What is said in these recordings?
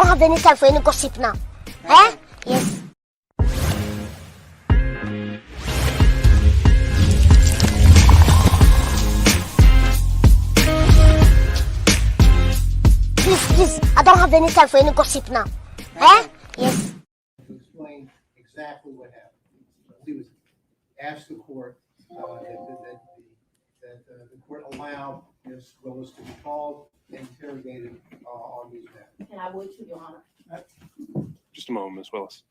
have any time for any gossip now. Eh? Yes. Please, I don't have any time for any gossip now. Eh? Yes. To explain exactly what happened. He was asked the court that the court allow Ms. Willis to be called and interrogated on these matters. And I would too, Your Honor. Just a moment, Ms. Willis.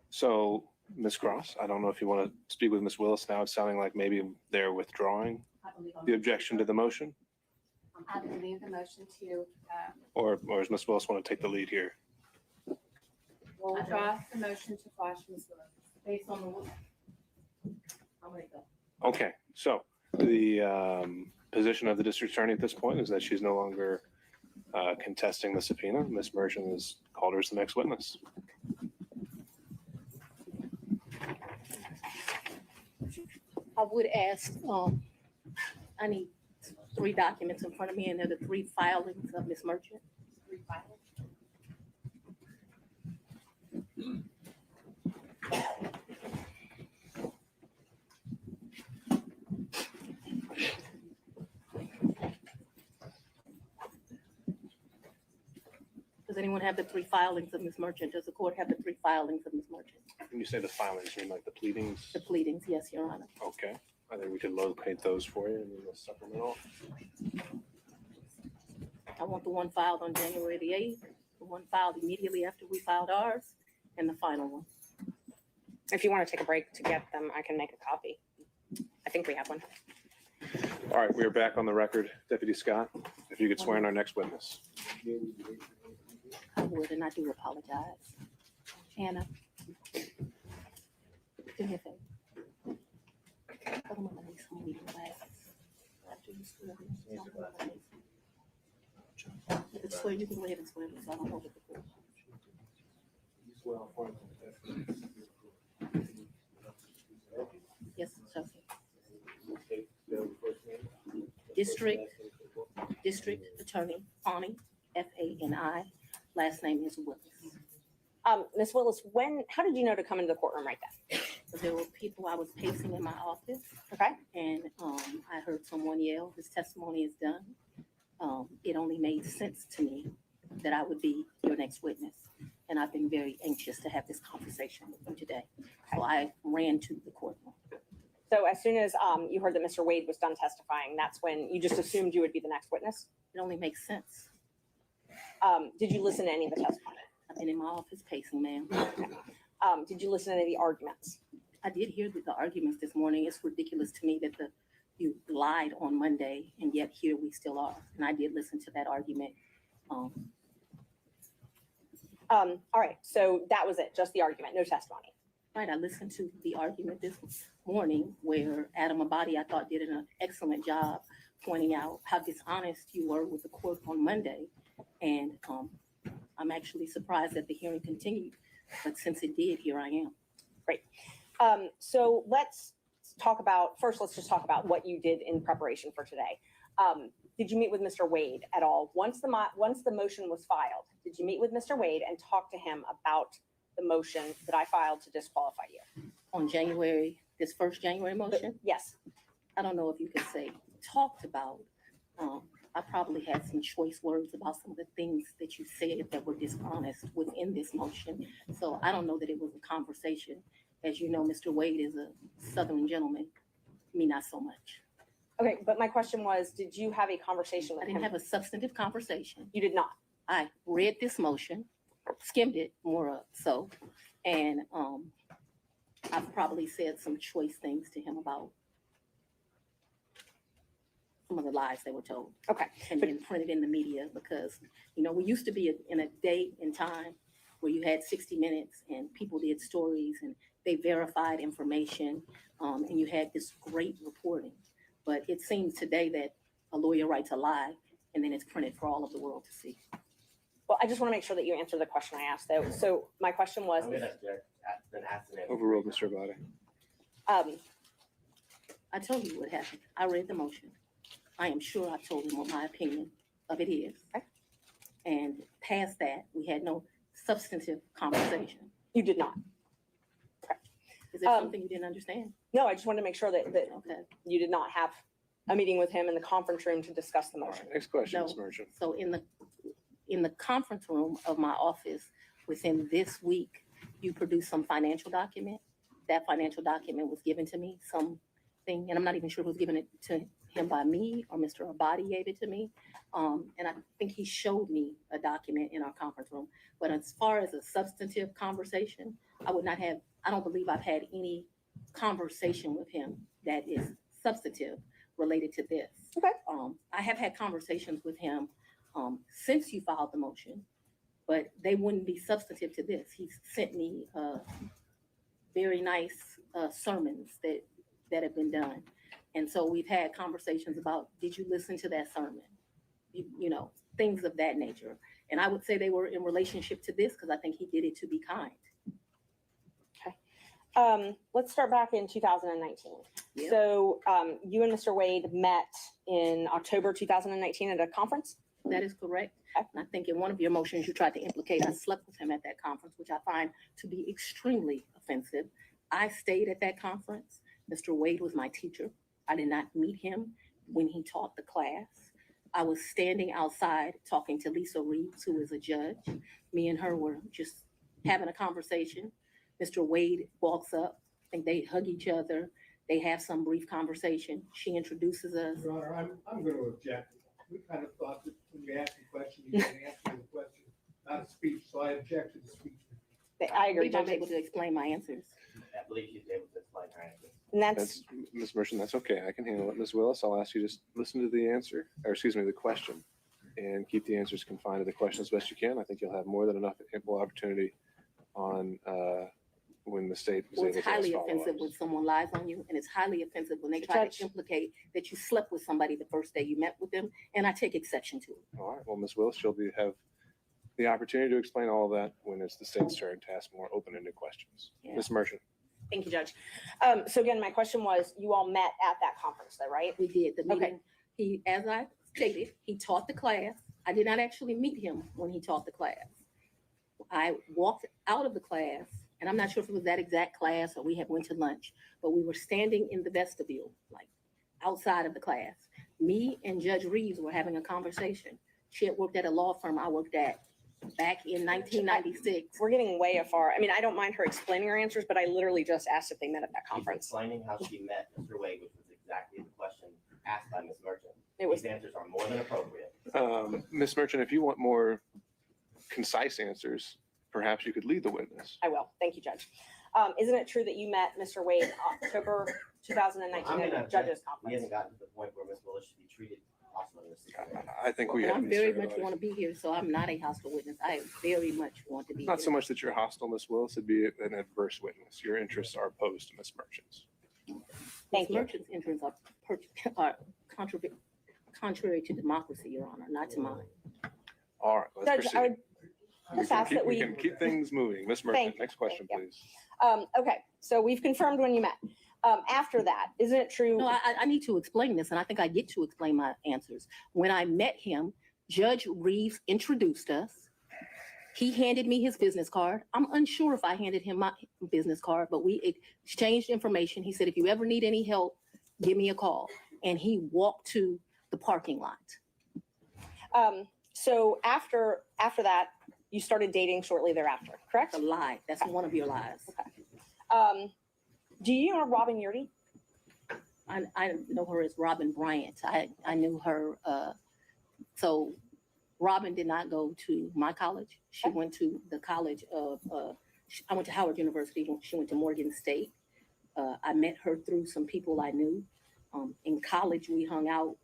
So, Ms. Cross, I don't know if you want to speak with Ms. Willis now. It's sounding like maybe they're withdrawing the objection to the motion, I believe the motion to or does Ms. Willis want to take the lead here? withdraw the motion to quash Ms. Willis based on the rule. I'm ready to go. Okay, so the position of the district attorney at this point is that she's no longer contesting the subpoena. Ms. Merchant has called her as the next witness. I would ask, I need 3 documents in front of me, and they're the 3 filings of Ms. Merchant. 3 filings. Does anyone have the 3 filings of Ms. Merchant? Does the court have the 3 filings of Ms. Merchant? When you say the filings, you mean like the pleadings? The pleadings, yes, Your Honor. Okay, I think we could locate those for you in the supplemental. I want the one filed on January the 8th, the one filed immediately after we filed ours, and the final one. If you want to take a break to get them, I can make a copy. I think we have one. All right, we are back on the record. Deputy Scott, if you could swear in our next witness. I would, and I do apologize. Anna, do me a favor. Put them on my knees, I'm gonna need glasses. After you swear, don't put them on my knees. You can swear, you can go ahead and swear, because I don't know what the court. Yes, Chelsea. District Attorney Fani, Fani. Last name is Willis. Ms. Willis, how did you know to come into the courtroom right then? There were people, I was pacing in my office, Okay. and I heard someone yell, "His testimony is done." It only made sense to me that I would be your next witness. And I've been very anxious to have this conversation with you today. So I ran to the courtroom. So as soon as you heard that Mr. Wade was done testifying, that's when you just assumed you would be the next witness? It only makes sense. Did you listen to any of the testimony? I've been in my office pacing, ma'am. Did you listen to any of the arguments? I did hear the arguments this morning. It's ridiculous to me that you lied on Monday, and yet here we still are. And I did listen to that argument. All right, so that was it, just the argument, no testimony. Right, I listened to the argument this morning where Adam Abadi, I thought, did an excellent job pointing out how dishonest you were with the court on Monday. And I'm actually surprised that the hearing continued, but since it did, here I am. Great. So let's just talk about what you did in preparation for today. Did you meet with Mr. Wade at all? Once the motion was filed, did you meet with Mr. Wade and talk to him about the motion that I filed to disqualify you? On this first January motion? Yes. I don't know if you could say talked about. I probably had some choice words about some of the things that you said that were dishonest within this motion. So I don't know that it was a conversation. As you know, Mr. Wade is a Southern gentleman, me not so much. Okay, but my question was, did you have a conversation with I didn't him? have a substantive conversation. You did not? I read this motion, skimmed it more up so, and I've probably said some choice things to him about some of the lies they were told. Okay. And then printed in the media because, we used to be in a day and time where you had 60 Minutes and people did stories and they verified information and you had this great reporting. But it seems today that a lawyer writes a lie and then it's printed for all of the world to see. Well, I just want to make sure that you answer the question I asked, though. So my question was, Overruled, Mr. Abadi. I told you what happened. I read the motion. I am sure I told him what my opinion of it is. Okay. And past that, we had no substantive conversation. You did not. Is there Um, something you didn't understand? No, I just wanted to make sure that Okay. you did not have a meeting with him in the conference room to discuss the All motion. right, next question, No. Ms. Merchant. So in the conference room of my office, within this week, you produced some financial document. That financial document was given to me, something, and I'm not even sure who was giving it to him by me or Mr. Abadi gave it to me. And I think he showed me a document in our conference room. But as far as a substantive conversation, I don't believe I've had any conversation with him that is substantive related to this. Okay. I have had conversations with him since you filed the motion, but they wouldn't be substantive to this. He's sent me very nice sermons that have been done. And so we've had conversations about, did you listen to that sermon? You know, things of that nature. And I would say they were in relationship to this because I think he did it to be kind. Let's start back in 2019. Yeah. So you and Mr. Wade met in October 2019 at a conference? That is correct. And I think in one of your motions, you tried to implicate I slept with him at that conference, which I find to be extremely offensive. I stayed at that conference. Mr. Wade was my teacher. I did not meet him when he taught the class. I was standing outside talking to Lisa Reeves, who is a judge. Me and her were just having a conversation. Mr. Wade walks up. I think they hug each other. They have some brief conversation. She introduces us. Your Honor, I'm going to object. We kind of thought that when you asked the question, you can answer the question, not a speech, so I object to the speech. I I agree, believe I'm Judge. able to explain my answers. I believe she's able to explain her answer. And that's, Ms. Merchant, that's okay. I can handle it. Ms. Willis, I'll ask you just listen to the answer, or excuse me, the question, and keep the answers confined to the question as best you can. I think you'll have more than enough ample opportunity on when the state is Well, able it's to ask highly offensive when follow-ups. someone lies on you, and it's highly offensive when they try Judge. to implicate that you slept with somebody the first day you met with them, and I take exception to it. All right, well, Ms. Willis, you'll have the opportunity to explain all of that when it's the state's turn to ask more open-ended questions. Yeah. Ms. Merchant. thank you, Judge. So again, my question was, you all met at that conference though, right? We did the Okay. meeting. As I stated, he taught the class. I did not actually meet him when he taught the class. I walked out of the class, and I'm not sure if it was that exact class or we had went to lunch, but we were standing in the vestibule, like outside of the class. Me and Judge Reeves were having a conversation. She had worked at a law firm I worked at back in 1996. We're getting way afar. I mean, I don't mind her explaining her answers, but I literally just asked if they met at that She's conference. explaining how she met Mr. Wade, which was exactly the question asked by Ms. Merchant. It was, These answers are more than appropriate. Ms. Merchant, if you want more concise answers, perhaps you could lead the witness. I will. Thank you, Judge. Isn't it true that you met Mr. Wade October 2019 at a judge's We conference? haven't gotten to the point where Ms. Willis should be treated hostile in this situation. I think we And have. I'm very much want to be here, so I'm not a hostile witness. I very much want to be Not here. so much that you're hostile, Ms. Willis, it'd be an adverse witness. Your interests are opposed to Ms. Merchant's. Thank you. Merchant's interests are contrary to democracy, Your Honor, not to mine. All right, let's Judge, I proceed. would just ask that We we, can keep things moving. Ms. Thank Merchant, you. next question, Yeah. please. okay, so we've confirmed when you met. After that, isn't it true? No, I need to explain this, and I think I get to explain my answers. When I met him, Judge Reeves introduced us. He handed me his business card. I'm unsure if I handed him my business card, but we exchanged information. He said, if you ever need any help, give me a call. And he walked to the parking lot. So after that, you started dating shortly thereafter, correct? That's a lie. That's one of your lies. Do you know Robin Yurdy? I know her as Robin Bryant. I knew her. So Robin did not go to my college. She went to the college of, I went to Howard University. She went to Morgan State. I met her through some people I knew. In college, we hung out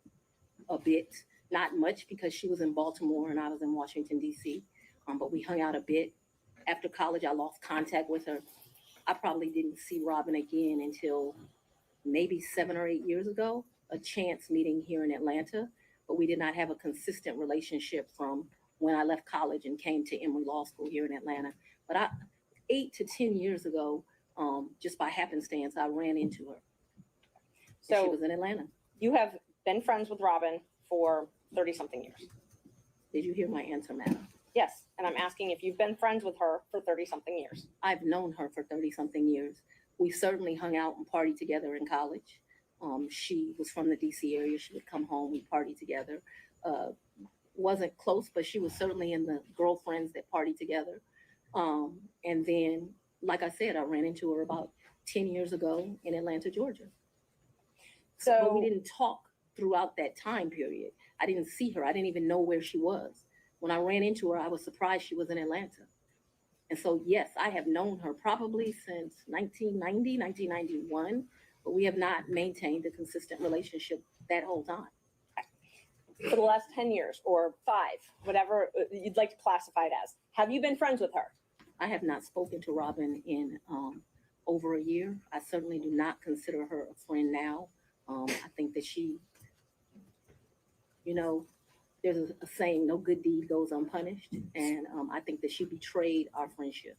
a bit, not much because she was in Baltimore and I was in Washington, D.C. But we hung out a bit. After college, I lost contact with her. I probably didn't see Robin again until maybe 7 or 8 years ago, a chance meeting here in Atlanta, but we did not have a consistent relationship from when I left college and came to Emory Law School here in Atlanta. But 8 to 10 years ago, just by happenstance, I ran into her. So she So was in Atlanta. you have been friends with Robin for 30-something years. Did you hear my answer, madam? Yes, and I'm asking if you've been friends with her for 30-something years. I've known her for 30-something years. We certainly hung out and partied together in college. She was from the DC area. She would come home, we'd party together. Wasn't close, but she was certainly in the girlfriends that partied together. And then, like I said, I ran into her about 10 years ago in Atlanta, Georgia. But we didn't talk throughout that time period. I didn't see her. I didn't even know where she was. When I ran into her, I was surprised she was in Atlanta. And so, yes, I have known her probably since 1990, 1991, but we have not maintained a consistent relationship that whole time. For the last 10 years or 5, whatever you'd like to classify it as, have you been friends with her? I have not spoken to Robin in over a year. I certainly do not consider her a friend now. I think that she, you know, there's a saying, no good deed goes unpunished. And I think that she betrayed our friendship.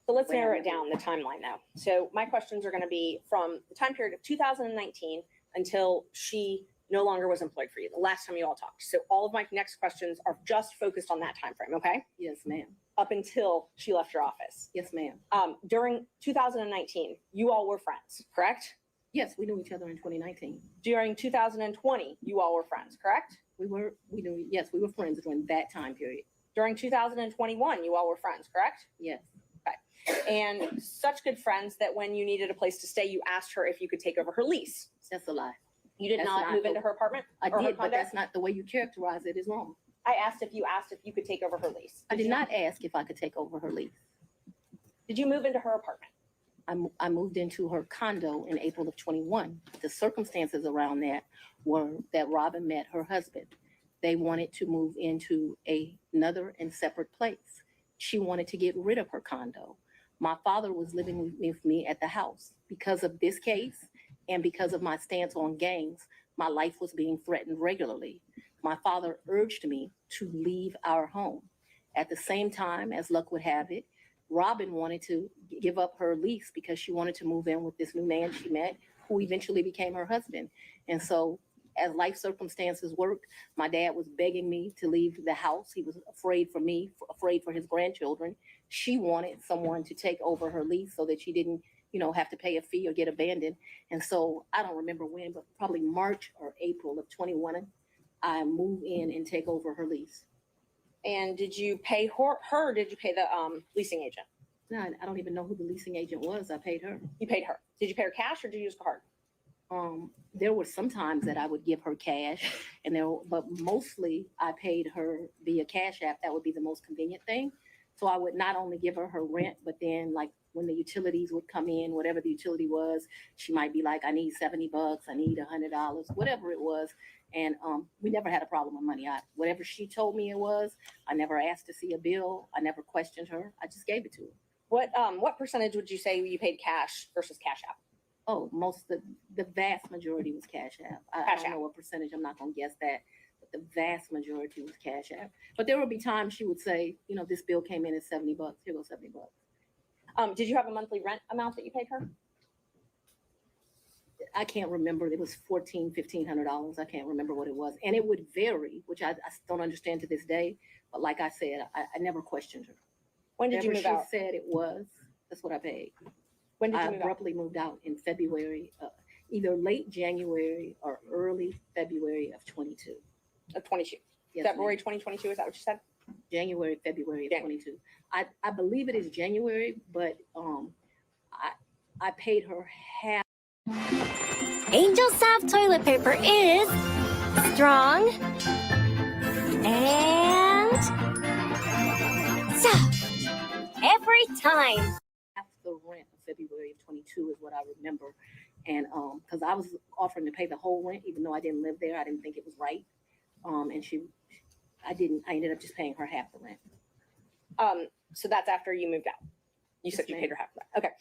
So let's narrow it down, the timeline now. So my questions are going to be from the time period of 2019 until she no longer was employed for you, the last time you all talked. So all of my next questions are just focused on that time frame, okay? Yes, ma'am. Up until she left your office. Yes, ma'am. During 2019, you all were friends, correct? Yes, we knew each other in 2019. During 2020, you all were friends, correct? We were friends during that time period. During 2021, you all were friends, correct? Yes. And such good friends that when you needed a place to stay, you asked her if you could take over her lease. That's a lie. You did That's not not move the- into her apartment? I or her did, but condo? that's not the way you characterize it is wrong. I asked if you could take over her lease. I did you- not ask if I could take over her lease. Did you move into her apartment? I moved into her condo in April of 21. The circumstances around that were that Robin met her husband. They wanted to move into another and separate place. She wanted to get rid of her condo. My father was living with me at the house. Because of this case and because of my stance on gangs, my life was being threatened regularly. My father urged me to leave our home. At the same time, as luck would have it, Robin wanted to give up her lease because she wanted to move in with this new man she met, who eventually became her husband. And so, as life circumstances worked, my dad was begging me to leave the house. He was afraid for me, afraid for his grandchildren. She wanted someone to take over her lease so that she didn't, have to pay a fee or get abandoned. And so I don't remember when, but probably March or April of 21, I moved in and take over her lease. And did you pay her or did you pay the leasing agent? No, I don't even know who the leasing agent was. I paid her. You paid her. Did you pay her cash or did you use a card? There were some times that I would give her cash, but mostly I paid her via Cash App. That would be the most convenient thing. So I would not only give her rent, but then like when the utilities would come in, whatever the utility was, she might be like, I need $70, I need $100, whatever it was. And we never had a problem with money. Whatever she told me it was, I never asked to see a bill. I never questioned her. I just gave it to her. What percentage would you say you paid cash versus Cash App? Oh, the vast majority was Cash App. I don't know what percentage. I'm not going to guess that. But the vast majority was Cash App. But there would be times she would say, this bill came in at $70. Here goes $70. Did you have a monthly rent amount that you paid her? I can't remember. It was $1,500. I can't remember what it was. And it would vary, which I don't understand to this day. But like I said, I never questioned her. When did you move out? She said it was, that's what I paid. When did you I move out? abruptly moved out in February, either late January or early February of 22. Of 22. Yes, February ma'am. 2022, is that what you said? January, February of January. 22. I believe it is January, but I paid her half. Angel Soft toilet paper is strong and soft every time. Half the rent of February of 22 is what I remember. And because I was offering to pay the whole rent, even though I didn't live there, I didn't think it was right. And I ended up just paying her half the rent. So that's after you moved out. You said Yes, you ma'am. paid her half of that. Okay.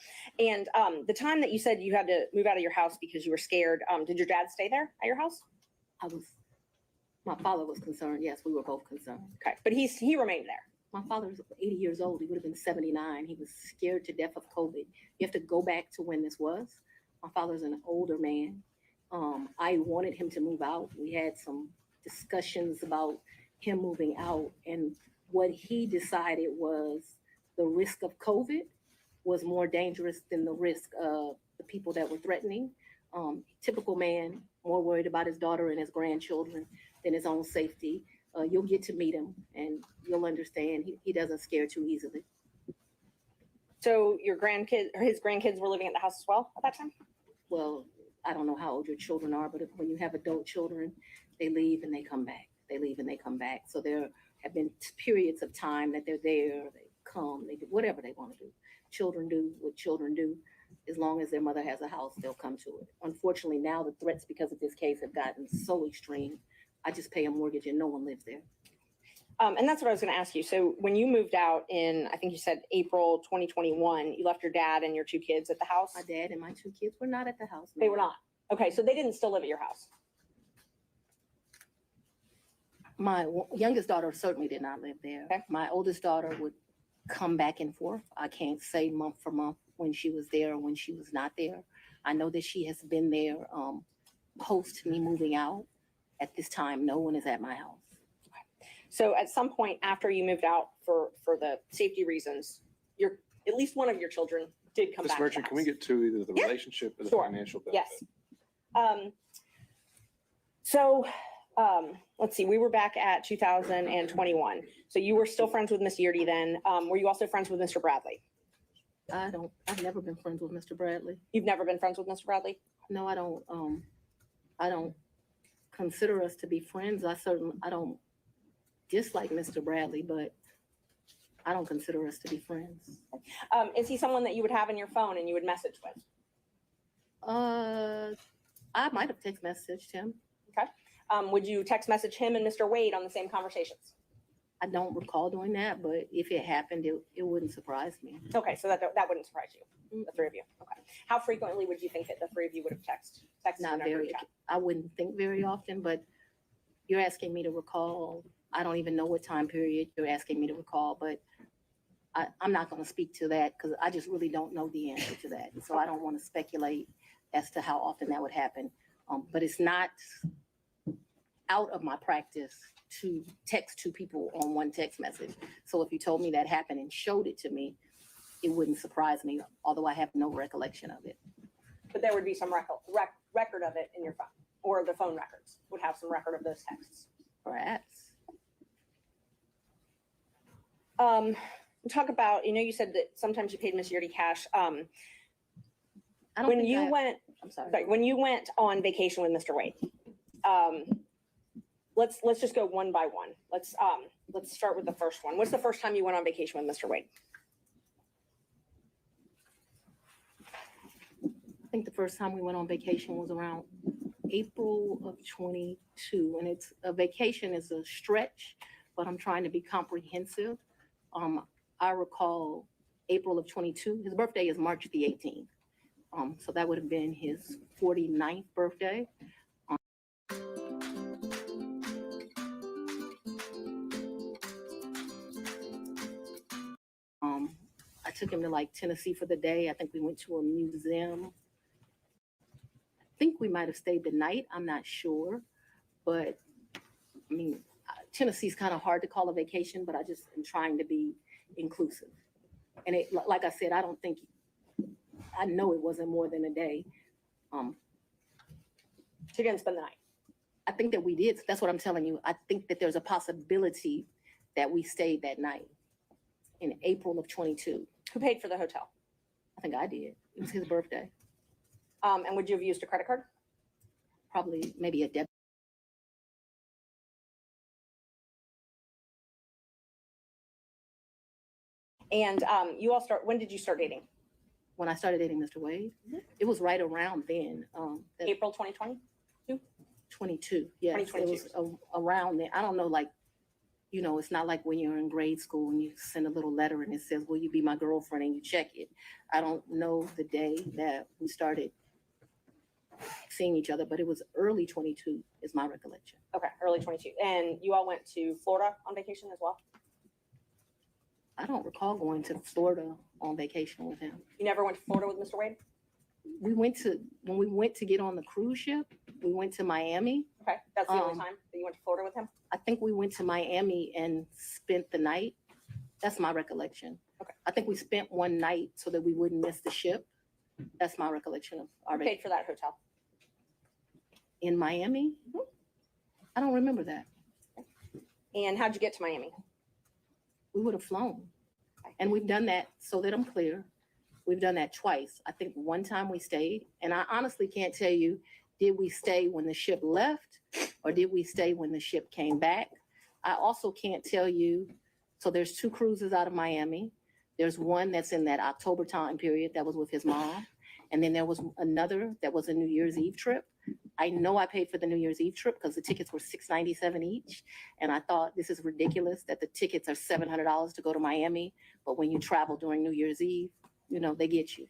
And the time that you said you had to move out of your house because you were scared, did your dad stay there at your house? My father was concerned. Yes, we were both concerned. Okay. But he remained there. My father's 80 years old. He would have been 79. He was scared to death of COVID. You have to go back to when this was. My father's an older man. I wanted him to move out. We had some discussions about, him moving out. And what he decided was the risk of COVID was more dangerous than the risk of the people that were threatening. Typical man, more worried about his daughter and his grandchildren than his own safety. You'll get to meet him and you'll understand he doesn't scare too easily. So your grandkids or his grandkids were living at the house as well at that time? Well, I don't know how old your children are, but when you have adult children, they leave and they come back. They leave and they come back. So there have been periods of time that they're there, they come, they do whatever they want to do. Children do what children do. As long as their mother has a house, they'll come to it. Unfortunately, now the threats because of this case have gotten so extreme. I just pay a mortgage and no one lives there. And that's what I was going to ask you. So when you moved out in, I think you said April 2021, you left your dad and your two kids at the house? My dad and my two kids were not at the house. They were not. Okay, so they didn't still live at your house? My youngest daughter certainly did not live there. Okay. My oldest daughter would come back and forth. I can't say month for month when she was there or when she was not there. I know that she has been there post me moving out. At this time, no one is at my house. So at some point after you moved out for the safety reasons, at least one of your children did come Ms. back. Merchant, to the can we house. get to either the Yeah. relationship or the Sure. financial benefit? Yes. So let's see, we were back at 2021. So you were still friends with Miss Yeardy then. Were you also friends with Mr. Bradley? I've never been friends with Mr. Bradley. You've never been friends with Mr. Bradley? No, I don't consider us to be friends. I don't dislike Mr. Bradley, but I don't consider us to be friends. Is he someone that you would have in your phone and you would message with? I might have text messaged him. Would you text message him and Mr. Wade on the same conversations? I don't recall doing that, but if it happened, it wouldn't surprise me. Okay, so that wouldn't surprise you, the three of you. Okay. How frequently would you think that the three of you would have texted Not in a group very, chat? I wouldn't think very often, but you're asking me to recall. I don't even know what time period you're asking me to recall, but I'm not going to speak to that because I just really don't know the answer to that. So I don't want to speculate as to how often that would happen. But it's not out of my practice to text two people on one text message. So if you told me that happened and showed it to me, it wouldn't surprise me, although I have no recollection of it. But there would be some record of it in your phone, or the phone records would have some record of those texts. Perhaps. Talk about, you said that sometimes you paid Miss Yeardy cash. I don't When think you I- went, I'm sorry. sorry, when you went on vacation with Mr. Wade, let's just go one by one. Let's start with the first one. What's the first time you went on vacation with Mr. Wade? I think the first time we went on vacation was around April of 22. And it's a vacation is a stretch, but I'm trying to be comprehensive. I recall April of 22. His birthday is March the 18th. So that would have been his 49th birthday. I took him to like Tennessee for the day. I think we went to a museum. I think we might have stayed the night. I'm not sure. But I mean, Tennessee's kind of hard to call a vacation, but I just am trying to be inclusive. And it, like I said, I know it wasn't more than a day. So you didn't spend the night? I think that we did. That's what I'm telling you. I think that there's a possibility that we stayed that night in April of 22. Who paid for the hotel? I think I did. It was his birthday. And would you have used a credit card? Probably maybe a debit. And when did you start dating? When I started dating Mr. Wade, it was right around then. April 2020? 22. Yes, 2022. it was around then. I don't know, like, it's not like when you're in grade school and you send a little letter and it says, will you be my girlfriend, and you check it. I don't know the day that we started seeing each other, but it was early 22 is my recollection. Okay, early 22. And you all went to Florida on vacation as well? I don't recall going to Florida on vacation with him. You never went to Florida with Mr. Wade? when we went to get on the cruise ship, we went to Miami. Okay, that's the only Um, time that you went to Florida with him? I think we went to Miami and spent the night. That's my recollection. Okay. I think we spent one night so that we wouldn't miss the ship. That's my recollection of our Who paid for that hotel? in Miami. I don't remember that. And how'd you get to Miami? We would have flown. And we've done that, so that I'm clear. We've done that twice. I think one time we stayed, and I honestly can't tell you, did we stay when the ship left or did we stay when the ship came back? I also can't tell you, so there's 2 cruises out of Miami. There's one that's in that October time period that was with his mom. And then there was another that was a New Year's Eve trip. I know I paid for the New Year's Eve trip because the tickets were $697 each. And I thought this is ridiculous that the tickets are $700 to go to Miami. But when you travel during New Year's Eve, you know, they get you.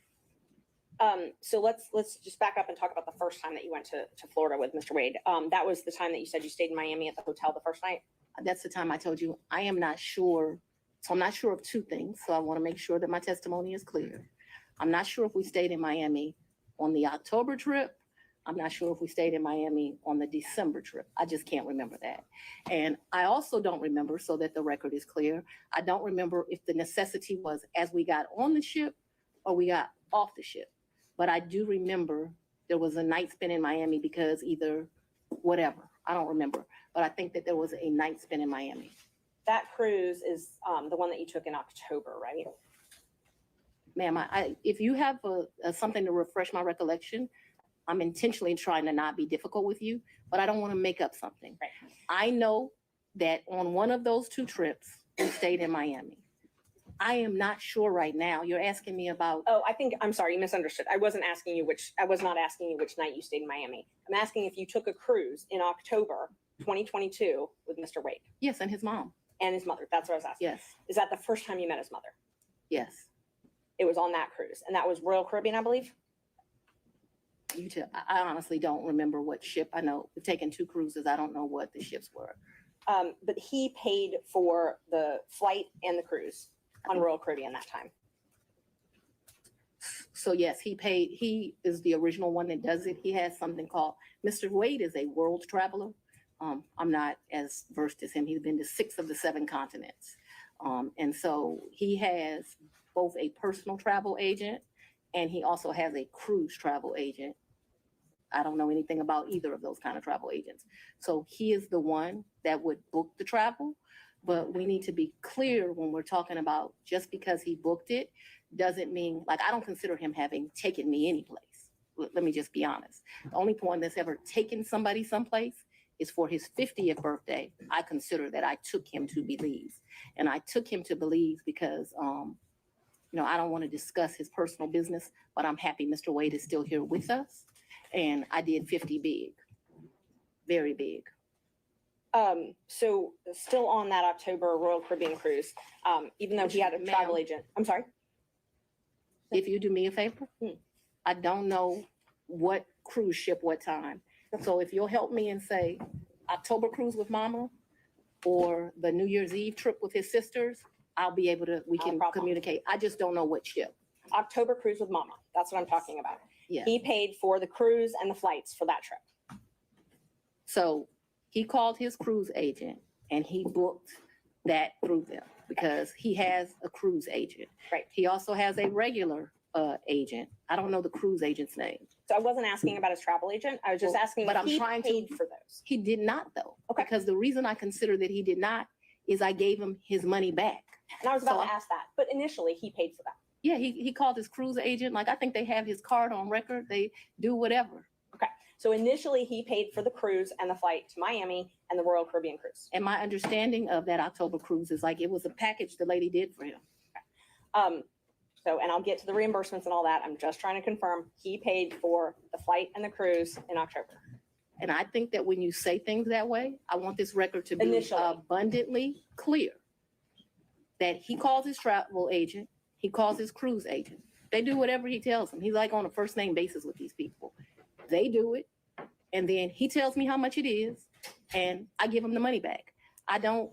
So let's just back up and talk about the first time that you went to Florida with Mr. Wade. That was the time that you said you stayed in Miami at the hotel the first night? That's the time I told you, I am not sure. So I'm not sure of 2 things. So I want to make sure that my testimony is clear. I'm not sure if we stayed in Miami on the October trip. I'm not sure if we stayed in Miami on the December trip. I just can't remember that. And I also don't remember, so that the record is clear, I don't remember if the necessity was as we got on the ship or we got off the ship. But I do remember there was a night spent in Miami because either whatever, I don't remember. But I think that there was a night spent in Miami. That cruise is the one that you took in October, right? Ma'am, if you have something to refresh my recollection, I'm intentionally trying to not be difficult with you, but I don't want to make up something. Right. I know that on one of those 2 trips, we stayed in Miami. I am not sure right now. You're asking me about. Oh, I'm sorry, you misunderstood. I was not asking you which night you stayed in Miami. I'm asking if you took a cruise in October 2022 with Mr. Wade Yes, and his mom. and his mother. That's what I was asking. Yes, Is that the first time you met his mother? yes. It was on that cruise, and that was Royal Caribbean, I believe? I honestly don't remember what ship. I know we've taken 2 cruises. I don't know what the ships were. But he paid for the flight and the cruise on Royal Caribbean that time. So yes, he paid. He is the original one that does it. He has something called, Mr. Wade is a world traveler. I'm not as versed as him. He's been to 6 of the 7 continents. And so he has both a personal travel agent and he also has a cruise travel agent. I don't know anything about either of those kind of travel agents. So he is the one that would book the travel, but we need to be clear when we're talking about just because he booked it doesn't mean, like, I don't consider him having taken me anyplace. Let me just be honest. The only one that's ever taken somebody someplace is for his 50th birthday. I consider that I took him to Belize. And I took him to Belize because, I don't want to discuss his personal business, but I'm happy Mr. Wade is still here with us. And I did 50 big, very big. So still on that October Royal Caribbean cruise, even though he had a travel Ma'am. agent, I'm sorry? If you do me a favor, I don't know what cruise ship, what time. So if you'll help me and say October cruise with mama or the New Year's Eve trip with his sisters, I'll be able to, we No can problem. communicate. I just don't know what ship. October cruise with mama, that's what I'm talking about. Yeah. He paid for the cruise and the flights for that trip. So he called his cruise agent and he booked that through them because he has a cruise agent. Right. He also has a regular agent. I don't know the cruise agent's name. So I wasn't asking about his travel agent, I was just Well, asking but if I'm he trying to- paid for those. He did not though. Okay. Because the reason I consider that he did not is I gave him his money back. And I was about So to ask that, but initially he paid for that. Yeah, he called his cruise agent. Like, I think they have his card on record. They do whatever. So initially he paid for the cruise and the flight to Miami and the Royal Caribbean cruise. And my understanding of that October cruise is like, it was a package the lady did for him. And I'll get to the reimbursements and all that. I'm just trying to confirm he paid for the flight and the cruise in October. And I think that when you say things that way, I want this record to be Initially. abundantly clear that he calls his travel agent, he calls his cruise agent. They do whatever he tells them. He's like on a first name basis with these people. They do it. And then he tells me how much it is and I give him the money back. I don't,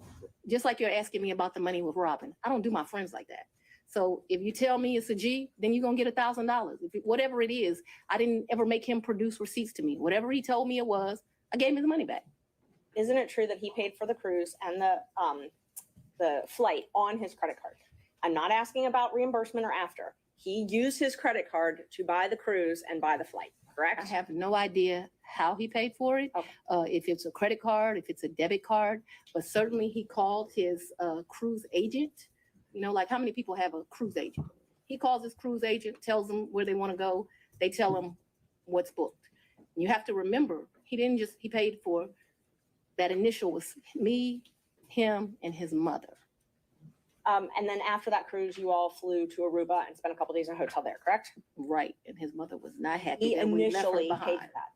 just like you're asking me about the money with Robin, I don't do my friends like that. So if you tell me it's a G, then you're gonna get $1,000. Whatever it is, I didn't ever make him produce receipts to me. Whatever he told me it was, I gave him his money back. Isn't it true that he paid for the cruise and the flight on his credit card? I'm not asking about reimbursement or after. He used his credit card to buy the cruise and buy the flight, correct? I have no idea how he paid for it, Okay. if it's a credit card, if it's a debit card, but certainly he called his cruise agent. You know, like how many people have a cruise agent? He calls his cruise agent, tells them where they want to go. They tell him what's booked. You have to remember, he paid for that initial was me, him, and his mother. And then after that cruise, you all flew to Aruba and spent a couple days in a hotel there, correct? Right, and his mother was not happy He that we left her initially paid behind for that.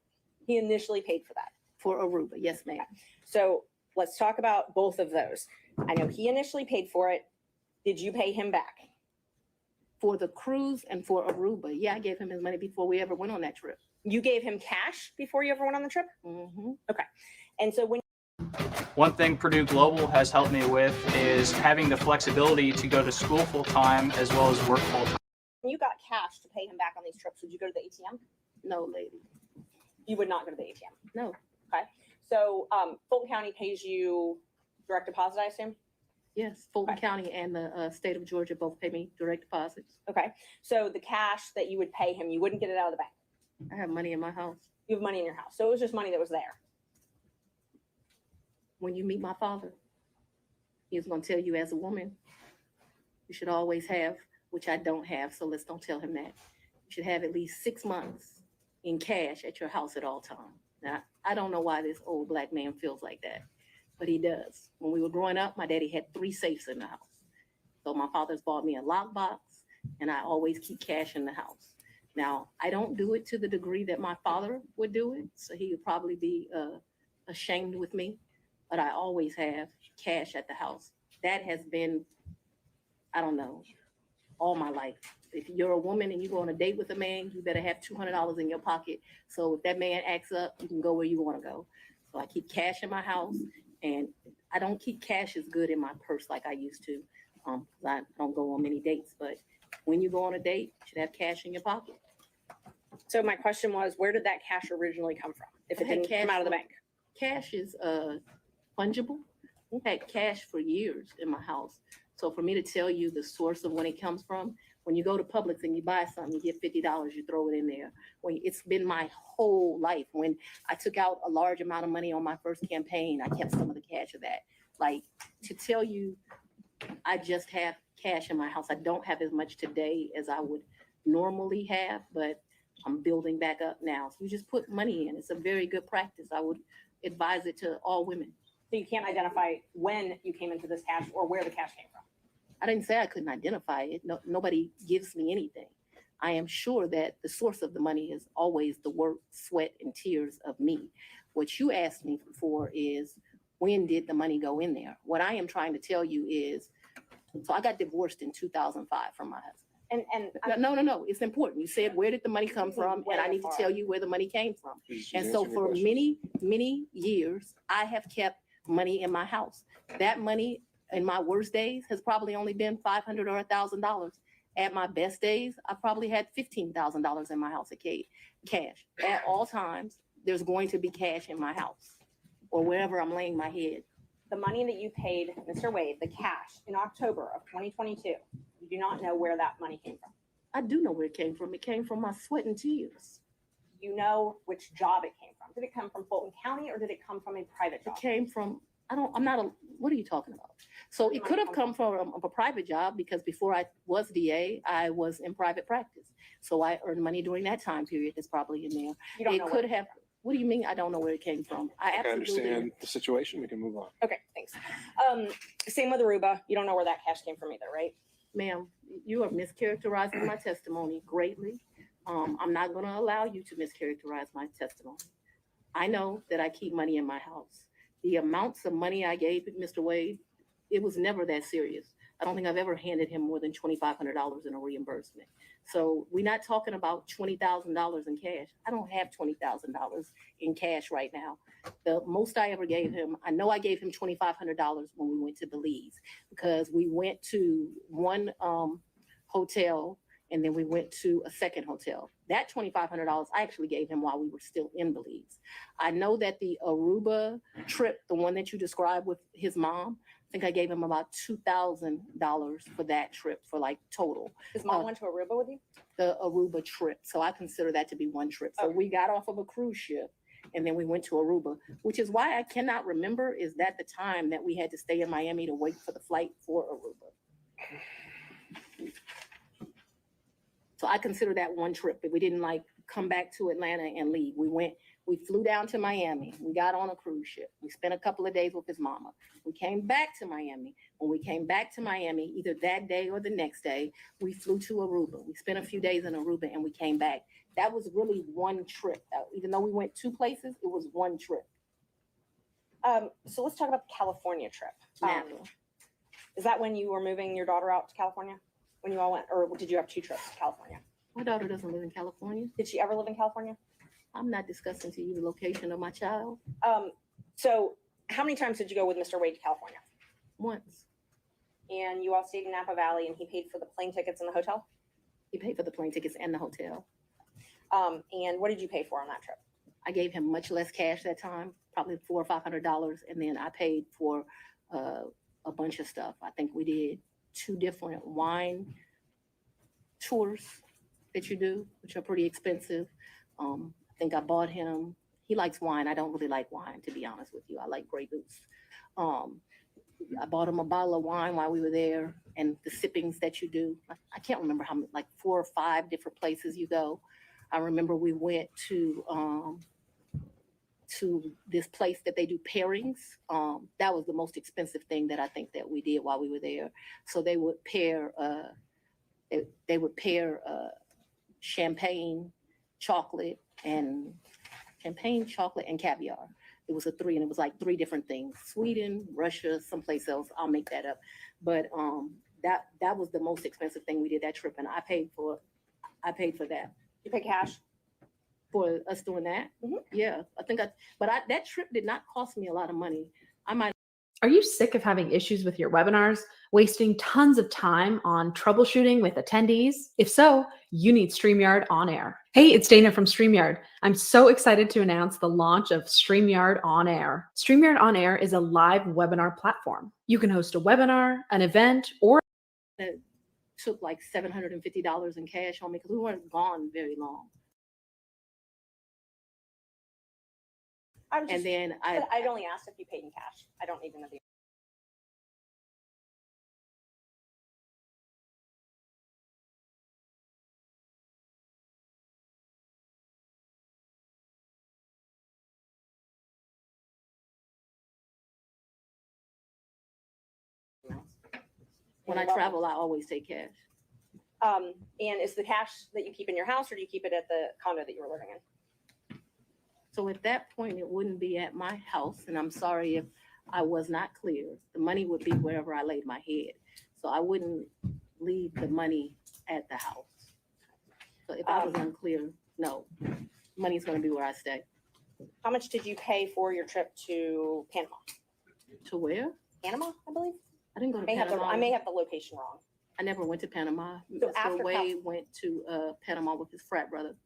He initially paid for that. for Aruba. Yes, ma'am. So let's talk about both of those. I know he initially paid for it. Did you pay him back? For the cruise and for Aruba, yeah, I gave him his money before we ever went on that trip. You gave him cash before you ever went on the trip? Mm-hmm. And so when One thing Purdue Global has helped me with is having the flexibility to go to school full time as well as work full time. you got cash to pay him back on these trips, would you go to the ATM? No, lady. You would not go to the ATM? No. Okay. So Fulton County pays you direct deposit, I assume? Yes, Fulton Okay. County and the state of Georgia both pay me direct deposits. Okay. So the cash that you would pay him, you wouldn't get it out of the bank. I have money in my house. You have money in your house. So it was just money that was there. When you meet my father, he's going to tell you as a woman, you should always have, which I don't have, so let's don't tell him that. You should have at least 6 months in cash at your house at all times. Now, I don't know why this old black man feels like that, but he does. When we were growing up, my daddy had 3 safes in the house. So my father's bought me a lockbox, and I always keep cash in the house. Now, I don't do it to the degree that my father would do it, so he would probably be ashamed with me, but I always have cash at the house. That has been, I don't know, all my life. If you're a woman and you go on a date with a man, you better have $200 in your pocket. So if that man acts up, you can go where you want to go. So I keep cash in my house, and I don't keep cash as good in my purse like I used to. I don't go on many dates, but when you go on a date, you should have cash in your pocket. So my question was, where did that cash originally come from? If it I had didn't cash come out of the for- bank? Cash is fungible. We've had cash for years in my house. So for me to tell you the source of when it comes from, when you go to Publix and you buy something, you get $50, you throw it in there. It's been my whole life. When I took out a large amount of money on my first campaign, I kept some of the cash of that. Like, to tell you, I just have cash in my house. I don't have as much today as I would normally have, but I'm building back up now. So you just put money in. It's a very good practice. I would advise it to all women. So you can't identify when you came into this cash or where the cash came from? I didn't say I couldn't identify it. No, nobody gives me anything. I am sure that the source of the money is always the work, sweat, and tears of me. What you asked me for is, when did the money go in there? What I am trying to tell you is, so I got divorced in 2005 from my husband. And No. It's important. You said, where did the money come from? And I need to tell you where the money came from. And so for many, many years, I have kept money in my house. That money in my worst days has probably only been $500 or $1,000. At my best days, I probably had $15,000 in my house of cash. At all times, there's going to be cash in my house or wherever I'm laying my head. the money that you paid Mr. Wade, the cash in October of 2022, you do not know where that money came from. I do know where it came from. It came from my sweat and tears. You know which job it came from. Did it come from Fulton County or did it come from a private It job? came from, what are you talking about? So it could have come from a private job because before I was DA, I was in private practice. So I earned money during that time period. It's probably in there. You don't It know could where- have, what do you mean? I don't know where it came from. I I absolutely, understand the situation. We can move on. Okay, thanks. Same with Aruba. You don't know where that cash came from either, right? ma'am, you are mischaracterizing my testimony greatly. I'm not going to allow you to mischaracterize my testimony. I know that I keep money in my house. The amounts of money I gave Mr. Wade, it was never that serious. I don't think I've ever handed him more than $2,500 in a reimbursement. So we're not talking about $20,000 in cash. I don't have $20,000 in cash right now. The most I ever gave him, I know I gave him $2,500 when we went to Belize because we went to one hotel, and then we went to a second hotel. That $2,500 I actually gave him while we were still in Belize. I know that the Aruba trip, the one that you described with his mom, I think I gave him about $2,000 for that trip for like total. His mom went to Aruba with you? The Aruba trip. So I consider that to be one trip. So we got off of a cruise ship and then we went to Aruba, which is why I cannot remember is that the time that we had to stay in Miami to wait for the flight for Aruba. So I consider that one trip, but we didn't like come back to Atlanta and leave. We flew down to Miami. We got on a cruise ship. We spent a couple of days with his mama. We came back to Miami. When we came back to Miami, either that day or the next day, we flew to Aruba. We spent a few days in Aruba and we came back. That was really one trip. Even though we went 2 places, it was one trip. So let's talk about the California trip. Napa. Is that when you were moving your daughter out to California? When you all went, or did you have 2 trips to California? My daughter doesn't live in California. Did she ever live in California? I'm not discussing to you the location of my child. So how many times did you go with Mr. Wade to California? Once. And you all stayed in Napa Valley and he paid for the plane tickets and the hotel? He paid for the plane tickets and the hotel. And what did you pay for on that trip? I gave him much less cash that time, probably $400 or $500, and then I paid for a bunch of stuff. I think we did 2 different wine tours that you do, which are pretty expensive. I think I bought him. He likes wine. I don't really like wine, to be honest with you. I like Grey Goose. I bought him a bottle of wine while we were there, and the sippings that you do. I can't remember how many, like 4 or 5 different places you go. I remember we went to this place that they do pairings. That was the most expensive thing that I think that we did while we were there. So they would pair champagne, chocolate, and caviar. It was a 3, and it was like 3 different things: Sweden, Russia, someplace else. I'll make that up. But that was the most expensive thing we did that trip, and I paid for that. You pay cash? For us doing that? Mm-hmm. Yeah, that trip did not cost me a lot of money. Are you sick of having issues with your webinars, wasting tons of time on troubleshooting with attendees? If so, you need StreamYard On Air. Hey, it's Dana from StreamYard. I'm so excited to announce the launch of StreamYard On Air. StreamYard On Air is a live webinar platform. You can host a webinar, an event, or It took like $750 in cash on me because we weren't gone very long. I was just, And then I'd only asked if you paid in cash. I don't need to know the. when I travel, I always take cash. And is the cash that you keep in your house, or do you keep it at the condo that you were living in? So at that point, it wouldn't be at my house, and I'm sorry if I was not clear. The money would be wherever I laid my head. So I wouldn't leave the money at the house. So if I was unclear, no, money's gonna be where I stay. How much did you pay for your trip to Panama? To where? Panama, I believe. I didn't go to I Panama. may have the location wrong. I never went to Panama. So Mr. after Wade went to Panama with his frat brother.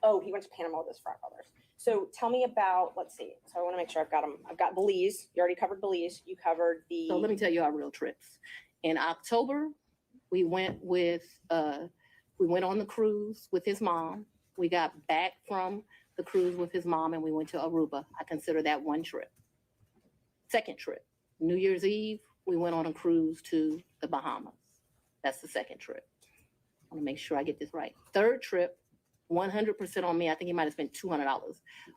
Oh, he went to Panama with his frat brothers. So tell me about, let's see. So I want to make sure I've got them. I've got Belize. You already covered Belize. You covered the. So let me tell you our real trips. In October, we went on the cruise with his mom. We got back from the cruise with his mom and we went to Aruba. I consider that one trip. Second trip, New Year's Eve, we went on a cruise to the Bahamas. That's the second trip. I want to make sure I get this right. Third trip, 100% on me. I think he might have spent $200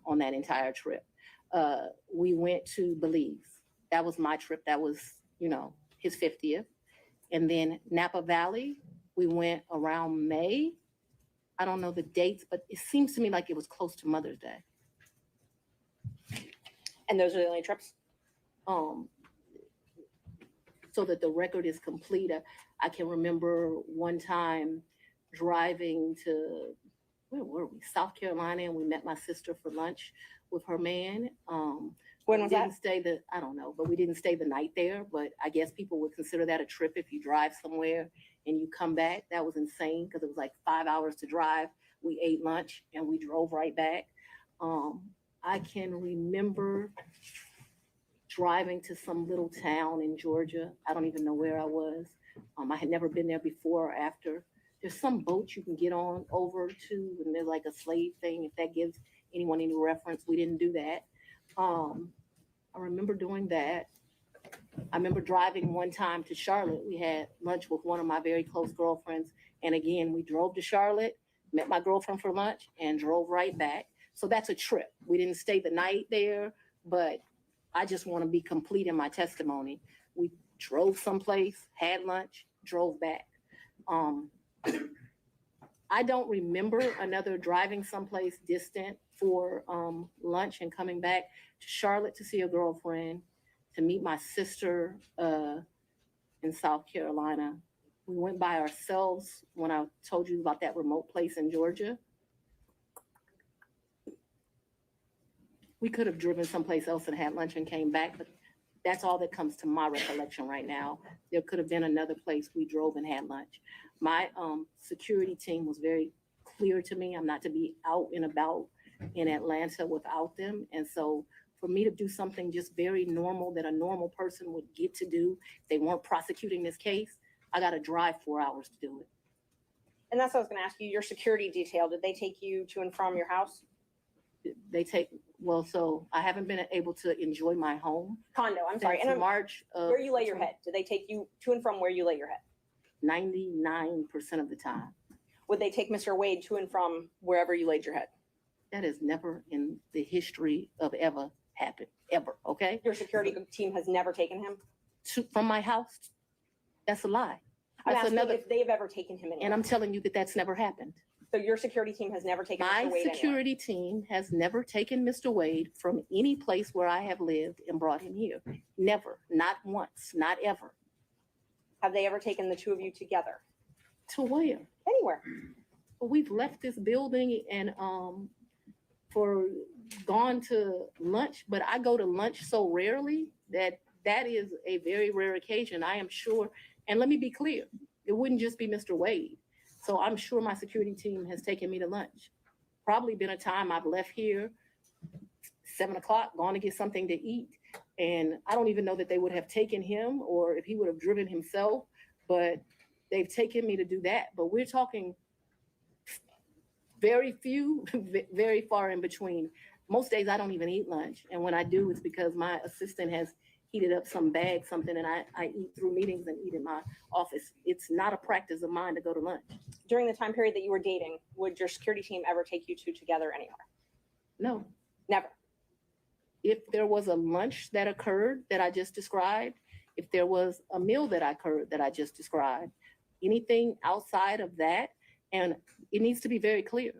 on that entire trip. We went to Belize. That was my trip. That was, his 50th. And then Napa Valley, we went around May. I don't know the dates, but it seems to me like it was close to Mother's Day. And those are the only trips? So that the record is complete. I can remember one time driving to, where were we? South Carolina, and we met my sister for lunch with her man. When was that? I don't know, but we didn't stay the night there. But I guess people would consider that a trip if you drive somewhere and you come back. That was insane because it was like 5 hours to drive. We ate lunch and we drove right back. I can remember driving to some little town in Georgia. I don't even know where I was. I had never been there before or after. There's some boat you can get on over to, and there's like a slave thing, if that gives anyone any reference. We didn't do that. I remember doing that. I remember driving one time to Charlotte. We had lunch with one of my very close girlfriends. And again, we drove to Charlotte, met my girlfriend for lunch, and drove right back. So that's a trip. We didn't stay the night there, but I just want to be complete in my testimony. We drove someplace, had lunch, drove back. I don't remember another driving someplace distant for lunch and coming back to Charlotte to see a girlfriend, to meet my sister in South Carolina. We went by ourselves when I told you about that remote place in Georgia. We could have driven someplace else and had lunch and came back, but that's all that comes to my recollection right now. There could have been another place we drove and had lunch. My security team was very clear to me. I'm not to be out and about in Atlanta without them. And so for me to do something just very normal that a normal person would get to do, if they weren't prosecuting this case, I got to drive 4 hours to do it. And that's what I was going to ask you. Your security detail, did they take you to and from your house? They take, well, so I haven't been able to enjoy my home. Condo, I'm sorry. Since And March of where you lay your head? Did they take you to and from where you lay your head? 99% of the time. Would they take Mr. Wade to and from wherever you laid your head? That has never in the history of ever happened, ever, okay? Your security team has never taken him? From my house? That's a lie. I'm That's asking another, if they've ever taken him anywhere. and I'm telling you that that's never happened. So your security team has never taken My Mr. Wade anywhere? security team has never taken Mr. Wade from any place where I have lived and brought him here. Never, not once, not ever. Have they ever taken the two of you together? To where? Anywhere. We've left this building and gone to lunch, but I go to lunch so rarely that is a very rare occasion. I am sure, and let me be clear, it wouldn't just be Mr. Wade. So I'm sure my security team has taken me to lunch. Probably been a time I've left here 7 o'clock, gone to get something to eat. And I don't even know that they would have taken him or if he would have driven himself, but they've taken me to do that. But we're talking very few, very far in between. Most days I don't even eat lunch. And when I do, it's because my assistant has heated up some bag, something, and I eat through meetings and eat in my office. It's not a practice of mine to go to lunch. During the time period that you were dating, would your security team ever take you two together anywhere? No. Never. If there was a lunch that occurred that I just described, if there was a meal that occurred that I just described, anything outside of that, and it needs to be very clear.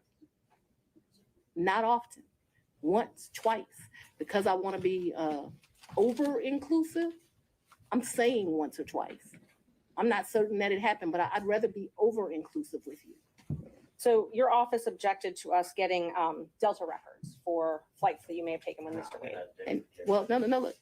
Not often, once, twice, because I want to be over inclusive. I'm saying once or twice. I'm not certain that it happened, but I'd rather be over inclusive with you. So your office objected to us getting Delta records for flights that you may have taken with Mr. Wade. And well, no, look,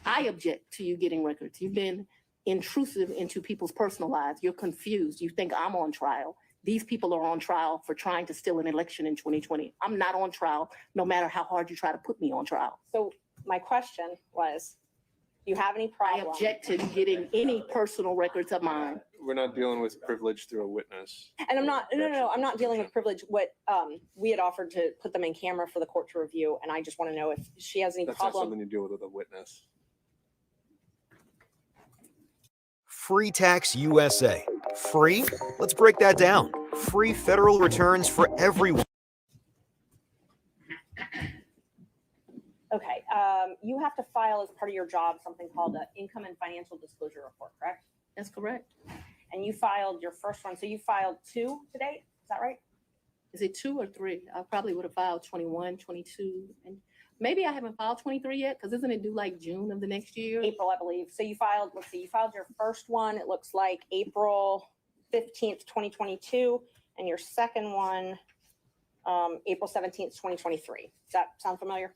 I object to you getting records. You've been intrusive into people's personal lives. You're confused. You think I'm on trial. These people are on trial for trying to steal an election in 2020. I'm not on trial, no matter how hard you try to put me on trial. So my question was, do you have any I problem? object to getting any personal records of mine. We're not dealing with privilege through a witness. And I'm not, no, I'm not dealing with privilege. What we had offered to put them in camera for the court to review. And I just want to know if she has any That's not problem. something you deal with a witness. Free Tax USA. Free? Let's break that down. Free federal returns for everyone. Okay, you have to file as part of your job something called an income and financial disclosure report, correct? That's correct. And you filed your first one. So you filed 2 to date, is that right? Is it 2 or 3? I probably would have filed 21, 22, and maybe I haven't filed 23 yet, because isn't it due like June of the next year? April, I believe. So you filed, let's see, you filed your first one, it looks like April 15th, 2022, and your second one, April 17th, 2023. Does that sound familiar?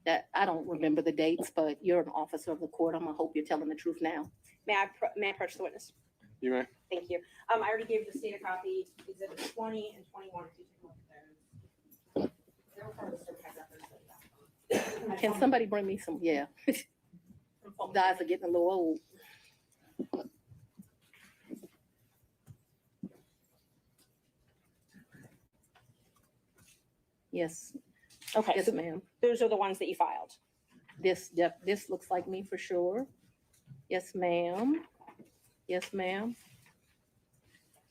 That I don't remember the dates, but you're an officer of the court. I'm gonna hope you're telling the truth now. May I approach the witness? You may. Thank you. I already gave the state a copy, exhibit 20 and 21. If you take a look at those. They were part of the certified records. Can somebody bring me some? Yeah. Guys are getting a little old. Yes. Okay, Yes, so ma'am. those are the ones that you filed. This looks like me for sure. Yes, ma'am. Yes, ma'am.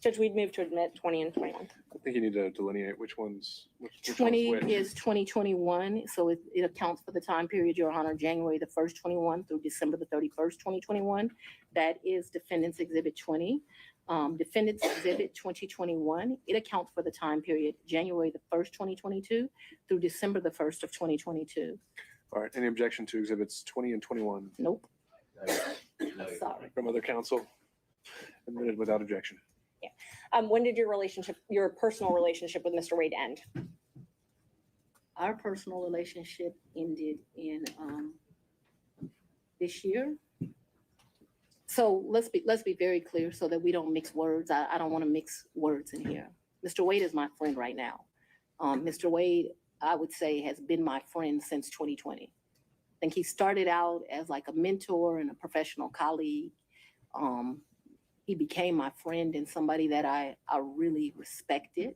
Judge, we'd move to admit 20 and 21. I think you need to delineate which one's which 20 one's which. is 2021, so it accounts for the time period, Your Honor, January the 1st, 21 through December the 31st, 2021. That is Defendant's Exhibit 20. Defendant's Exhibit 2021, it accounts for the time period, January the 1st, 2022 through December the 1st of 2022. All right. Any objection to exhibits 20 and 21 Nope, No, sorry. from other counsel? Admitted without objection. When did your personal relationship with Mr. Wade end? Our personal relationship ended in this year. So let's be very clear so that we don't mix words. I don't want to mix words in here. Mr. Wade is my friend right now. Mr. Wade, I would say, has been my friend since 2020. I think he started out as like a mentor and a professional colleague. He became my friend and somebody that I really respected.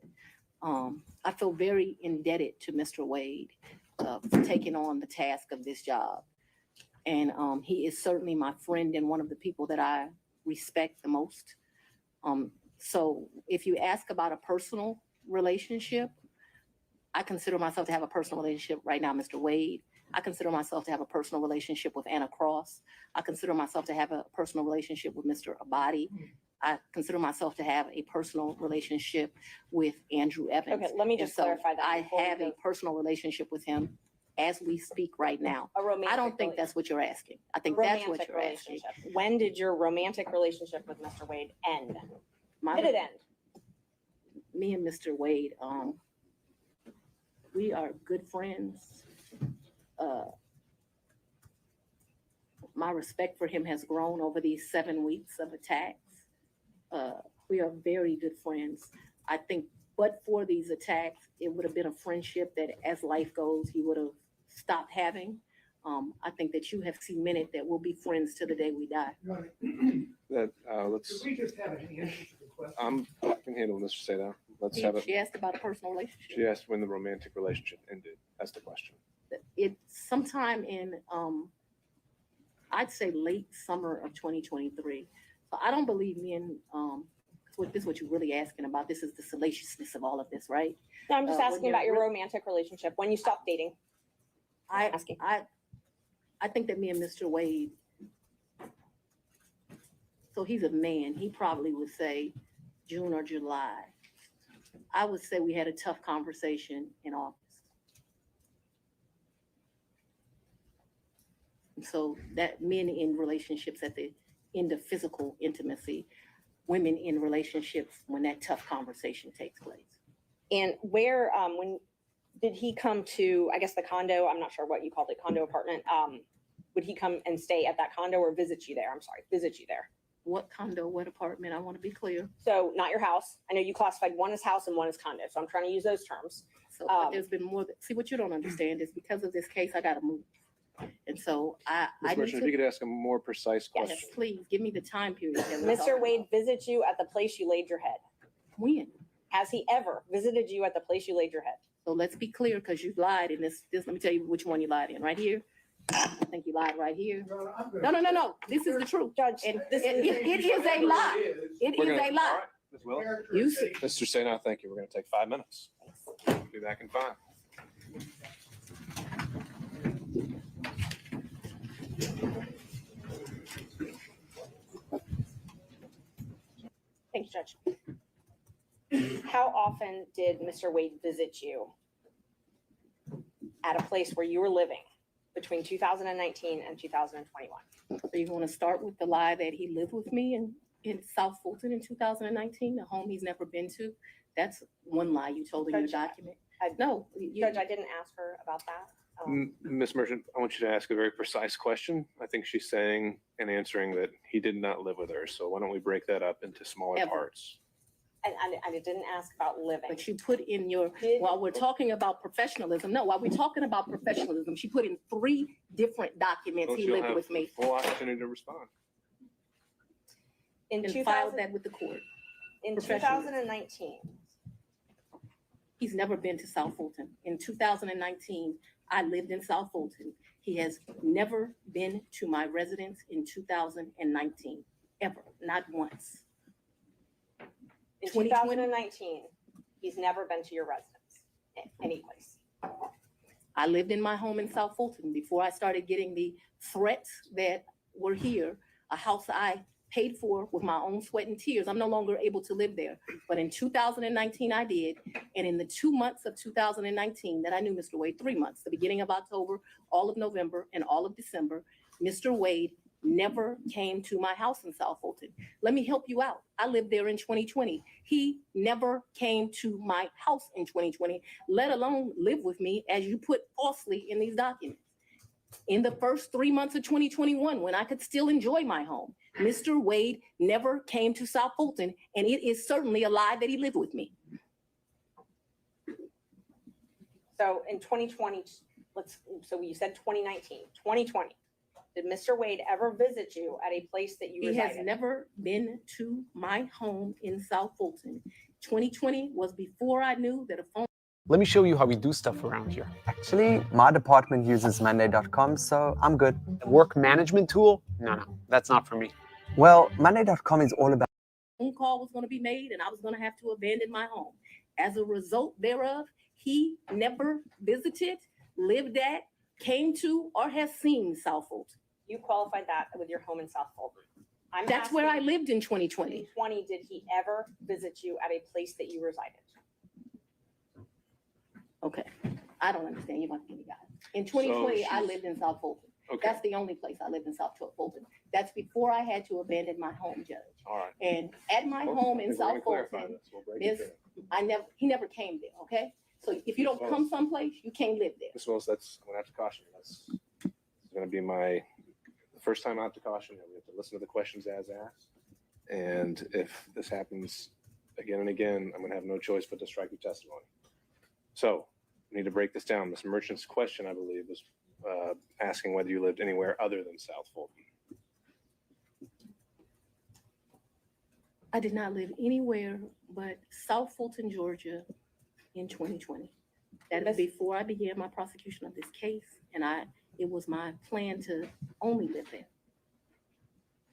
I feel very indebted to Mr. Wade for taking on the task of this job. And he is certainly my friend and one of the people that I respect the most. So if you ask about a personal relationship, I consider myself to have a personal relationship right now, Mr. Wade. I consider myself to have a personal relationship with Anna Cross. I consider myself to have a personal relationship with Mr. Abadi. I consider myself to have a personal relationship with Andrew Evans. Okay, let me And just so clarify that. I before we have a go. personal relationship with him as we speak right now. A romantic I don't think that's what you're asking. I think that's what romantic you're asking. relationship. When did your romantic relationship with Mr. Wade end? My- Did it end? Me and Mr. Wade, we are good friends. My respect for him has grown over these 7 weeks of attacks. We are very good friends. I think, but for these attacks, it would have been a friendship that as life goes, he would have stopped having. I think that you have cemented that we'll be friends to the day we die. Right. That Could let's. we just have an answer to the question? I can handle Mr. Seda. Let's have it. She asked about a personal relationship. She asked when the romantic relationship ended. That's the question. It's sometime in, I'd say late summer of 2023. So I don't believe me and, this is what you're really asking about. This is the salaciousness of all of this, right? No, I'm just when asking you're about your re- romantic relationship, when you stopped dating. I Asking. I think that me and Mr. Wade, so he's a man, he probably would say June or July. I would say we had a tough conversation in August. And so that men in relationships at the end of physical intimacy, women in relationships when that tough conversation takes place. And where, when did he come to, I guess, the condo? I'm not sure what you called it, condo apartment. Would he come and stay at that condo or visit you there? I'm sorry, visit you there. What condo, what apartment? I want to be clear. So not your house. I know you classified one as house and one as condo. So I'm trying to use those terms. So but there's been more, see, what you don't understand is because of this case, I got to move. And so I Ms. need Merchant, if you to, could ask a more precise Yes. question. please give me the time period. that we're Mr. talking Wade about. visits you at the place you laid your head. When? Has he ever visited you at the place you laid your head? So let's be clear, because you lied in this, let me tell you which one you lied in, right here. I think you lied right here. No, I'm gonna- No, this is the truth. Judge, And this it is a lie. It We're is gonna- a lie. Ms. Willis? You see. Mr. Seda, thank you. We're going to take 5 minutes. Be back in 5. thank you, Judge. How often did Mr. Wade visit you at a place where you were living between 2019 and 2021? So you want to start with the lie that he lived with me in South Fulton in 2019, a home he's never been to? That's one lie you told in your Judge, document. I- No, Judge, I didn't ask her about that. Ms. Merchant, I want you to ask a very precise question. I think she's saying and answering that he did not live with her. So why don't we break that up into smaller Ever. parts? And I didn't ask about living. But you put in your, while we're talking about professionalism, no, while we're talking about professionalism, she put in 3 different documents. Well, He she'll lived have with me full opportunity to respond. In and 2000, filed that with the court. in professionally. 2019, He's never been to South Fulton. In 2019, I lived in South Fulton. He has never been to my residence in 2019, ever, not once. in 2020? 2019, he's never been to your residence, any place. I lived in my home in South Fulton before I started getting the threats that were here, a house I paid for with my own sweat and tears. I'm no longer able to live there. But in 2019, I did. And in the 2 months of 2019 that I knew Mr. Wade, 3 months, the beginning of October, all of November, and all of December, Mr. Wade never came to my house in South Fulton. Let me help you out. I lived there in 2020. He never came to my house in 2020, let alone live with me, as you put falsely in these documents. In the first 3 months of 2021, when I could still enjoy my home, Mr. Wade never came to South Fulton, and it is certainly a lie that he lived with me. So in 2020, so you said 2019, 2020, did Mr. Wade ever visit you at a place that you He resided? has never been to my home in South Fulton. 2020 was before I knew that a phone. Let me show you how we do stuff around here. Actually, my department uses Monday.com, so I'm good. A work management tool? No, that's not for me. Well, Monday.com is all about phone call was going to be made and I was going to have to abandon my home. As a result thereof, he never visited, lived at, came to, or has seen South Fulton. You qualified that with your home in South Fulton. That's where I lived in 2020. 2020, did he ever visit you at a place that you resided? Okay, I don't understand. You're going to give me guys. In 2020, I she's- lived in South Fulton. Okay. That's the only place I lived in South Fulton. That's before I had to abandon my home, Judge. All right. And at my Well, home I in think we're gonna South clarify Fulton, this. We'll break it down. he never came there, okay? So if you don't Yes, come Willis. someplace, you can't live there. Ms. Willis, I'm gonna have to caution you. That's gonna be the first time I have to caution you. We have to listen to the questions as asked. And if this happens again and again, I'm gonna have no choice but to strike your testimony. So we need to break this down. Ms. Merchant's question, I believe, was asking whether you lived anywhere other than South Fulton. I did not live anywhere but South Fulton, Georgia in 2020. That is before I began my prosecution of this case, and it was my plan to only live there.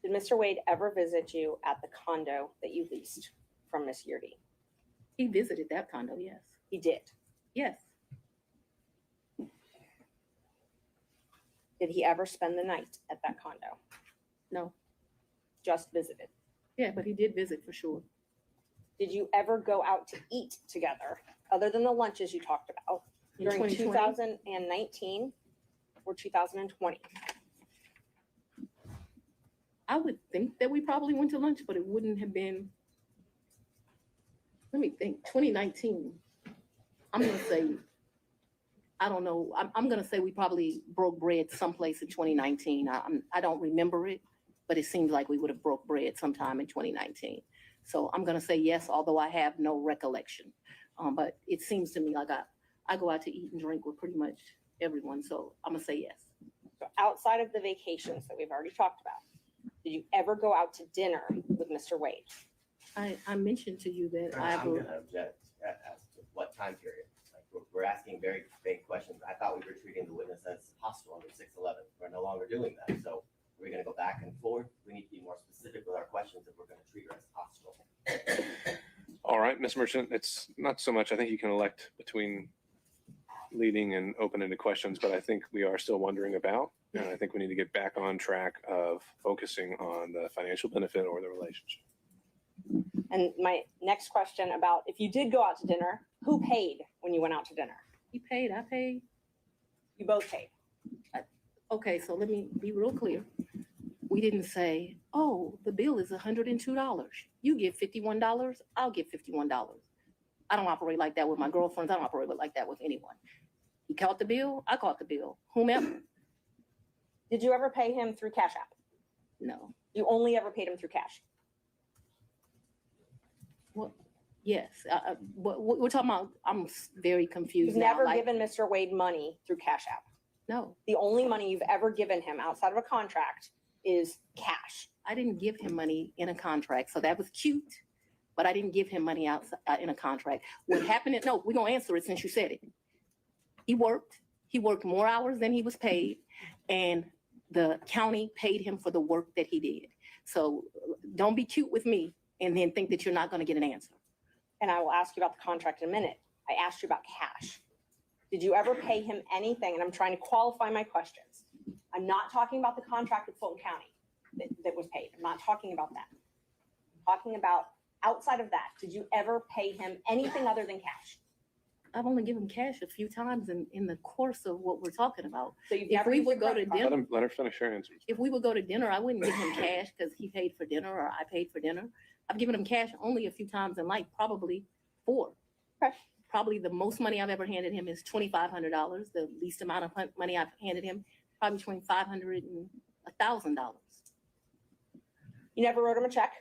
Did Mr. Wade ever visit you at the condo that you leased from Miss Yurdy? He visited that condo, yes. He did. Yes. Did he ever spend the night at that condo? No. Just visited. Yeah, but he did visit for sure. Did you ever go out to eat together, other than the lunches you talked about, In during 2020? 2019 or 2020? I would think that we probably went to lunch, but it wouldn't have been, let me think, 2019. I'm going to say, I don't know. I'm going to say we probably broke bread someplace in 2019. I don't remember it, but it seems like we would have broke bread sometime in 2019. So I'm going to say yes, although I have no recollection. But it seems to me like I go out to eat and drink with pretty much everyone. So I'm going to say yes. So outside of the vacations that we've already talked about, did you ever go out to dinner with Mr. Wade? I mentioned to you that I'm gonna object as to what time period. Like we're asking very vague questions. I thought we were treating the witness as hostile under 611. We're no longer doing that. So we're gonna go back and forth. We need to be more specific with our questions if we're gonna treat her as hostile. All right, Ms. Merchant, it's not so much. I think you can elect between leading and open-ended questions, but I think we are still wondering about, and I think we need to get back on track of focusing on the financial benefit or the relationship. And my next question about if you did go out to dinner, who paid when you went out to dinner? He paid, I paid. You both paid. Okay, so let me be real clear. We didn't say, oh, the bill is $102. You give $51, I'll give $51. I don't operate like that with my girlfriends. I don't operate like that with anyone. He caught the bill, I caught the bill, whomever. Did you ever pay him through Cash App? No. You only ever paid him through cash? What? Yes. What we're talking about, I'm very confused You've now. never Like, given Mr. Wade money through Cash App. no, The only money you've ever given him outside of a contract is cash. I didn't give him money in a contract, so that was cute. But I didn't give him money outside in a contract. What happened? No, we're gonna answer it since you said it. He worked. He worked more hours than he was paid, and the county paid him for the work that he did. So don't be cute with me and then think that you're not going to get an answer. And I will ask you about the contract in a minute. I asked you about cash. Did you ever pay him anything? And I'm trying to qualify my questions. I'm not talking about the contract with Fulton County that was paid. I'm not talking about that. I'm talking about outside of that. Did you ever pay him anything other than cash? I've only given cash a few times in the course of what we're talking about. So you've If never we used would your go to credit card? dinner, Let her finish her answer. if we would go to dinner, I wouldn't give him cash because he paid for dinner or I paid for dinner. I've given him cash only a few times in life, probably 4. Okay. Probably the most money I've ever handed him is $2,500. The least amount of money I've handed him, probably between $500 and $1,000. You never wrote him a check?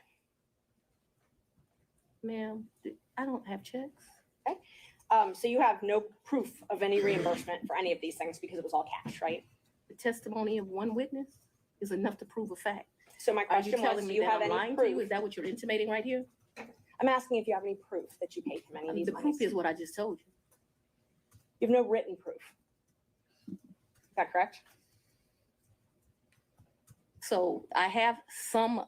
Ma'am, I don't have checks. So you have no proof of any reimbursement for any of these things because it was all cash, right? The testimony of one witness is enough to prove a fact. So my Are you question was, telling do me you that have I'm any lying to you? proof? Is that what you're intimating right here? I'm asking if you have any proof that you paid him any I of mean, these the monies. proof is what I just told you. You have no written proof. Is that correct? So I have some,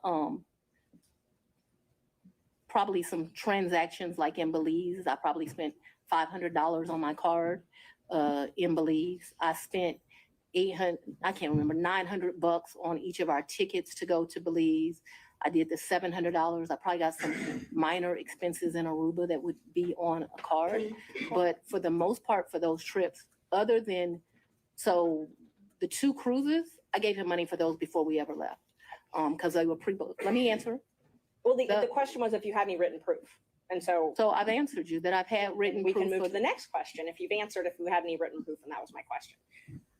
probably some transactions like in Belize. I probably spent $500 on my card in Belize. I spent 800, I can't remember, $900 on each of our tickets to go to Belize. I did the $700. I probably got some minor expenses in Aruba that would be on a card. But for the most part, for those trips, other than, so the 2 cruises, I gave him money for those before we ever left. Because they were pre-booked. Let me answer. Well, the question was if you had any written proof. And so I've answered you that I've had written we proof. can move for to the next question. If you've answered if you had any written proof, and that was my question.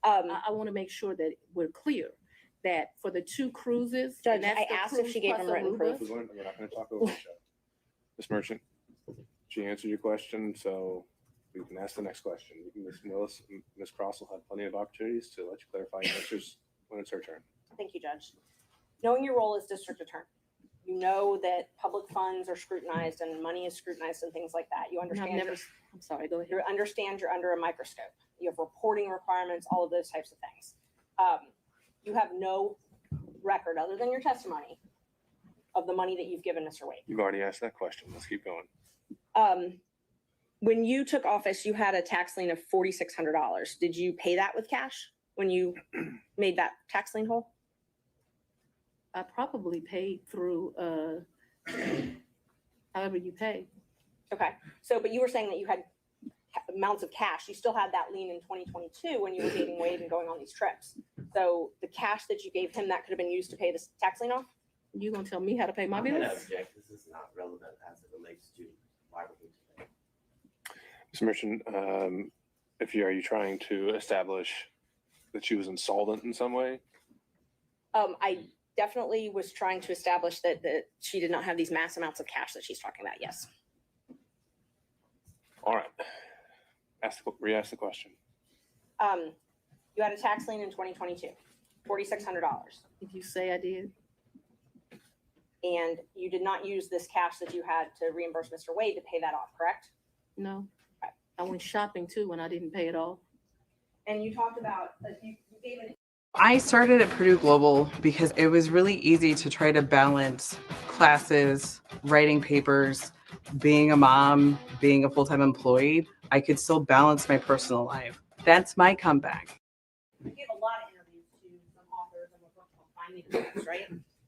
I want to make sure that we're clear that for the 2 cruises. Judge, and that's I the asked if cruise she gave plus him written Aruba. proof. We're not going to talk over each other. Ms. Merchant, she answered your question, so we can ask the next question. Ms. Willis, Ms. Cross will have plenty of opportunities to let you clarify your answers when it's her turn. Thank you, Judge. Knowing your role as district attorney, you know that public funds are scrutinized and money is scrutinized and things like that. You And understand. I've never, I'm sorry, go ahead. You understand you're under a microscope. You have reporting requirements, all of those types of things. You have no record other than your testimony of the money that you've given Mr. Wade. You've already asked that question. Let's keep going. When you took office, you had a tax lien of $4,600. Did you pay that with cash when you made that tax lien whole? I probably paid through however you pay. Okay. So, but you were saying that you had amounts of cash. You still had that lien in 2022 when you were dating Wade and going on these trips. So the cash that you gave him, that could have been used to pay this tax lien off? You gonna tell me how to pay my I'm bills? gonna object. This is not relevant as it relates to why we're here today. Ms. Merchant, are you trying to establish that she was insolvent in some way? I definitely was trying to establish that she did not have these mass amounts of cash that she's talking about. Yes. All right. Re-ask the question. You had a tax lien in 2022, $4,600. If you say I did. And you did not use this cash that you had to reimburse Mr. Wade to pay that off, correct? No. I went shopping too when I didn't pay it off. And you talked about, you gave an I started at Purdue Global because it was really easy to try to balance classes, writing papers, being a mom, being a full-time employee. I could still balance my personal life. That's my comeback. You gave a lot of interviews to some authors of a book called Finding Books, right?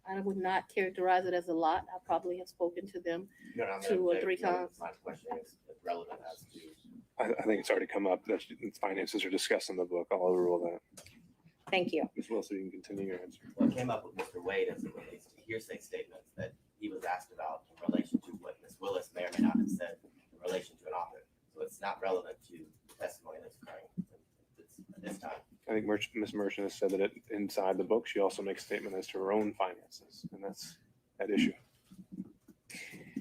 I would not characterize it as a lot. I probably have spoken to them No, I'm gonna 2 or object. 3 No, times. My question is relevant as to. I think it's already come up that finances are discussed in the book. I'll overrule that. Thank you. Ms. Wilson, you can continue your answer. What came up with Mr. Wade as it relates to hearsay statements that he was asked about in relation to what Ms. Willis may or may not have said in relation to an author. So it's not relevant to the testimony that's occurring in think Ms. Merchant has said that inside the book, she also makes a statement as to her own finances, and that's at issue.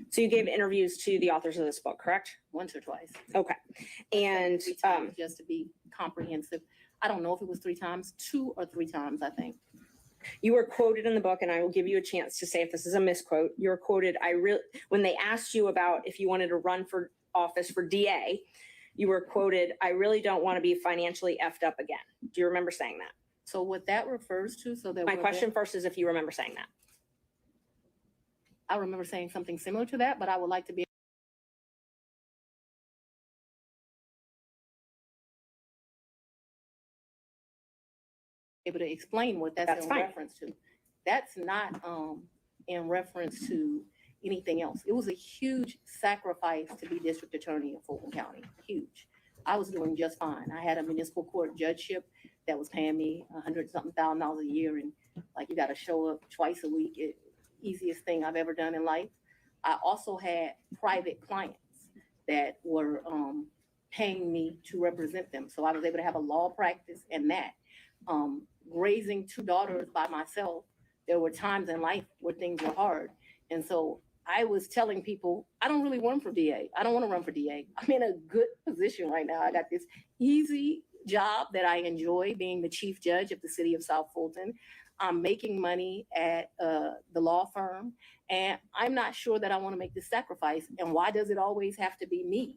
So you gave interviews to the authors of this book, correct? Once or twice. Okay. And Three times, just to be comprehensive. I don't know if it was 3 times, 2 or 3 times, I think. you were quoted in the book, and I will give you a chance to say if this is a misquote. You were quoted, when they asked you about if you wanted to run for office for DA, you were quoted, "I really don't want to be financially effed up again." Do you remember saying that? So what that refers to, My question first is if you remember saying that. I remember saying something similar to that, but I would like to be able to explain what that's in fine. reference to. That's not in reference to anything else. It was a huge sacrifice to be district attorney in Fulton County, huge. I was doing just fine. I had a municipal court judgeship that was paying me $100-something thousand a year, and like you got to show up twice a week. Easiest thing I've ever done in life. I also had private clients that were paying me to represent them, so I was able to have a law practice and that. Raising 2 daughters by myself, there were times in life where things were hard, and so I was telling people, I don't really run for DA. I don't want to run for DA. I'm in a good position right now. I got this easy job that I enjoy, being the chief judge of the city of South Fulton. I'm making money at the law firm, and I'm not sure that I want to make this sacrifice. And why does it always have to be me?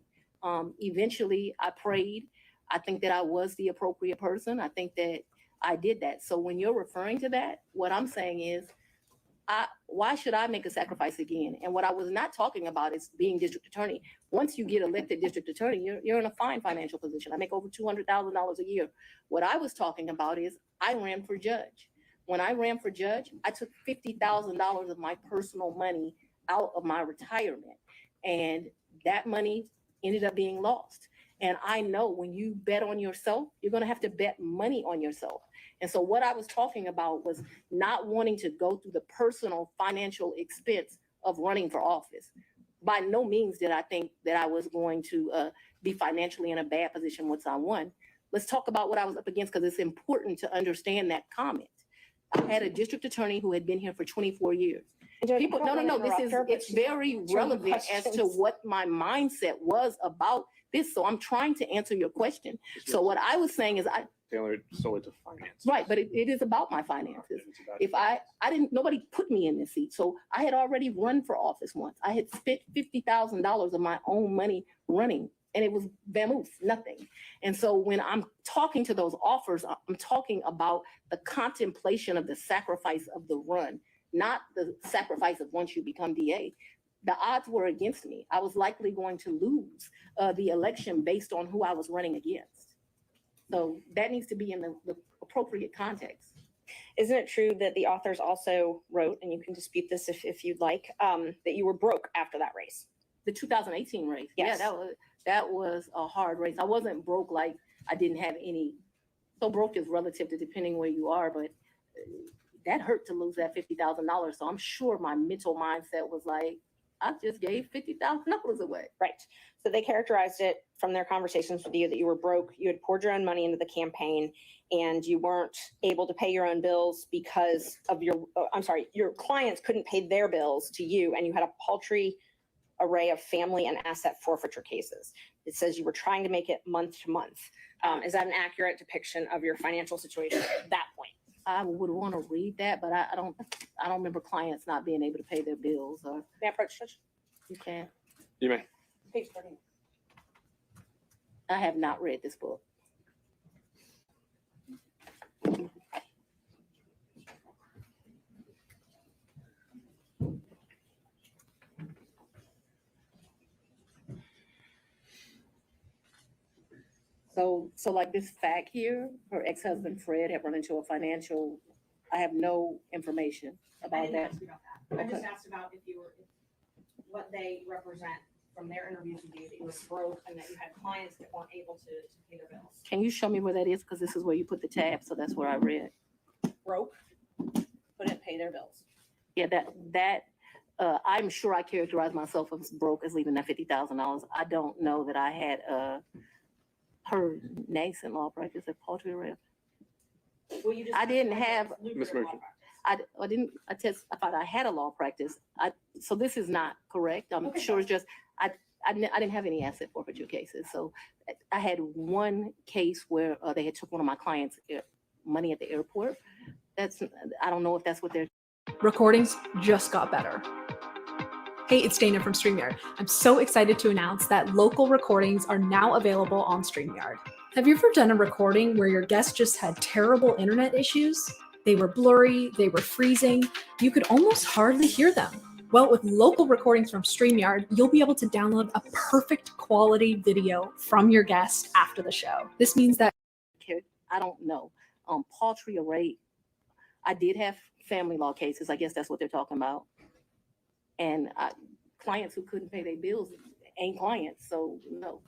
Eventually, I prayed. I think that I was the appropriate person. I think that I did that. So when you're referring to that, what I'm saying is, why should I make a sacrifice again? And what I was not talking about is being district attorney. Once you get elected district attorney, you're in a fine financial position. I make over $200,000 a year. What I was talking about is I ran for judge. When I ran for judge, I took $50,000 of my personal money out of my retirement, and that money ended up being lost. And I know when you bet on yourself, you're going to have to bet money on yourself. And so what I was talking about was not wanting to go through the personal financial expense of running for office. By no means did I think that I was going to be financially in a bad position once I won. Let's talk about what I was up against, because it's important to understand that comment. I had a district attorney who had been here for 24 years. People, no, it's very relevant as to what my mindset was about this. So I'm trying to answer your question. So what I was saying is Tailored solely to finance. Right, but it is about my finances. If I didn't, nobody put me in this seat. So I had already run for office once. I had spent $50,000 of my own money running, and it was vamoose, nothing. And so when I'm talking to those offers, I'm talking about the contemplation of the sacrifice of the run, not the sacrifice of once you become DA. The odds were against me. I was likely going to lose the election based on who I was running against. So that needs to be in the appropriate context. Isn't it true that the authors also wrote, and you can dispute this if you'd like, that you were broke after that race? The 2018 race. Yes. Yeah, that was a hard race. I wasn't broke like I didn't have any. So broke is relative to depending where you are, but that hurt to lose that $50,000. So I'm sure my mental mindset was like, I just gave $50,000 away. Right. So they characterized it from their conversations with you that you were broke, you had poured your own money into the campaign, and you weren't able to pay your own bills because of your clients couldn't pay their bills to you, and you had a paltry array of family and asset forfeiture cases. It says you were trying to make it month to month. Is that an accurate depiction of your financial situation at that point? I would want to read that, but I don't remember clients not being able to pay their bills. Or may I approach, Judge? You can. You may. Page 13. I have not read this book. So like this fact here, her ex-husband Fred had run into a financial, I have no information about that. I just asked about what they represent from their interviews with you, that you were broke and that you had clients that weren't able to pay their bills. Can you show me where that is? Because this is where you put the tab, so that's where I read. Broke, couldn't pay their bills. Yeah, that I'm sure I characterized myself as broke as leaving that $50,000. I don't know that I had her nascent law practice at paltry rep. Well, you just I didn't have, Ms. Merchant. I didn't attest, I thought I had a law practice. So this is not correct. I'm Okay. sure it's just, I didn't have any asset forfeiture cases. So I had one case where they had took one of my clients' money at the airport. I don't know if that's what they're. Recordings just got better. Hey, it's Dana from StreamYard. I'm so excited to announce that local recordings are now available on StreamYard. Have you ever done a recording where your guest just had terrible internet issues? They were blurry, they were freezing, you could almost hardly hear them. Well, with local recordings from StreamYard, you'll be able to download a perfect quality video from your guest after the show. This means that I don't know, paltry rate. I did have family law cases. I guess that's what they're talking about. And clients who couldn't pay their bills ain't clients, so no.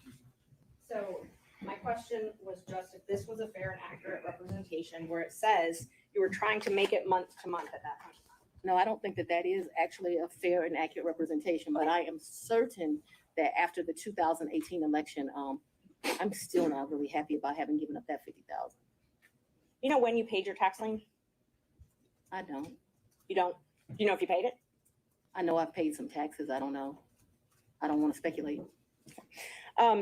So my question was just if this was a fair and accurate representation where it says you were trying to make it month to month at that time. No, I don't think that that is actually a fair and accurate representation, but I am certain that after the 2018 election, I'm still not really happy about having given up that $50,000. You know when you paid your tax lien? I don't. You don't? Do you know if you paid it? I know I've paid some taxes. I don't know. I don't want to speculate.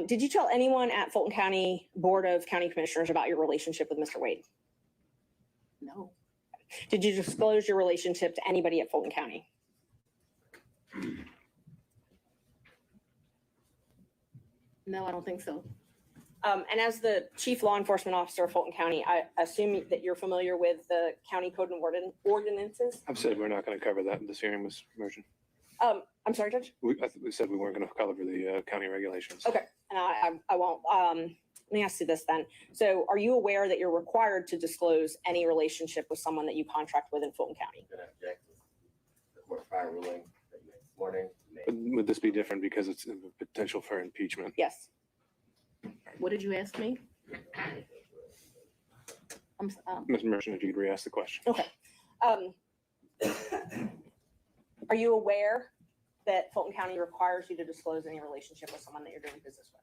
Did you tell anyone at Fulton County Board of County Commissioners about your relationship with Mr. Wade? No. Did you disclose your relationship to anybody at Fulton County? No, I don't think so. And as the chief law enforcement officer of Fulton County, I assume that you're familiar with the county code and ordinances? I've said we're not going to cover that in this hearing, Ms. Merchant. I'm sorry, Judge? I think we said we weren't going to cover the county regulations. Okay, and I won't. Let me ask you this then. So are you aware that you're required to disclose any relationship with someone that you contract with in Fulton County? I'm gonna object to the court's prior ruling that you made this morning. Would this be different because it's a potential for impeachment? Yes. What did you ask me? Ms. Merchant, if you could re-ask the question. Okay. Are you aware that Fulton County requires you to disclose any relationship with someone that you're doing business with?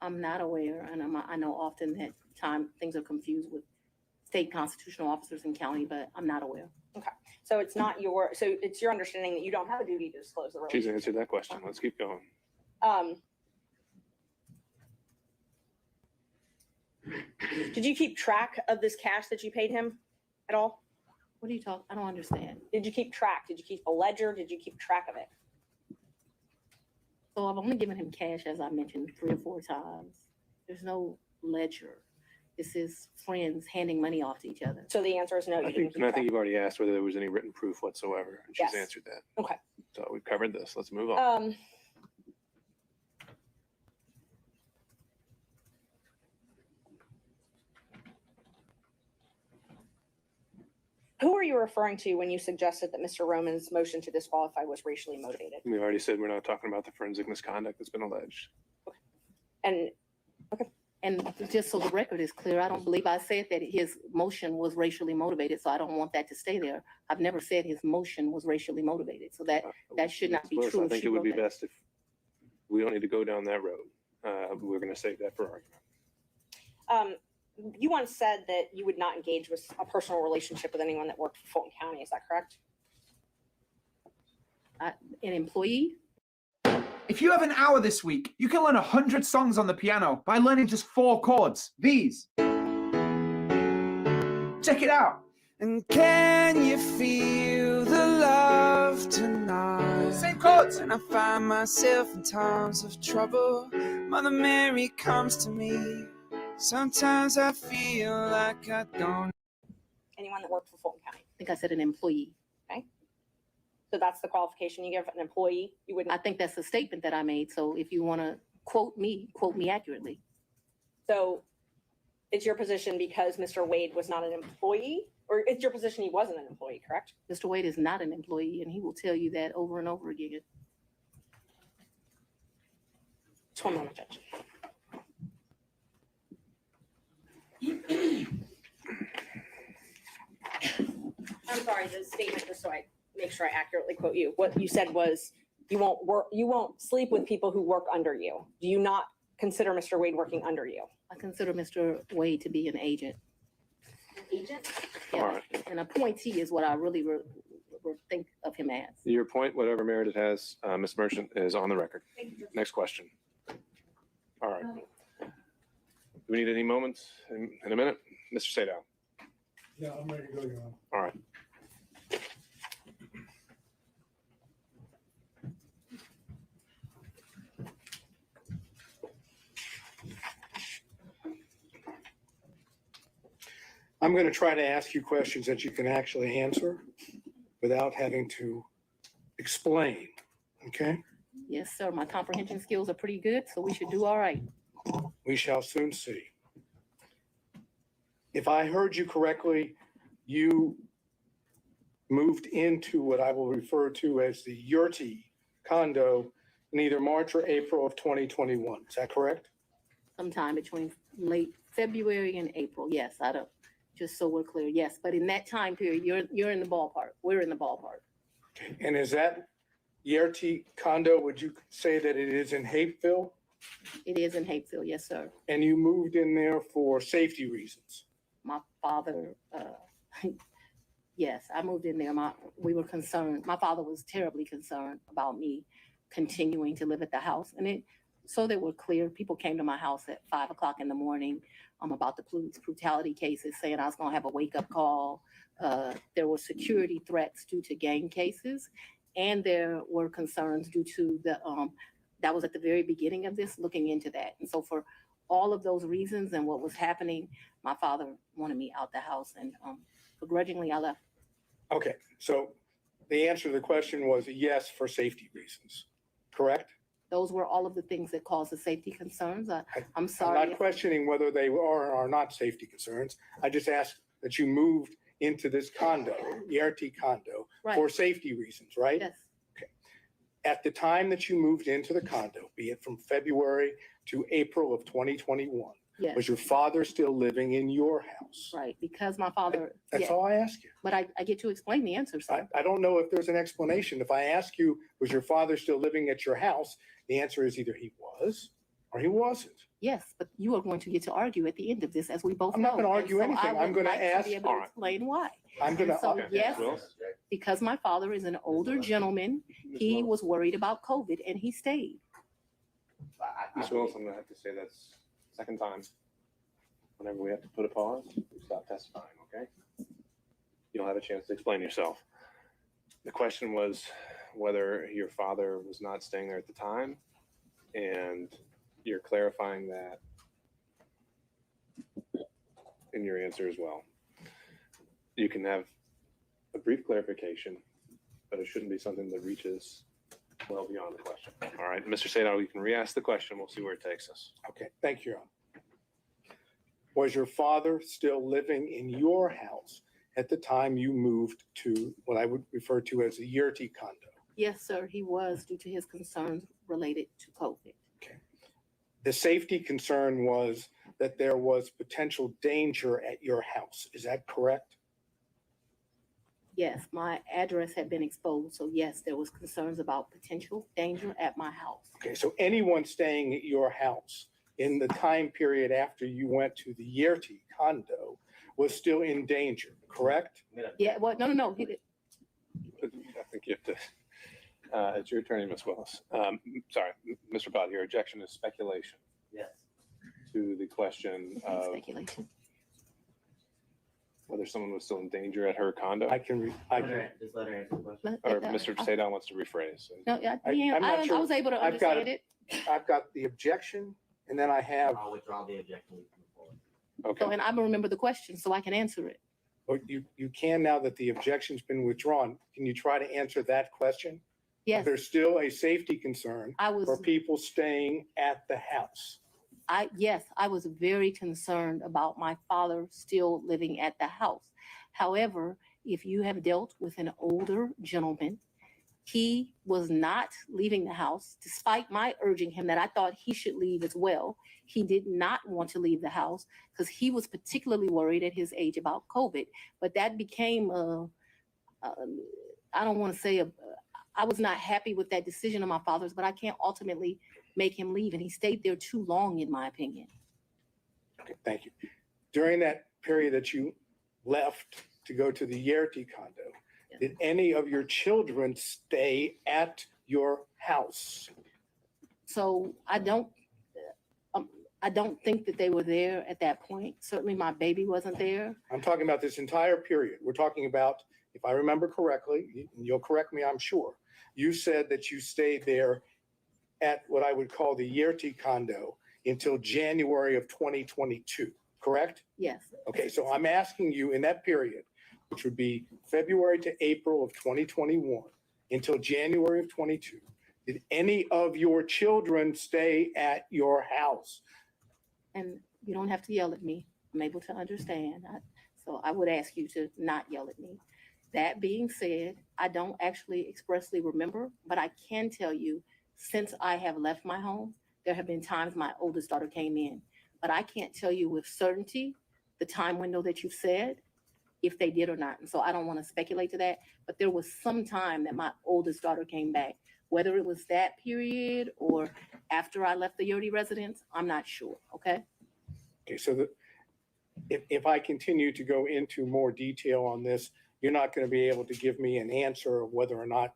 I'm not aware, and I know often that things are confused with state constitutional officers in county, but I'm not aware. Okay, so it's not your, so it's your understanding that you don't have a duty to disclose the She's relationship. answered that question. Let's keep going. Did you keep track of this cash that you paid him at all? What are you talking? I don't understand. Did you keep track? Did you keep a ledger? Did you keep track of it? So I've only given him cash, as I mentioned, 3 or 4 times. There's no ledger. This is friends handing money off to each other. So the answer is no. I think you've already asked whether there was any written proof whatsoever, and she's Yes. answered that. Okay. So we've covered this. Let's move on. Who are you referring to when you suggested that Mr. Roman's motion to disqualify was racially motivated? We already said we're not talking about the forensic misconduct that's been alleged. And And just so the record is clear, I don't believe I said that his motion was racially motivated, so I don't want that to stay there. I've never said his motion was racially motivated, so that should not be Melissa, true. I if think she it would wrote be that. best if we don't need to go down that road. We're going to save that for argument. You once said that you would not engage with a personal relationship with anyone that worked for Fulton County. Is that correct? An employee? If you have an hour this week, you can learn 100 songs on the piano by learning just 4 chords. These. Check it out. And can you feel the love tonight? Same chords. And I find myself in times of trouble. Mother Mary comes to me. Sometimes I feel like I don't. Anyone that worked for Fulton County? I think I said an employee. Okay. So that's the qualification you give an employee? You wouldn't? I think that's a statement that I made, so if you want to quote me accurately. So it's your position because Mr. Wade was not an employee? Or it's your position he wasn't an employee, correct? Mr. Wade is not an employee, and he will tell you that over and over again. Just one moment, Judge. I'm sorry, the statement, just so I make sure I accurately quote you. What you said was you won't sleep with people who work under you. Do you not consider Mr. Wade working under you? I consider Mr. Wade to be an agent. agent. All Yeah, right. an appointee is what I really think of him as. Your point, whatever merit it has, Ms. Merchant, is on the record. Next question. All right. Do we need any moments in a minute? Mr. Sadow. Yeah, I'm ready to go, Your Honor. All right. I'm going to try to ask you questions that you can actually answer without having to explain, okay? Yes, sir. My comprehension skills are pretty good, so we should do all right. We shall soon see. If I heard you correctly, you moved into what I will refer to as the Yurti condo in either March or April of 2021. Is that correct? Sometime between late February and April. Yes, I don't, just so we're clear. Yes, but in that time period, you're in the ballpark. We're in the ballpark. And is that Yurti condo, would you say that it is in Hapeville? It is in Hapeville, yes, sir. And you moved in there for safety reasons? My father, yes, I moved in there. We were concerned. My father was terribly concerned about me continuing to live at the house. And so they were clear. People came to my house at 5 o'clock in the morning about the police brutality cases, saying I was going to have a wake-up call. There were security threats due to gang cases, and there were concerns due to that was at the very beginning of this, looking into that. And so for all of those reasons and what was happening, my father wanted me out the house, and begrudgingly I left. Okay, so the answer to the question was yes for safety reasons, correct? Those were all of the things that caused the safety concerns. I'm sorry. I'm not questioning whether they are or are not safety concerns. I just asked that you moved into this condo, the RT condo, for safety reasons, right? Yes. Okay. At the time that you moved into the condo, be it from February to April of 2021, Yes. was your father still living in your house? Right, because my father. That's all I ask you. But I get to explain the answer, sir. I don't know if there's an explanation. If I ask you, was your father still living at your house? The answer is either he was or he wasn't. Yes, but you are going to get to argue at the end of this, as we both I'm know. not gonna argue And so anything. I I'm would gonna like to ask- be able to explain why. I'm gonna. And so, okay. yes, because my father is an older gentleman, he was worried about COVID and he stayed. Ms. Willis, I'm gonna have to say that's second time. Whenever we have to put a pause, you stop testifying, okay? You'll have a chance to explain yourself. The question was whether your father was not staying there at the time, and you're clarifying that in your answer as well. You can have a brief clarification, but it shouldn't be something that reaches well beyond the question. All right, Mr. Sadow, you can re-ask the question. We'll see where it takes us. Okay, thank you, Your Honor. Was your father still living in your house at the time you moved to what I would refer to as a Yurti condo? Yes, sir, he was, due to his concerns related to COVID. The safety concern was that there was potential danger at your house. Is that correct? Yes, my address had been exposed, so yes, there was concerns about potential danger at my house. Okay, so anyone staying at your house in the time period after you went to the Yurti condo was still in danger, correct? Yeah, well, no. I think you have to, it's your attorney, Ms. Willis. Sorry, Mr. Bott, your objection is speculation. Yes. To the question of Speculation. whether someone was still in danger at her condo. I can, Just let her answer the question. Or Mr. Sadow wants to rephrase. No, yeah, I'm not I sure. was able to I've got understand it. I've got the objection, and then I have, I'll withdraw the objection. We can move forward. Okay. So, and I remember the question, so I can answer it. but you can now that the objection's been withdrawn. Can you try to answer that question? Yes, There's still a safety concern I was. for people staying at the house. Yes, I was very concerned about my father still living at the house. However, if you have dealt with an older gentleman, he was not leaving the house, despite my urging him that I thought he should leave as well. He did not want to leave the house because he was particularly worried at his age about COVID. But that became, I don't want to say, I was not happy with that decision of my father's, but I can't ultimately make him leave. And he stayed there too long, in my opinion. Okay, thank you. During that period that you left to go to the Yerty condo, did any of your children stay at your house? So I don't think that they were there at that point. Certainly my baby wasn't there. I'm talking about this entire period. We're talking about, if I remember correctly, and you'll correct me, I'm sure, you said that you stayed there at what I would call the Yerty condo until January of 2022, correct? Yes. Okay, so I'm asking you in that period, which would be February to April of 2021 until January of 22, did any of your children stay at your house? And you don't have to yell at me. I'm able to understand. So I would ask you to not yell at me. That being said, I don't actually expressly remember, but I can tell you since I have left my home, there have been times my oldest daughter came in, but I can't tell you with certainty the time window that you said, if they did or not. And so I don't want to speculate to that, but there was some time that my oldest daughter came back, whether it was that period or after I left the Yerty residence, I'm not sure, okay? Okay, so if I continue to go into more detail on this, you're not going to be able to give me an answer of whether or not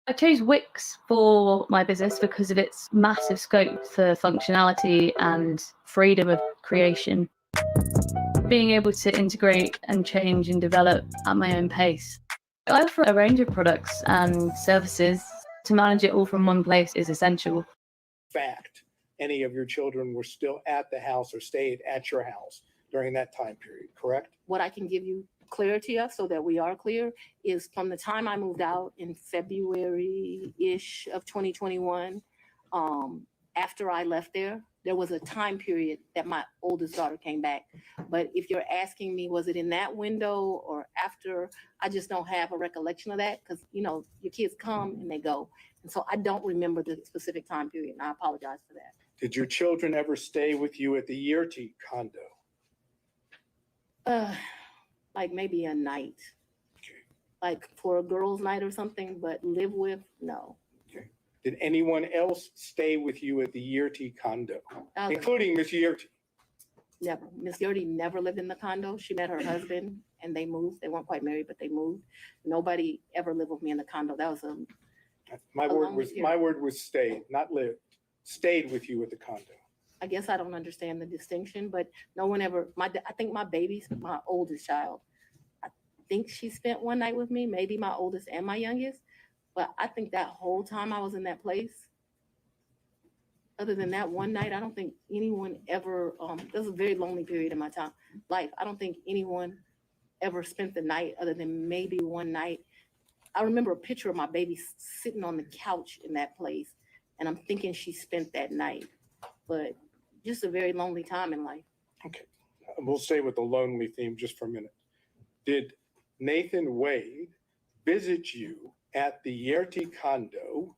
I chose Wix for my business because of its massive scope for functionality and freedom of creation. Being able to integrate and change and develop at my own pace. I offer a range of products and services. To manage it all from one place is essential. fact any of your children were still at the house or stayed at your house during that time period, correct? What I can give you clarity of, so that we are clear, is from the time I moved out in February-ish of 2021, after I left there was a time period that my oldest daughter came back. But if you're asking me, was it in that window or after, I just don't have a recollection of that, because, you know, your kids come and they go. And so I don't remember the specific time period, and I apologize for that. Did your children ever stay with you at the Yerty condo? Like maybe a night, like for a girls' night or something, but live with, no. Did anyone else stay with you at the Yerty condo, including Miss Yerty? Never. Miss Yerty never lived in the condo. She met her husband and they moved. They weren't quite married, but they moved. Nobody ever lived with me in the condo. That was my word was stayed, not lived. Stayed with you at the condo. I guess I don't understand the distinction, but no one ever, I think my baby's my oldest child. I think she spent one night with me, maybe my oldest and my youngest. But I think that whole time I was in that place, other than that one night, I don't think anyone ever, it was a very lonely period in my life. I don't think anyone ever spent the night other than maybe one night. I remember a picture of my baby sitting on the couch in that place, and I'm thinking she spent that night. But just a very lonely time in life. Okay, we'll stay with the lonely theme just for a minute. Did Nathan Wade visit you at the Yerty condo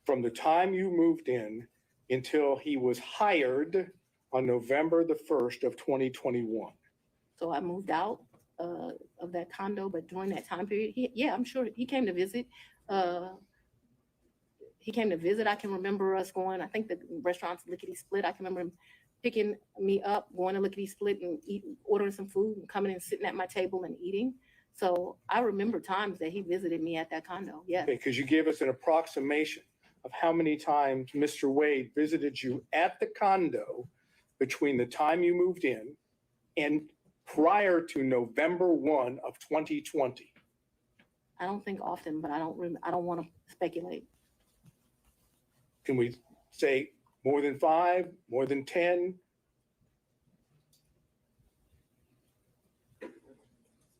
from the time you moved in until he was hired on November the 1st of 2021? So I moved out of that condo, but during that time period, I'm sure he came to visit. He came to visit. I can remember us going, I think the restaurant's Lickety Split. I can remember him picking me up, going to Lickety Split and ordering some food and coming and sitting at my table and eating. So I remember times that he visited me at that condo. Yeah. Because you gave us an approximation of how many times Mr. Wade visited you at the condo between the time you moved in and prior to November 1 of 2020. I don't think often, but I don't want to speculate. Can we say more than 5, more than 10?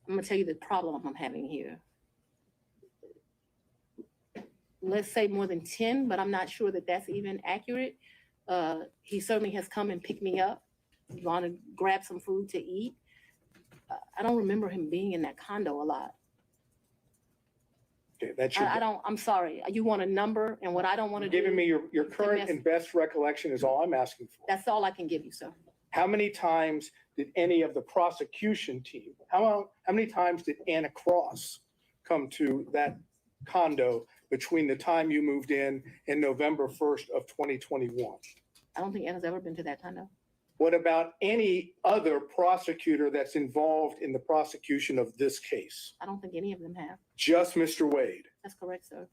I'm gonna tell you the problem I'm having here. Let's say more than 10, but I'm not sure that that's even accurate. He certainly has come and picked me up, gone to grab some food to eat. I don't remember him being in that condo a lot. Okay, that's I'm sorry. You want a number, and what I don't want to do. Giving me your current and best recollection is all I'm asking for. That's all I can give you, sir. How many times did any of the prosecution team, how many times did Anna Cross come to that condo between the time you moved in and November 1st of 2021? I don't think Anna's ever been to that condo. What about any other prosecutor that's involved in the prosecution of this case? I don't think any of them have. Just Mr. Wade. That's correct, sir.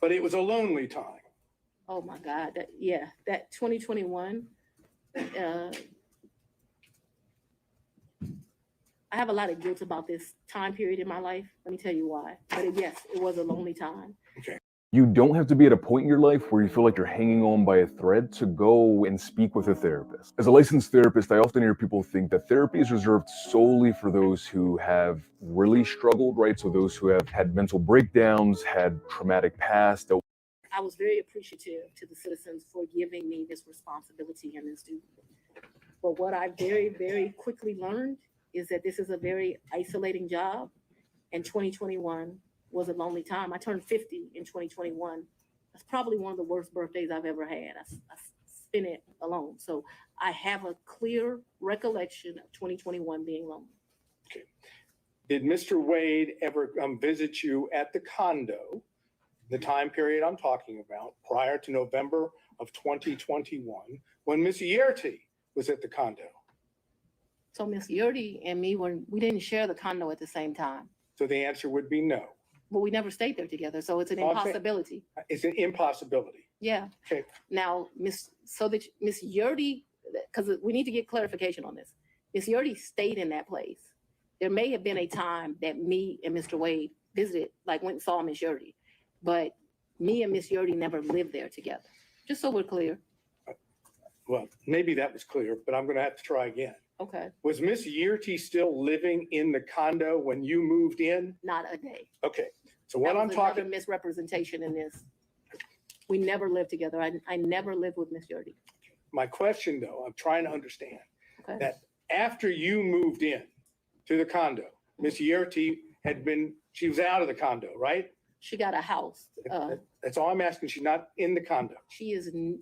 But it was a lonely time. Oh my God, that 2021, I have a lot of guilt about this time period in my life. Let me tell you why. But yes, it was a lonely time. Okay. You don't have to be at a point in your life where you feel like you're hanging on by a thread to go and speak with a therapist. As a licensed therapist, I often hear people think that therapy is reserved solely for those who have really struggled, right? So those who have had mental breakdowns, had traumatic past. I was very appreciative to the citizens for giving me this responsibility and this duty. But what I very, very quickly learned is that this is a very isolating job, and 2021 was a lonely time. I turned 50 in 2021. That's probably one of the worst birthdays I've ever had. I spent it alone. So I have a clear recollection of 2021 being lonely. Okay. Did Mr. Wade ever visit you at the condo, the time period I'm talking about, prior to November of 2021, when Miss Yerty was at the condo? So Miss Yerty and me, we didn't share the condo at the same time. So the answer would be no. But we never stayed there together, so it's an impossibility. It's an impossibility. Yeah. Okay. Now, Miss Yerty, because we need to get clarification on this. Miss Yerty stayed in that place. There may have been a time that me and Mr. Wade visited, like went and saw Miss Yerty, but me and Miss Yerty never lived there together. Just so we're clear. Well, maybe that was clear, but I'm going to have to try again. Okay. Was Miss Yerty still living in the condo when you moved in? Not a day. Okay. So what I'm That was talking, another misrepresentation in this. We never lived together. I never lived with Miss Yerty. my question though, I'm trying to understand Okay. that after you moved in to the condo, Miss Yerty she was out of the condo, right? She got a house. That's all I'm asking. She's not in the condo.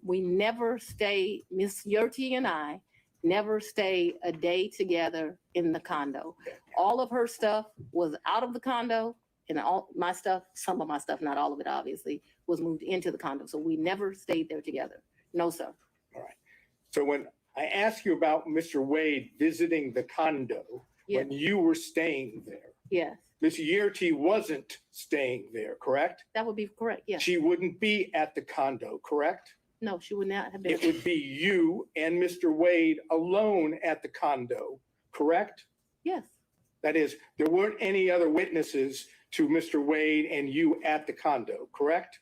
We never stay, Miss Yerty and I never stay a day together in the condo. All of her stuff was out of the condo, and all my stuff, some of my stuff, not all of it obviously, was moved into the condo. So we never stayed there together. No, sir. All right. So when I asked you about Mr. Wade visiting the condo, when you were staying there, Yes, Miss Yerty wasn't staying there, correct? that would be correct. Yes. She wouldn't be at the condo, correct? No, she would not have been. It would be you and Mr. Wade alone at the condo, correct? Yes. That is, there weren't any other witnesses to Mr. Wade and you at the condo, correct?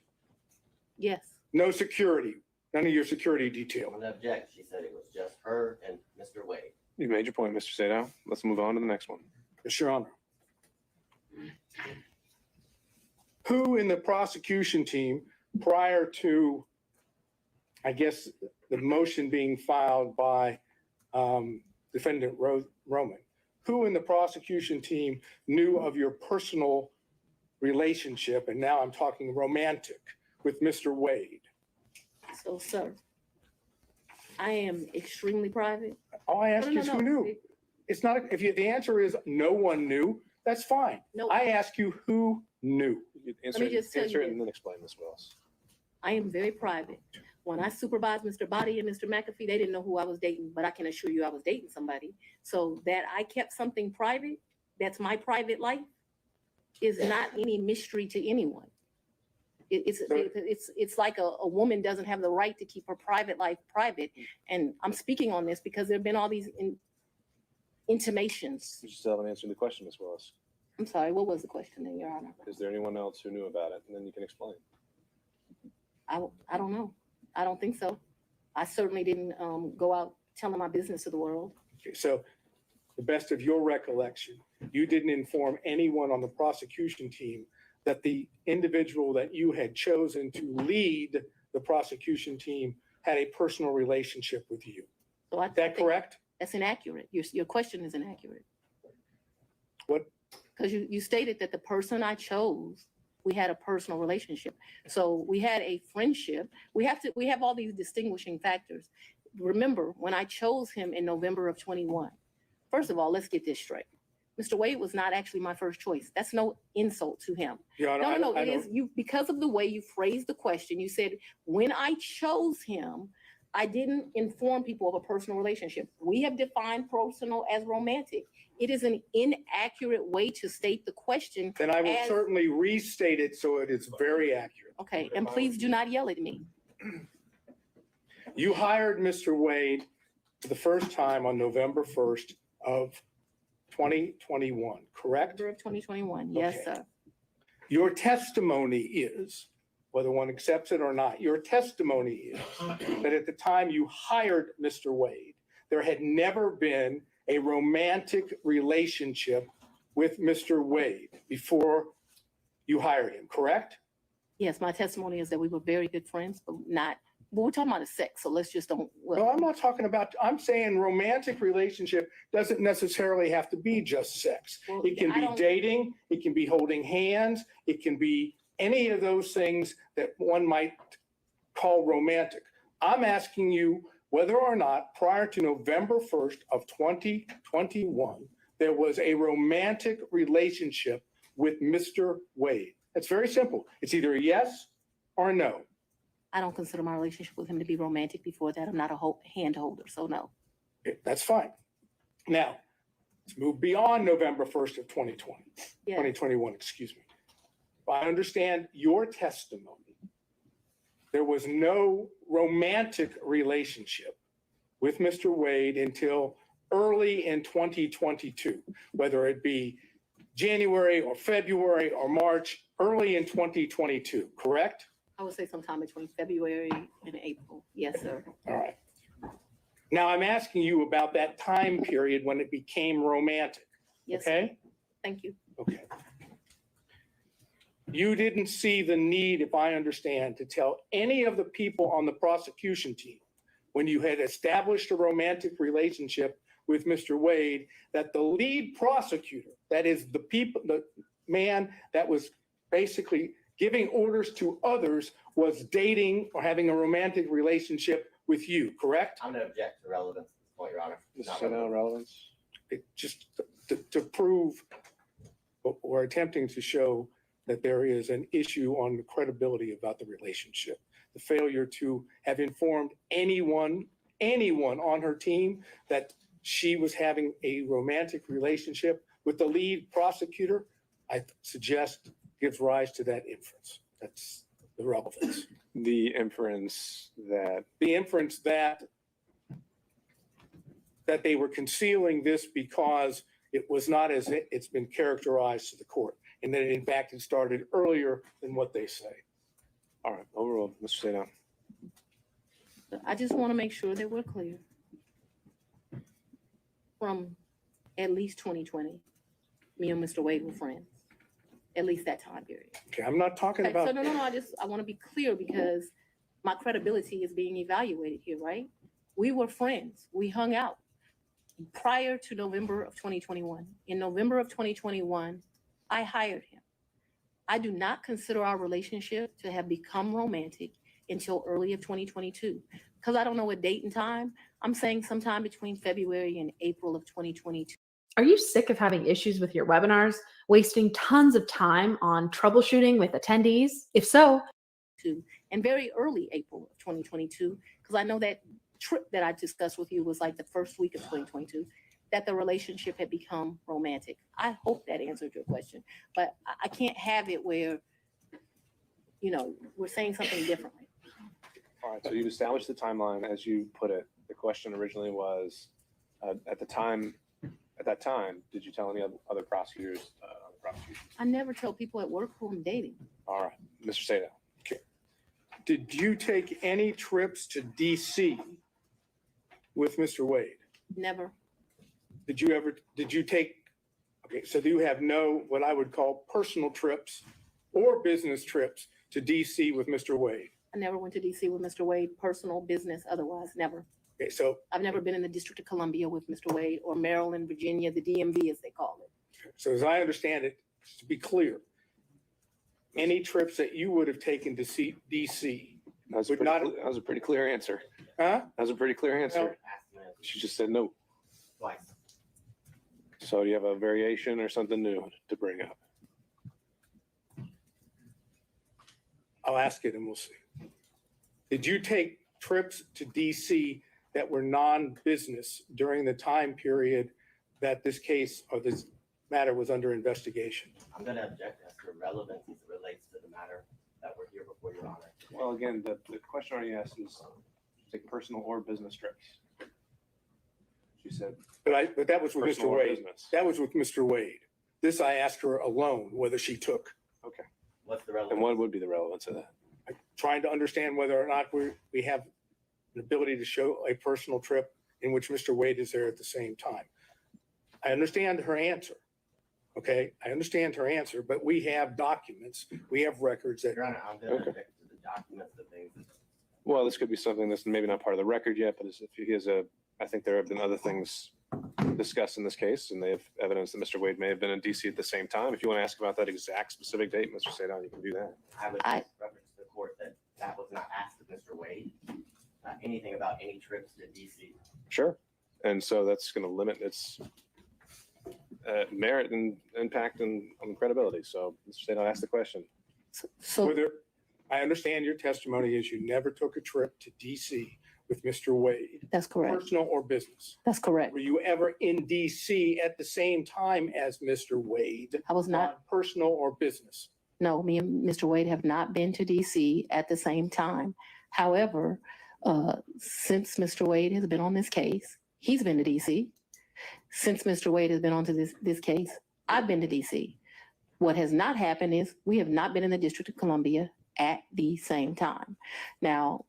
Yes. No security, none of your security detail. I'm gonna object. She said it was just her and Mr. Wade. You made your point, Mr. Sadow. Let's move on to the next one. Yes, Your Honor. Who in the prosecution team, prior to, I guess, the motion being filed by Defendant Roman, who in the prosecution team knew of your personal relationship, and now I'm talking romantic, with Mr. Wade? So, sir, I am extremely private. All I ask you is who knew. It's not, the answer is no one knew, that's fine. No. I ask you who knew. Answer, me just tell you answer it this. and then explain, Ms. Willis. I am very private. When I supervised Mr. Body and Mr. McAfee, they didn't know who I was dating, but I can assure you I was dating somebody. So that I kept something private, that's my private life, is not any mystery to anyone. It's like a woman doesn't have the right to keep her private life private. And I'm speaking on this because there have been all these intimations. You still haven't answered the question, Ms. Willis. I'm sorry, what was the question then, Your Honor? Is there anyone else who knew about it? And then you can explain. I don't know. I don't think so. I certainly didn't go out telling my business to the world. Okay, so the best of your recollection, you didn't inform anyone on the prosecution team that the individual that you had chosen to lead the prosecution team had a personal relationship with you. So Is that correct? That's inaccurate. Your question is inaccurate. What? Because you stated that the person I chose, we had a personal relationship. So we had a friendship. We have all these distinguishing factors. Remember, when I chose him in November of 21, first of all, let's get this straight. Mr. Wade was not actually my first choice. That's no insult to him. Your Honor, No, I it is don't- you because of the way you phrased the question. You said, when I chose him, I didn't inform people of a personal relationship. We have defined personal as romantic. It is an inaccurate way to state the question. Then I will as- certainly restate it so it is very accurate. Okay, and please do not yell at me. You hired Mr. Wade for the first time on November 1st of 2021, correct? November of 2021, yes, Okay. sir. Your testimony is, whether one accepts it or not, your testimony is that at the time you hired Mr. Wade, there had never been a romantic relationship with Mr. Wade before you hired him, correct? Yes, my testimony is that we were very good friends, but we're talking about a sex, so let's just don't. No, I'm not talking about, I'm saying romantic relationship doesn't necessarily have to be just sex. Well, It can I be don't- dating, it can be holding hands, it can be any of those things that one might call romantic. I'm asking you whether or not prior to November 1st of 2021, there was a romantic relationship with Mr. Wade. It's very simple. It's either a yes or a no. I don't consider my relationship with him to be romantic before that. I'm not a hand holder, so no. That's fine. Now, let's move beyond November 1st of 2020, Yes. 2021, excuse me. I understand your testimony. There was no romantic relationship with Mr. Wade until early in 2022, whether it be January or February or March, early in 2022, correct? I would say sometime between February and April. Yes, sir. All right. Now I'm asking you about that time period when it became romantic. Yes. Okay? Thank you. Okay. You didn't see the need, if I understand, to tell any of the people on the prosecution team when you had established a romantic relationship with Mr. Wade, that the lead prosecutor, that is the man that was basically giving orders to others, was dating or having a romantic relationship with you, correct? I'm going to object to relevance at this point, Your Honor. Not So now relevance. It just to prove what we're attempting to show that there is an issue on the credibility about the relationship. The failure to have informed anyone on her team that she was having a romantic relationship with the lead prosecutor, I suggest gives rise to that inference. That's the relevance. The inference that that they were concealing this because it was not as it's been characterized to the court, and that in fact it started earlier than what they say. All right, overruled. Mr. Sadon. I just want to make sure that we're clear. From at least 2020, me and Mr. Wade were friends. At least that time period. Okay, I'm not talking Okay, about. so no, I want to be clear because my credibility is being evaluated here, right? We were friends. We hung out prior to November of 2021. In November of 2021, I hired him. I do not consider our relationship to have become romantic until early of 2022. Because I don't know a date and time, I'm saying sometime between February and April of 2022. Are you sick of having issues with your webinars, wasting tons of time on troubleshooting with attendees? If so, And very early April of 2022, because I know that trip that I discussed with you was like the first week of 2022, that the relationship had become romantic. I hope that answered your question, but I can't have it where, we're saying something differently. All right, so you've established the timeline as you put it. The question originally was, at that time, did you tell any other prosecutors on the prosecution? I never tell people at work who I'm dating. All right, Mr. Sadon. Okay. Did you take any trips to DC with Mr. Wade? Never. Did you take, okay, so do you have no, what I would call personal trips or business trips to DC with Mr. Wade? I never went to DC with Mr. Wade, personal, business, otherwise, never. Okay, so. I've never been in the District of Columbia with Mr. Wade or Maryland, Virginia, the DMV as they call it. So as I understand it, just to be clear, any trips that you would have taken to see DC That would not. that was a pretty clear answer. Huh? That was a pretty clear answer. She just said no. Twice. So do you have a variation or something new to bring up? I'll ask it and we'll see. Did you take trips to DC that were non-business during the time period that this case or this matter was under investigation? I'm gonna object as to relevance as it relates to the matter that we're here before Your Honor. Well, again, the question already asked is take personal or business trips. She said. But that was with personal Mr. or Wade. business. That was with Mr. Wade. This I asked her alone whether she took. Okay. What's the relevance? And what would be the relevance of that? Trying to understand whether or not we have an ability to show a personal trip in which Mr. Wade is there at the same time. I understand her answer. Okay, I understand her answer, but we have documents, we have records that. Your Honor, I'm gonna object to the documents, the things. Well, this could be something that's maybe not part of the record yet, but if he has I think there have been other things discussed in this case, and they have evidence that Mr. Wade may have been in DC at the same time. If you want to ask about that exact specific date, Mr. Sadon, you can do that. I would reference to the court that that was not asked of Mr. Wade. Anything about any trips to DC. Sure. And so that's going to limit its merit and impact and on credibility. So Mr. Sadon, ask the question. So Whether, I understand your testimony is you never took a trip to DC with Mr. Wade. that's correct. Personal or business. That's correct. Were you ever in DC at the same time as Mr. Wade? I was not. On personal or business? No, me and Mr. Wade have not been to DC at the same time. However, since Mr. Wade has been on this case, he's been to DC. Since Mr. Wade has been on to this case, I've been to DC. What has not happened is we have not been in the District of Columbia at the same time. Now,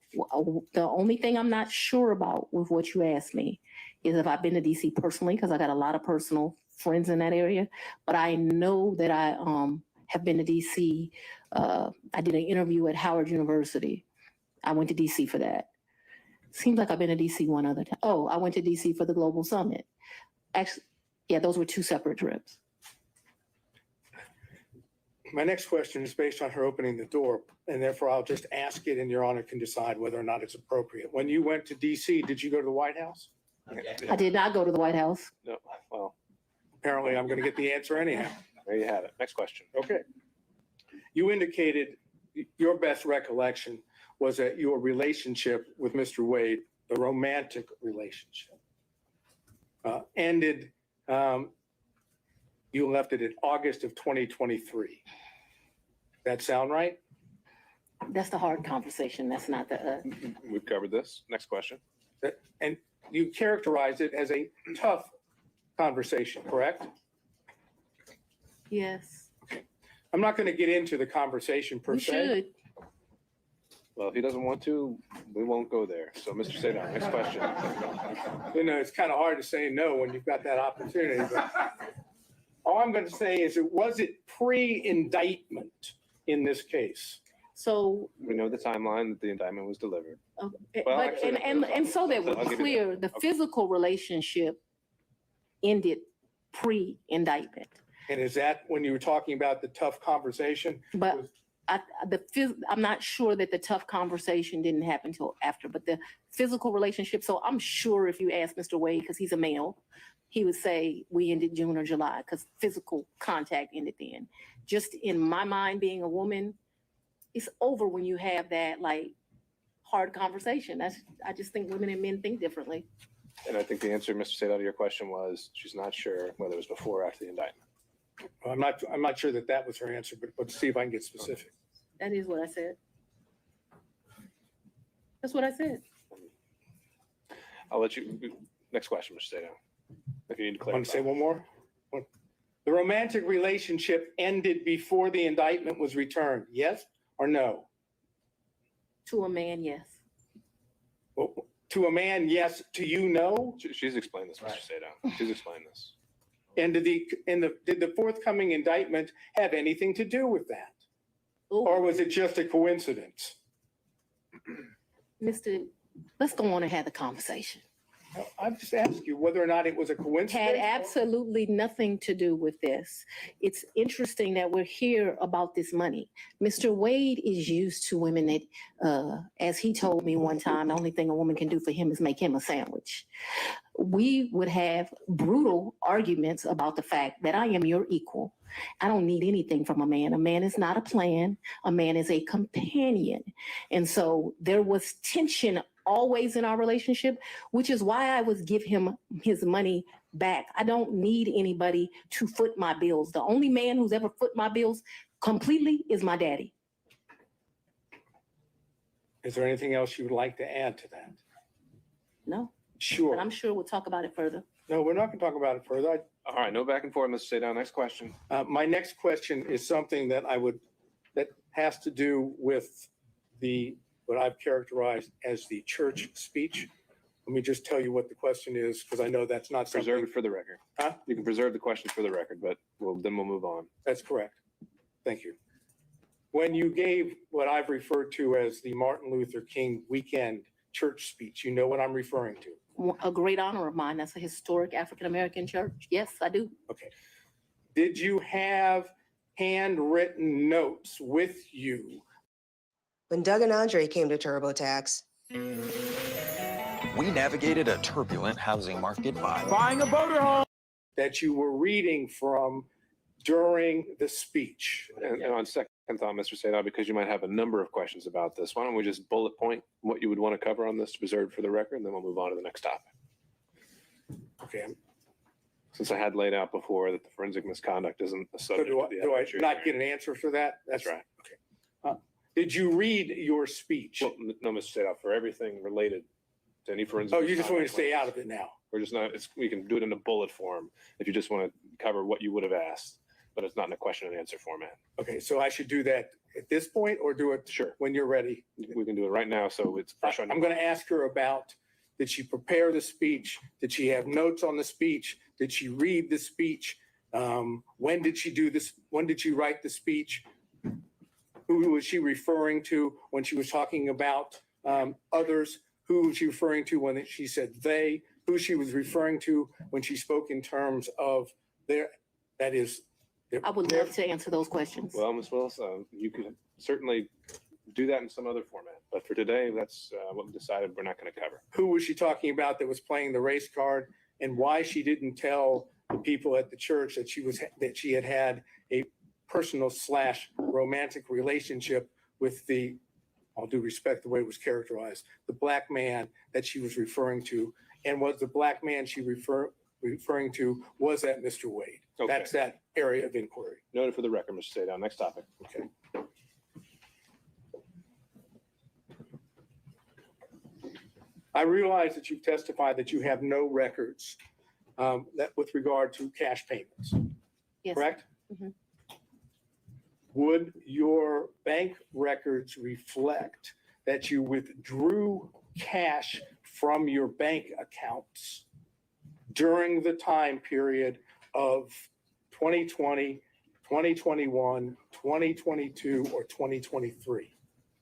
the only thing I'm not sure about with what you asked me is if I've been to DC personally, because I got a lot of personal friends in that area, but I know that I have been to DC. I did an interview at Howard University. I went to DC for that. Seems like I've been to DC one other time. Oh, I went to DC for the Global Summit. Actually, yeah, those were two separate trips. My next question is based on her opening the door, and therefore I'll just ask it and Your Honor can decide whether or not it's appropriate. When you went to DC, did you go to the White House? I did not go to the White House. No. Well, apparently I'm going to get the answer anyhow. There you have it. Next question. Okay. You indicated your best recollection was that your relationship with Mr. Wade, the romantic relationship, ended, you left it in August of 2023. That sound right? That's the hard conversation. That's not the. We've covered this. Next question. And you characterized it as a tough conversation, correct? Yes. I'm not going to get into the conversation per We se. should. Well, if he doesn't want to, we won't go there. So Mr. Sadon, next question. You know, it's kind of hard to say no when you've got that opportunity. But all I'm going to say is, was it pre-indictment in this case? So we know the timeline that the indictment was delivered. Well, but actually, and so that I'll we're give you clear, the physical relationship ended pre-indictment. And is that when you were talking about the tough conversation? But I'm not sure that the tough conversation didn't happen till after, but the physical relationship. So I'm sure if you ask Mr. Wade, because he's a male, he would say we ended June or July because physical contact ended then. Just in my mind, being a woman, it's over when you have that like hard conversation. I just think women and men think differently. And I think the answer, Mr. Sadon, to your question was she's not sure whether it was before or after the indictment. I'm not sure that was her answer, but let's see if I can get specific. That is what I said. That's what I said. I'll let you, next question, Mr. Sadon. If you need to clarify. Want to say one more? The romantic relationship ended before the indictment was returned, yes or no? To a man, yes. Well, to a man, yes. To you, no? She's explained this, Mr. Sadon. She's explained this. And did the forthcoming indictment have anything to do with that? Or was it just a coincidence? Let's go on and have the conversation. I've just asked you whether or not it was a coincidence. Had absolutely nothing to do with this. It's interesting that we're here about this money. Mr. Wade is used to women that, as he told me one time, the only thing a woman can do for him is make him a sandwich. We would have brutal arguments about the fact that I am your equal. I don't need anything from a man. A man is not a plan. A man is a companion. And so there was tension always in our relationship, which is why I would give him his money back. I don't need anybody to foot my bills. The only man who's ever foot my bills completely is my daddy. Is there anything else you would like to add to that? No. Sure. But I'm sure we'll talk about it further. No, we're not going to talk about it further. All right, no back and forth, Mr. Sadow. Next question. My next question is something that that has to do with what I've characterized as the church speech. Let me just tell you what the question is, because I know that's not something. Preserve it for the record. Huh? You can preserve the question for the record, but then we'll move on. That's correct. Thank you. When you gave what I've referred to as the Martin Luther King weekend church speech, you know what I'm referring to. A great honor of mine. That's a historic African-American church. Yes, I do. Okay. Did you have handwritten notes with you? When Doug and Andre came to TurboTax, we navigated a turbulent housing market by buying a motorhome that you were reading from during the speech. And on second thought, Mr. Sadow, because you might have a number of questions about this, why don't we just bullet point what you would want to cover on this to preserve for the record, and then we'll move on to the next topic. Okay. Since I had laid out before that the forensic misconduct isn't a subject So of the do I evidentiary not hearing. get an answer for that? That's right. Okay. Did you read your speech? Well, no, Mr. Sadow, for everything related to any forensic. Oh, you just want me to misconduct stay out of it now? We're just not, we can do it in a bullet form if you just want to cover what you would have asked, but it's not in a question and answer format. Okay, so I should do that at this point or do it when you're ready? We can do it right now, so it's fresh on your I'm going to ask her about, did she prepare the speech? Did she have notes on the speech? Did she read the speech? When did she do this? When did she write the speech? Who was she referring to when she was talking about others? Who was she referring to when she said they? Who she was referring to when she spoke in terms of their, that is. I would love to answer those questions. Well, Ms. Willis, you could certainly do that in some other format, but for today, that's what we decided we're not going to cover. Who was she talking about that was playing the race card, and why she didn't tell the people at the church that she had had a personal / romantic relationship with the, all due respect, the way it was characterized, the black man that she was referring to, and was the black man she referring to, was that Mr. Wade? Okay. That's that area of inquiry. Noted for the record, Mr. Sadow. Next topic. Okay. I realize that you've testified that you have no records that with regard to cash payments. Yes. Correct? Mhm. Would your bank records reflect that you withdrew cash from your bank accounts during the time period of 2020, 2021, 2022, or 2023?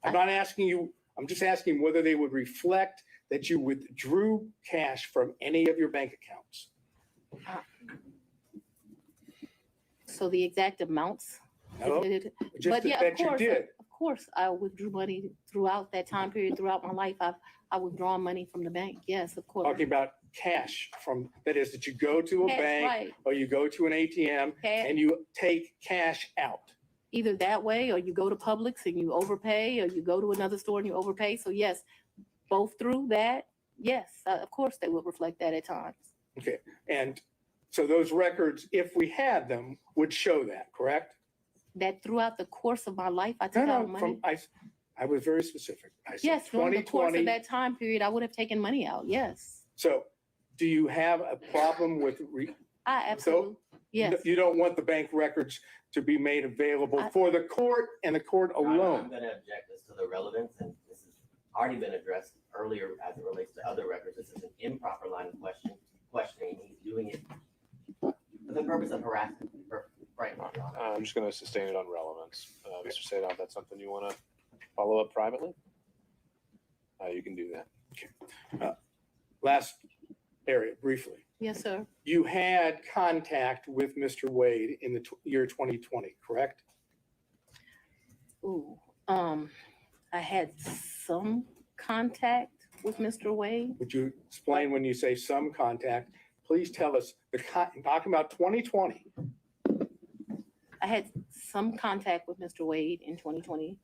I'm not asking you, I'm just asking whether they would reflect that you withdrew cash from any of your bank accounts. So the exact amounts? No, just But yeah, that you did. of course, I withdrew money throughout that time period, throughout my life. I withdrawn money from the bank. Yes, of course. Talking about cash from, that is that you go to a Cash, bank right. or you go to an ATM Cash. and you take cash out. Either that way, or you go to Publix and you overpay, or you go to another store and you overpay. So yes, both through that, yes, of course they would reflect that at times. Okay, and so those records, if we had them, would show that, correct? That throughout the course of my life, I took out money. I was very specific. I said Yes, during the course 2020. of that time period, I would have taken money out. Yes, So do you have a problem with? I absolutely. Yes. You don't want the bank records to be made available for the court and the court I'm alone? going to object as to the relevance, and this has already been addressed earlier as it relates to other records. This is an improper line of questioning. He's doing it for the purpose of harassment. Right. I'm just going to sustain it on relevance. Mr. Sadow, if that's something you want to follow up privately, you can do that. Last area briefly. Yes, sir. You had contact with Mr. Wade in the year 2020, correct? Ooh, I had some contact with Mr. Wade. Would you explain when you say some contact? Please tell us, talking about 2020. I had some contact with Mr. Wade in 2020.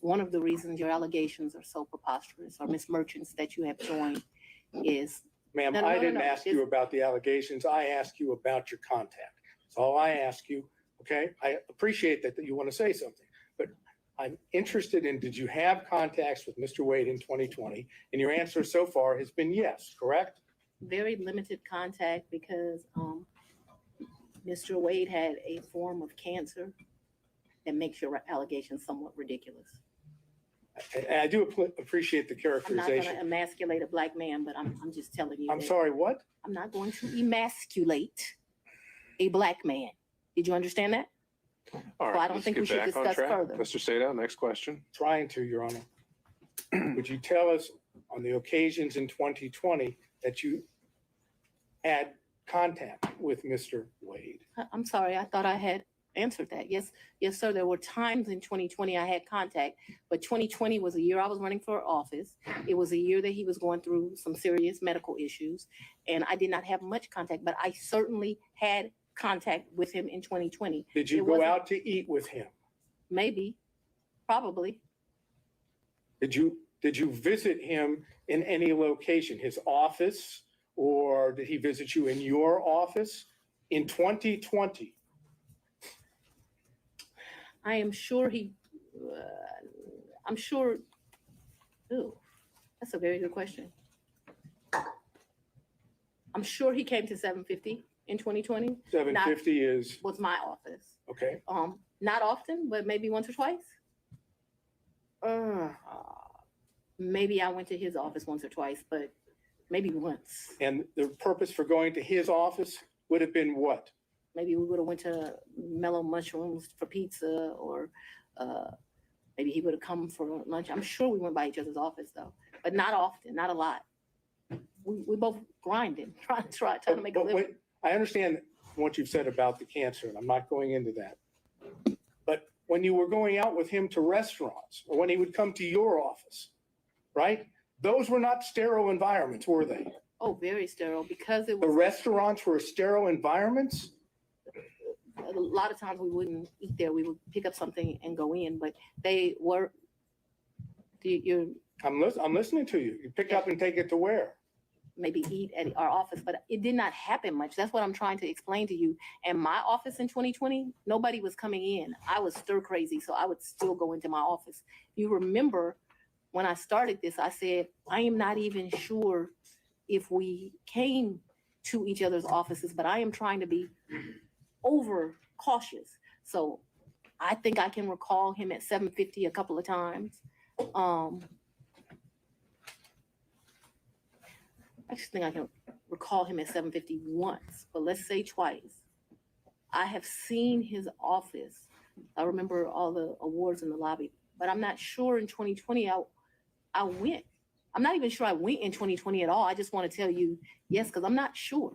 One of the reasons your allegations are so preposterous, or Ms. Merchants that you have joined, is. Ma'am, I didn't ask you about the allegations. I asked you about your contact. That's all I ask you. Okay? I appreciate that you want to say something, but I'm interested in, did you have contacts with Mr. Wade in 2020? And your answer so far has been yes, correct? Very limited contact because Mr. Wade had a form of cancer that makes your allegations somewhat ridiculous. And I do appreciate the I'm not characterization. going to emasculate a black man, but I'm just telling you. I'm that sorry, what? I'm not going to emasculate a black man. Did you understand that? All right, Well, I don't let's think get we should back on discuss track. further. Mr. Sadow, next question. Trying to, Your Honor. Would you tell us on the occasions in 2020 that you had contact with Mr. Wade? I'm sorry, I thought I had answered that. Yes, sir. There were times in 2020 I had contact, but 2020 was a year I was running for office. It was a year that he was going through some serious medical issues, and I did not have much contact, but I certainly had contact with him in 2020. Did you go out to eat with him? Maybe, probably. Did you visit him in any location, his office, or did he visit you in your office in 2020? I am sure I'm sure, ooh, that's a very good question. I'm sure he came to 750 in 2020. 750 was my office. Okay. Not often, but maybe once or twice. Maybe I went to his office once or twice, but maybe once. And the purpose for going to his office would have been what? Maybe we would have went to Mellow Mushrooms for pizza, or maybe he would have come for lunch. I'm sure we went by each other's office though, but not often, not a lot. We both grinding, trying to make a living. I understand what you've said about the cancer, and I'm not going into that. But when you were going out with him to restaurants, or when he would come to your office, right? Those were not sterile environments, were they? Oh, very sterile, because it The was restaurants were sterile environments? a lot of times we wouldn't eat there. We would pick up something and go in, but they were. I'm listening to you. You pick up and take it to where? Maybe eat at our office, but it did not happen much. That's what I'm trying to explain to you. And my office in 2020, nobody was coming in. I was stir crazy, so I would still go into my office. You remember when I started this, I said, I am not even sure if we came to each other's offices, but I am trying to be over cautious. So I think I can recall him at 750 a couple of times. I just think I can recall him at 750 once, but let's say twice. I have seen his office. I remember all the awards in the lobby, but I'm not sure in 2020 I went. I'm not even sure I went in 2020 at all. I just want to tell you yes, because I'm not sure.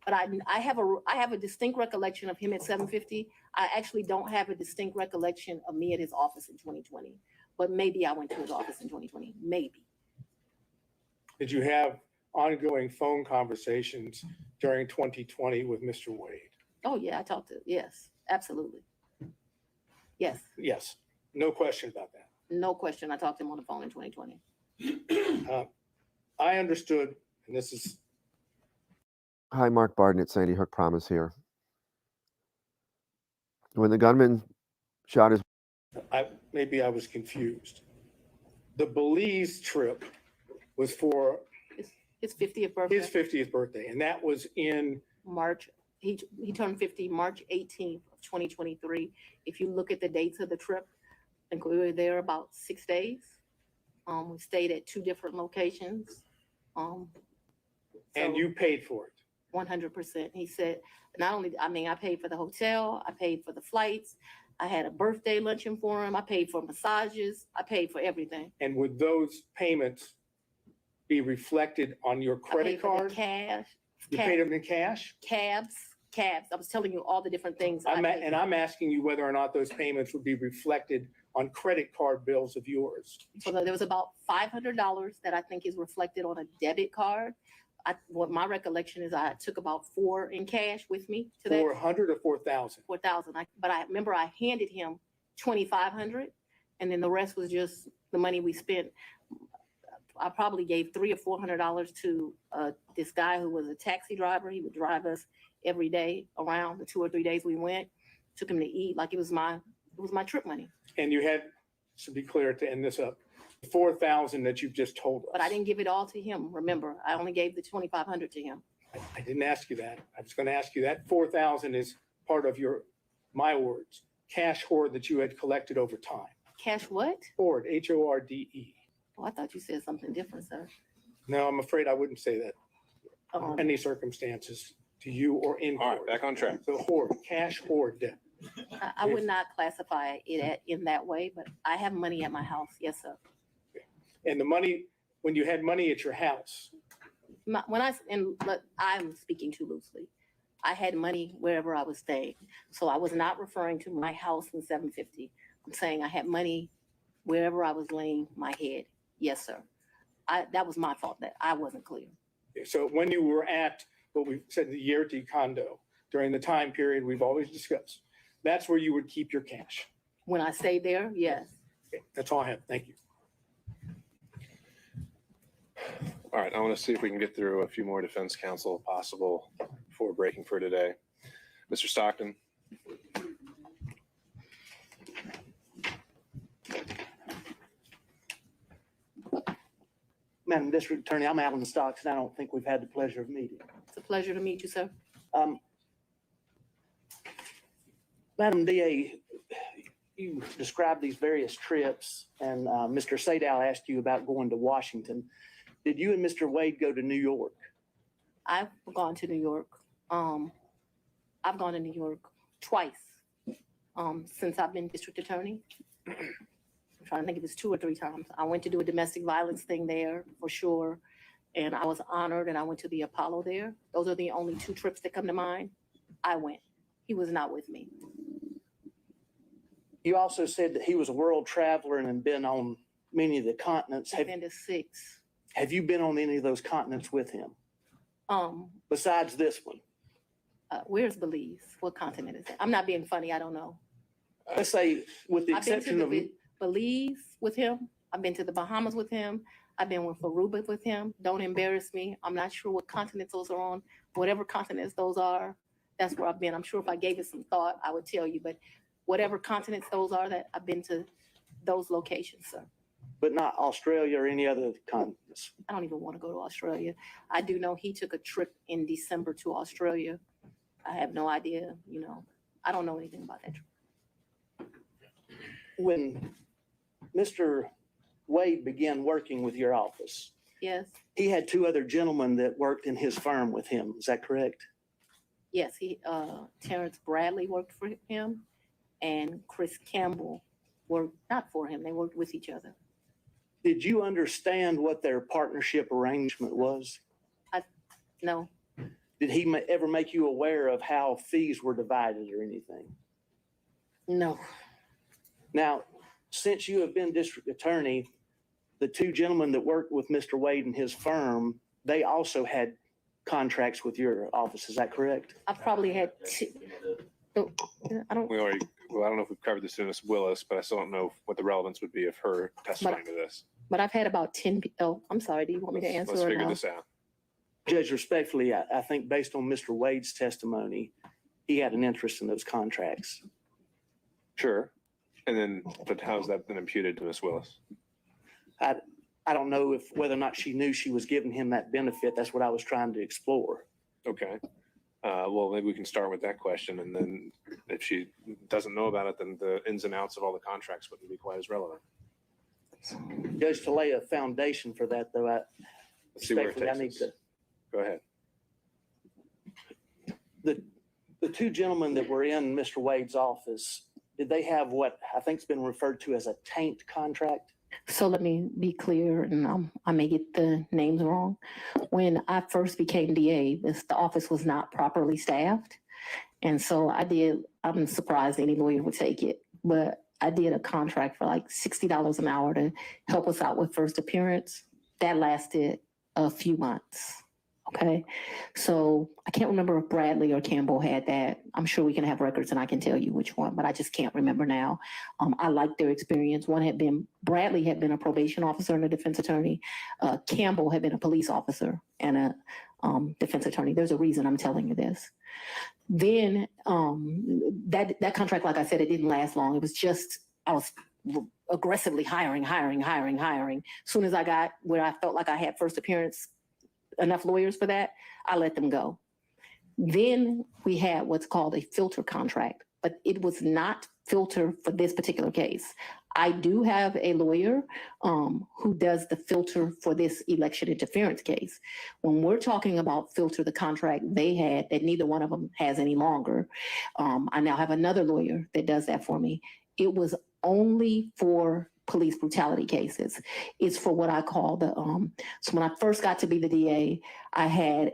But I have a distinct recollection of him at 750. I actually don't have a distinct recollection of me at his office in 2020, but maybe I went to his office in 2020, maybe. Did you have ongoing phone conversations during 2020 with Mr. Wade? Oh yeah, I talked to, yes, absolutely. Yes. Yes, no question about that. No question. I talked to him on the phone in 2020. I understood, and this is. Hi, Mark Barden at Sandy Hook Promise here. When the gunman shot his... Maybe I was confused. The Belize trip was for his 50th birthday. His 50th birthday, and that was in March. He turned 50 March 18th of 2023. If you look at the dates of the trip, I think we were there about 6 days. We stayed at 2 different locations. And you paid for it. 100%. He said, not only, I paid for the hotel, I paid for the flights, I had a birthday luncheon for him, I paid for massages, I paid for everything. And with those payments, be reflected on your I credit paid for the card? cash. You paid them in cash? Cabs. I was telling you all the different things. I paid. And I'm asking you whether or not those payments would be reflected on credit card bills of yours. So there was about $500 that I think is reflected on a debit card. What my recollection is, I took about $4 in cash with me to that. 400 or 4,000? 4,000. But I remember I handed him 2,500, and then the rest was just the money we spent. I probably gave $300 or $400 to this guy who was a taxi driver. He would drive us every day around the 2 or 3 days we went. Took him to eat like it was my trip money. And you had, to be clear, to end this up, 4,000 that you've just told us. But I didn't give it all to him. Remember, I only gave the 2,500 to him. I didn't ask you that. I was going to ask you that 4,000 is part of my words, cash hoard that you had collected over time. Cash what? Hoard, H-O-R-D-E. Oh, I thought you said something different, sir. No, I'm afraid I wouldn't say that under any circumstances to you or in All court. right, back on track. So hoard, cash hoard debt. I would not classify it in that way, but I have money at my house. Yes, sir. And the money, when you had money at your house, I'm speaking too loosely. I had money wherever I was staying. So I was not referring to my house in 750. I'm saying I had money wherever I was laying my head. Yes, sir. That was my fault that I wasn't clear. so when you were at what we said, the Yerti condo, during the time period we've always discussed, that's where you would keep your cash. When I stayed there, yes. Okay, that's all I have. Thank you. All right, I want to see if we can get through a few more defense counsel if possible before breaking for today. Mr. Stockton. Madam District Attorney, I'm Alan Stocks, and I don't think we've had the pleasure of meeting. It's a pleasure to meet you, sir. Madam DA, you described these various trips, and Mr. Sadow asked you about going to Washington. Did you and Mr. Wade go to New York? I've gone to New York. I've gone to New York twice since I've been district attorney. I'm trying to think if it's 2 or 3 times. I went to do a domestic violence thing there for sure. And I was honored and I went to the Apollo there. Those are the only 2 trips that come to mind. I went. He was not with me. You also said that he was a world traveler and had been on many of the continents. I've been to 6. Have you been on any of those continents with him? Besides this one? Where's Belize? What continent is it? I'm not being funny. I don't know. Let's say with the I've been exception to of Belize with him. I've been to the Bahamas with him. I've been with Aruba with him. Don't embarrass me. I'm not sure what continents those are on. Whatever continents those are, that's where I've been. I'm sure if I gave it some thought, I would tell you. But whatever continents those are, that I've been to those locations, sir. but not Australia or any other continents. I don't even want to go to Australia. I do know he took a trip in December to Australia. I have no idea, I don't know anything about that trip. When Mr. Wade began working with your office, Yes, he had 2 other gentlemen that worked in his firm with him. Is that correct? yes, Terrence Bradley worked for him and Chris Campbell worked not for him, they worked with each other. Did you understand what their partnership arrangement was? No, Did he ever make you aware of how fees were divided or anything? no, Now, since you have been district attorney, the 2 gentlemen that worked with Mr. Wade and his firm, they also had contracts with your office. Is that correct? I probably had I don't know if we've covered this in Ms. Willis, but I still don't know what the relevance would be of her testifying to this. but I've had about 10 people. I'm sorry, do you want me to answer Let's or figure no? this out. Judge, respectfully, I think based on Mr. Wade's testimony, he had an interest in those contracts. Sure. And then, but how's that been imputed to Ms. Willis? I don't know whether or not she knew she was giving him that benefit. That's what I was trying to explore. Okay. Well, maybe we can start with that question. And then if she doesn't know about it, then the ins and outs of all the contracts wouldn't be quite as relevant. Judge, to lay a foundation for that, though, Let's see where it respectfully, I takes need us. to. Go ahead. The 2 gentlemen that were in Mr. Wade's office, did they have what I think's been referred to as a taint contract? So let me be clear, and I may get the names wrong. When I first became DA, the office was not properly staffed. And so I'm surprised any lawyer would take it, but I did a contract for like $60 an hour to help us out with first appearance. That lasted a few months. Okay. So I can't remember if Bradley or Campbell had that. I'm sure we can have records and I can tell you which one, but I just can't remember now. I liked their experience. Bradley had been a probation officer and a defense attorney. Campbell had been a police officer and a defense attorney. There's a reason I'm telling you this. Then that contract, like I said, it didn't last long. It was just, I was aggressively hiring. As soon as I got where I felt like I had first appearance, enough lawyers for that, I let them go. Then we had what's called a filter contract, but it was not filter for this particular case. I do have a lawyer who does the filter for this election interference case. When we're talking about filter, the contract they had that neither one of them has any longer, I now have another lawyer that does that for me. It was only for police brutality cases. It's for what I call so when I first got to be the DA, I had,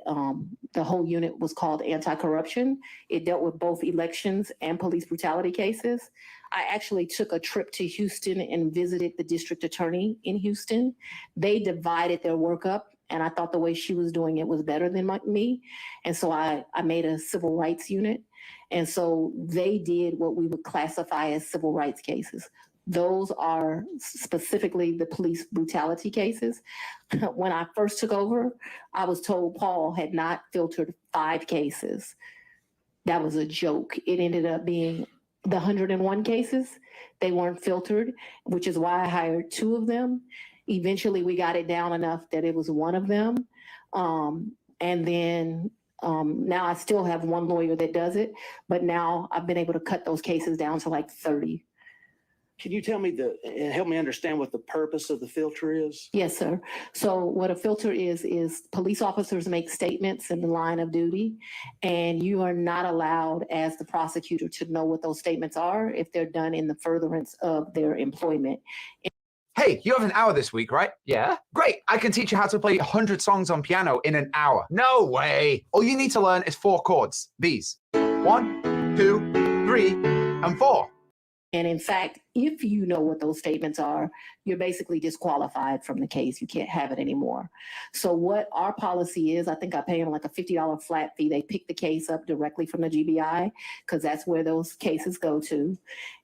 the whole unit was called anti-corruption. It dealt with both elections and police brutality cases. I actually took a trip to Houston and visited the district attorney in Houston. They divided their work up, and I thought the way she was doing it was better than me. And so I made a civil rights unit. And so they did what we would classify as civil rights cases. Those are specifically the police brutality cases. When I first took over, I was told Paul had not filtered 5 cases. That was a joke. It ended up being the 101 cases. They weren't filtered, which is why I hired 2 of them. Eventually, we got it down enough that it was 1 of them. And then now I still have 1 lawyer that does it, but now I've been able to cut those cases down to like 30. Can you tell me and help me understand what the purpose of the filter is? Yes, sir. So what a filter is police officers make statements in the line of duty, and you are not allowed as the prosecutor to know what those statements are if they're done in the furtherance of their employment. Hey, you have an hour this week, right? Yeah. Great. I can teach you how to play 100 songs on piano in an hour. No way. All you need to learn is 4 chords. These. 1, 2, 3, and 4. And in fact, if you know what those statements are, you're basically disqualified from the case. You can't have it anymore. So what our policy is, I think I pay them like a $50 flat fee. They pick the case up directly from the GBI because that's where those cases go to.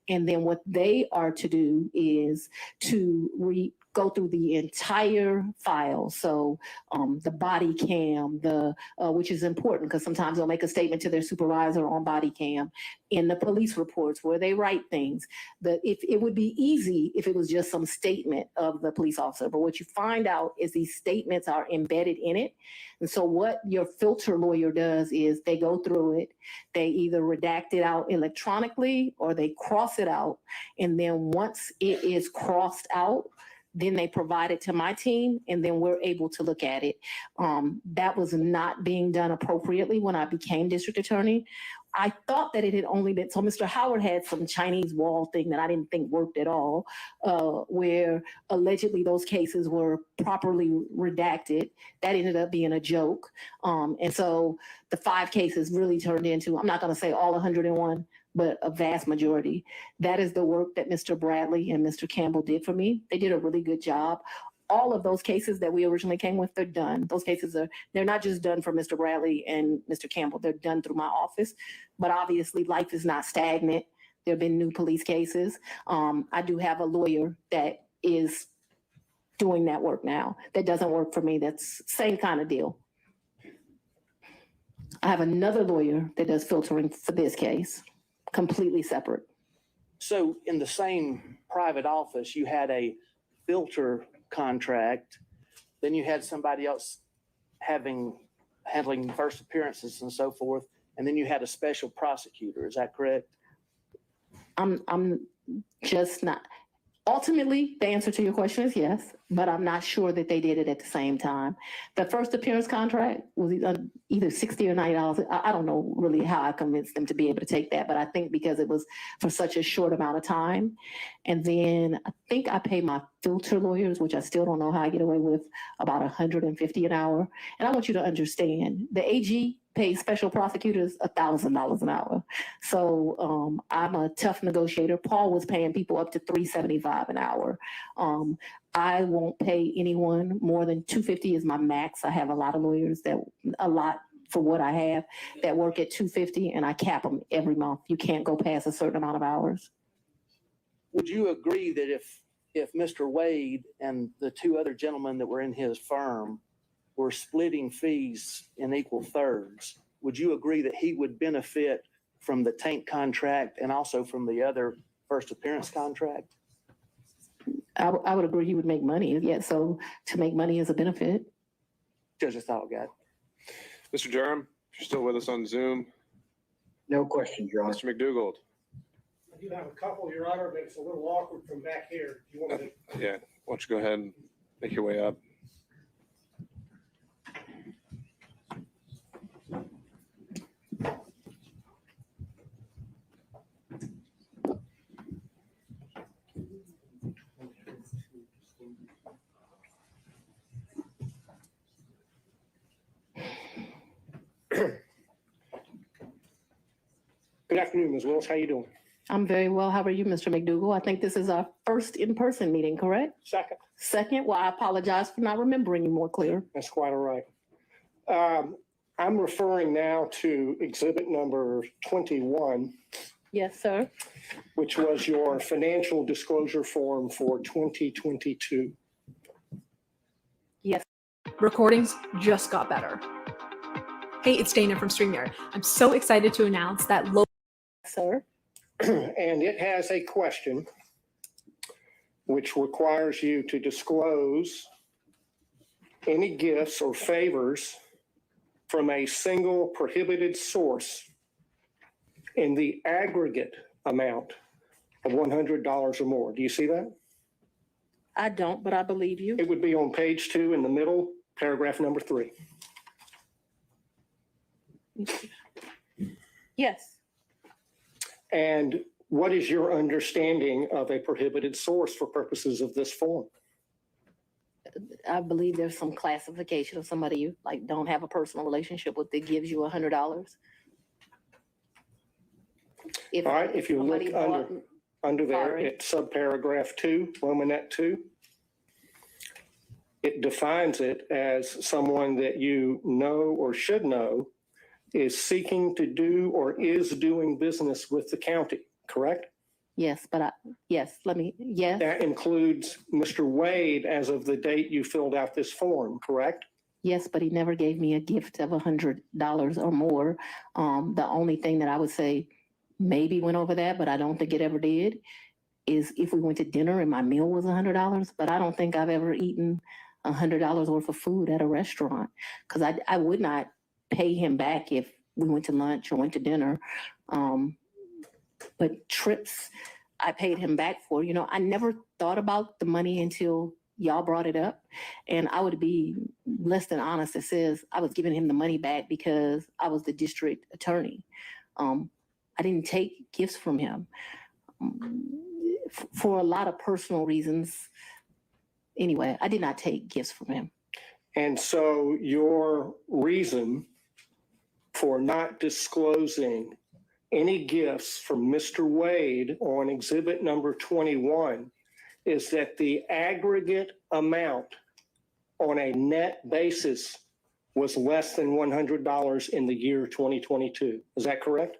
And then what they are to do is to go through the entire file. So the body cam, which is important because sometimes they'll make a statement to their supervisor on body cam, in the police reports where they write things. If it would be easy if it was just some statement of the police officer, but what you find out is these statements are embedded in it. And so what your filter lawyer does is they go through it, they either redact it out electronically or they cross it out. And then once it is crossed out, then they provide it to my team, and then we're able to look at it. That was not being done appropriately when I became district attorney. I thought that it had only been, so Mr. Howard had some Chinese wall thing that I didn't think worked at all, where allegedly those cases were properly redacted. That ended up being a joke. And so the 5 cases really turned into, I'm not gonna say all 101, but a vast majority. That is the work that Mr. Bradley and Mr. Campbell did for me. They did a really good job. All of those cases that we originally came with, they're done. Those cases they're not just done for Mr. Bradley and Mr. Campbell, they're done through my office. But obviously life is not stagnant. There have been new police cases. I do have a lawyer that is doing that work now. That doesn't work for me. That's same kind of deal. I have another lawyer that does filtering for this case, completely separate. So in the same private office, you had a filter contract, then you had somebody else handling first appearances and so forth, and then you had a special prosecutor. Is that correct? I'm just not. Ultimately, the answer to your question is yes, but I'm not sure that they did it at the same time. The first appearance contract was either $60 or $90. I don't know really how I convinced them to be able to take that, but I think because it was for such a short amount of time. And then I think I pay my filter lawyers, which I still don't know how I get away with, about $150 an hour. And I want you to understand, the AG pays special prosecutors $1,000 an hour. So I'm a tough negotiator. Paul was paying people up to $375 an hour. I won't pay anyone more than $250 is my max. I have a lot of lawyers for what I have that work at $250, and I cap them every month. You can't go past a certain amount of hours. Would you agree that if Mr. Wade and the two other gentlemen that were in his firm were splitting fees in equal thirds, would you agree that he would benefit from the taint contract and also from the other first appearance contract? I would agree he would make money. Yeah, so to make money is a benefit. Just a thought, guy. Mr. Durham, if you're still with us on Zoom. No question, Your Honor. Mr. McDougald. I do have a couple, Your Honor, but it's a little awkward from back here. Do you want to? Yeah, why don't you go ahead and make your way up? Good afternoon, Ms. Willis. How you doing? I'm very well. How are you, Mr. McDougall? I think this is our first in-person meeting, correct? Second. Second? Well, I apologize for not remembering you more clear. That's quite all right. I'm referring now to exhibit number 21. Yes, sir. Which was your financial disclosure form for 2022. Yes. Recordings just got better. Hey, it's Dana from StreamYard. I'm so excited to announce that Sir. And it has a question which requires you to disclose any gifts or favors from a single prohibited source in the aggregate amount of $100 or more. Do you see that? I don't, but I believe you. It would be on page 2 in the middle, paragraph number 3. Yes. And what is your understanding of a prohibited source for purposes of this form? I believe there's some classification of somebody you like don't have a personal relationship with that gives you $100. All right, if you look under there at subparagraph 2, Romanet 2, it defines it as someone that you know or should know is seeking to do or is doing business with the county, correct? Yes, but yes. That includes Mr. Wade as of the date you filled out this form, correct? Yes, but he never gave me a gift of $100 or more. The only thing that I would say maybe went over that, but I don't think it ever did, is if we went to dinner and my meal was $100, but I don't think I've ever eaten $100 worth of food at a restaurant, because I would not pay him back if we went to lunch or went to dinner. But trips, I paid him back for. You know, I never thought about the money until y'all brought it up. And I would be less than honest that says I was giving him the money back because I was the district attorney. I didn't take gifts from him for a lot of personal reasons. Anyway, I did not take gifts from him. And so your reason for not disclosing any gifts from Mr. Wade on exhibit number 21 is that the aggregate amount on a net basis was less than $100 in the year 2022. Is that correct?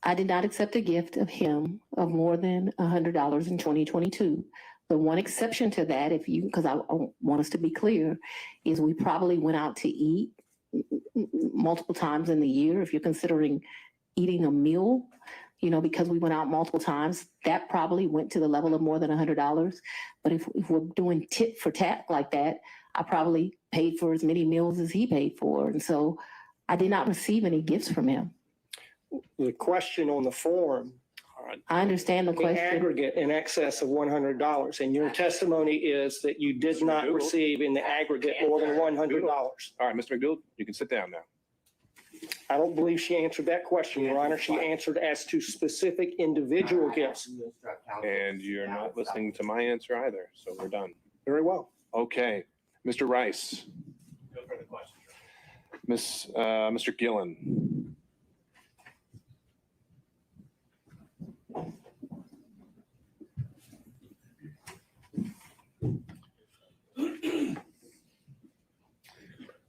I did not accept a gift of him of more than $100 in 2022. The one exception to that, because I want us to be clear, is we probably went out to eat multiple times in the year. If you're considering eating a meal, you know, because we went out multiple times, that probably went to the level of more than $100. But if we're doing tit for tat like that, I probably paid for as many meals as he paid for. And so I did not receive any gifts from him. The question on the form I understand the The question. aggregate in excess of $100, and your testimony is that you did Mr. not McDougal. receive in the aggregate more than $100. All right, Mr. McDougal, you can sit down now. I don't believe she answered that question, Your Honor. She answered as to specific individual gifts. And you're not listening to my answer either, so we're done. Very well. Okay, Mr. Rice, No further questions. Mr. Gillen.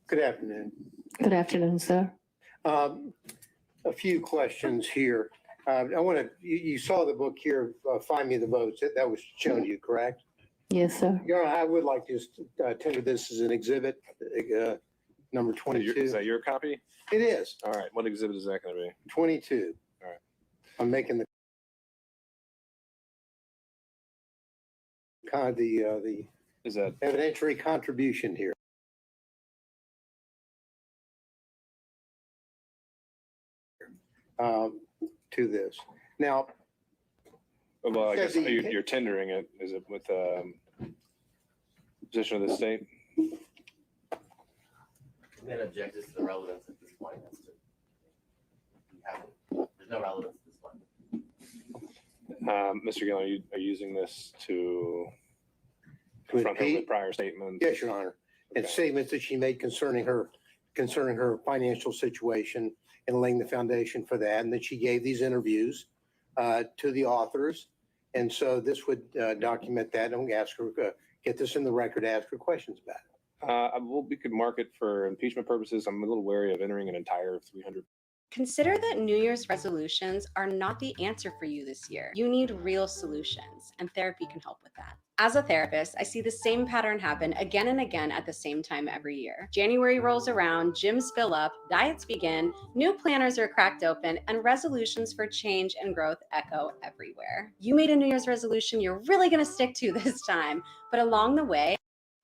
Good afternoon. Good afternoon, sir. A few questions here. I want to, you saw the book here, Find Me the Votes. That was shown to you, correct? Yes, sir. Your Honor, I would like to just tender this as an exhibit, number 22. Is that your copy? It is. All right, what exhibit is that going to be? 22. All right. I'm making the Is that evidentiary contribution here. To this. Now, well, I guess Says he- you're tendering it. Is it with position of the state? I'm going to object this to the relevance at this point. There's no relevance at this point. Mr. Gillen, are you using this to confront her with prior statements? Yes, Your Honor. And statements that she made concerning her financial situation and laying the foundation for that, and that she gave these interviews to the authors. And so this would document that, and we ask her, get this in the record, ask her questions about it. Well, we could mark it for impeachment purposes. I'm a little wary of entering an entire 300. Consider that New Year's resolutions are not the answer for you this year. You need real solutions, and therapy can help with that. As a therapist, I see the same pattern happen again and again at the same time every year. January rolls around, gyms fill up, diets begin, new planners are cracked open, and resolutions for change and growth echo everywhere. You made a New Year's resolution you're really going to stick to this time, but along the way,